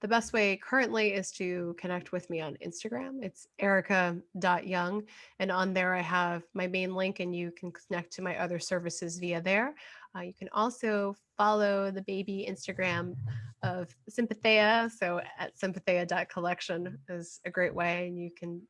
the best way currently is to connect with me on Instagram. It's erica.young. And on there, I have my main link, and you can connect to my other services via there. You can also follow the baby Instagram of SYMPATHEA. So at sympathea.collection is a great way. And you can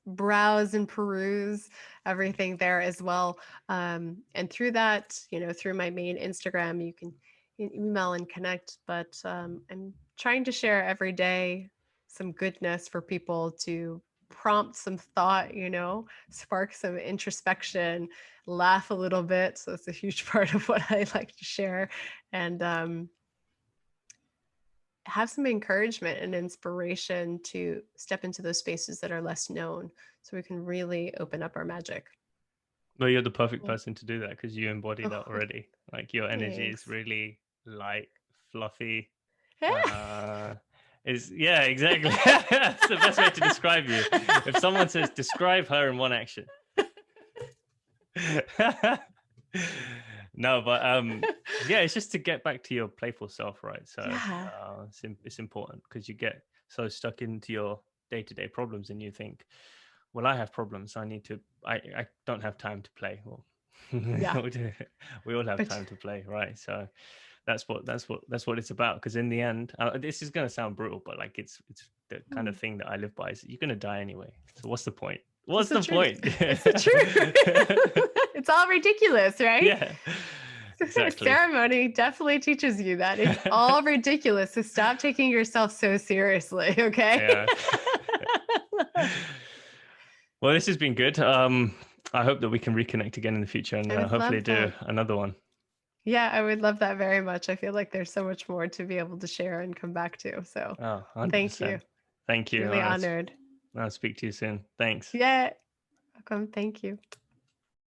browse and peruse everything there as well. And through that, through my main Instagram, you can email and connect. But I'm trying to share every day some goodness for people to prompt some thought, spark some introspection, laugh a little bit. So it's a huge part of what I like to share. And have some encouragement and inspiration to step into those spaces that are less known so we can really open up our magic. Well, you're the perfect Yeah. person to do that because you embody that Oh, already. Like, your energy is thanks. really light, fluffy, uh, Yeah, exactly. That's the best way to describe you. If someone says describe her in one action. No, but yeah, it's just to get back to your playful self, right? So Yeah. it's important because you get so stuck into your day-to-day problems and you think, well, I have problems, I need to I don't have time to play. Well, Yeah. we all have But time to play, right? So that's what it's about, because in the end, this is going to sound brutal, but like it's the kind of thing that I live by, is you're going to die anyway, so what's the point? it's What's the the truth. point? It's the truth. It's all ridiculous, right? Yeah, exactly. Ceremony definitely teaches you that it's all ridiculous. So stop taking yourself so seriously, okay? Yeah. Well, this has been good. I hope that we can reconnect again in the future, and I would hopefully love do that. another one. Yeah, I would love that very much. I feel like there's so much more to be able to share and come back to. So Oh, thank you. 100%. Thank you. Truly honored. I'll speak to you soon. Thanks. Yeah. Welcome. Thank you.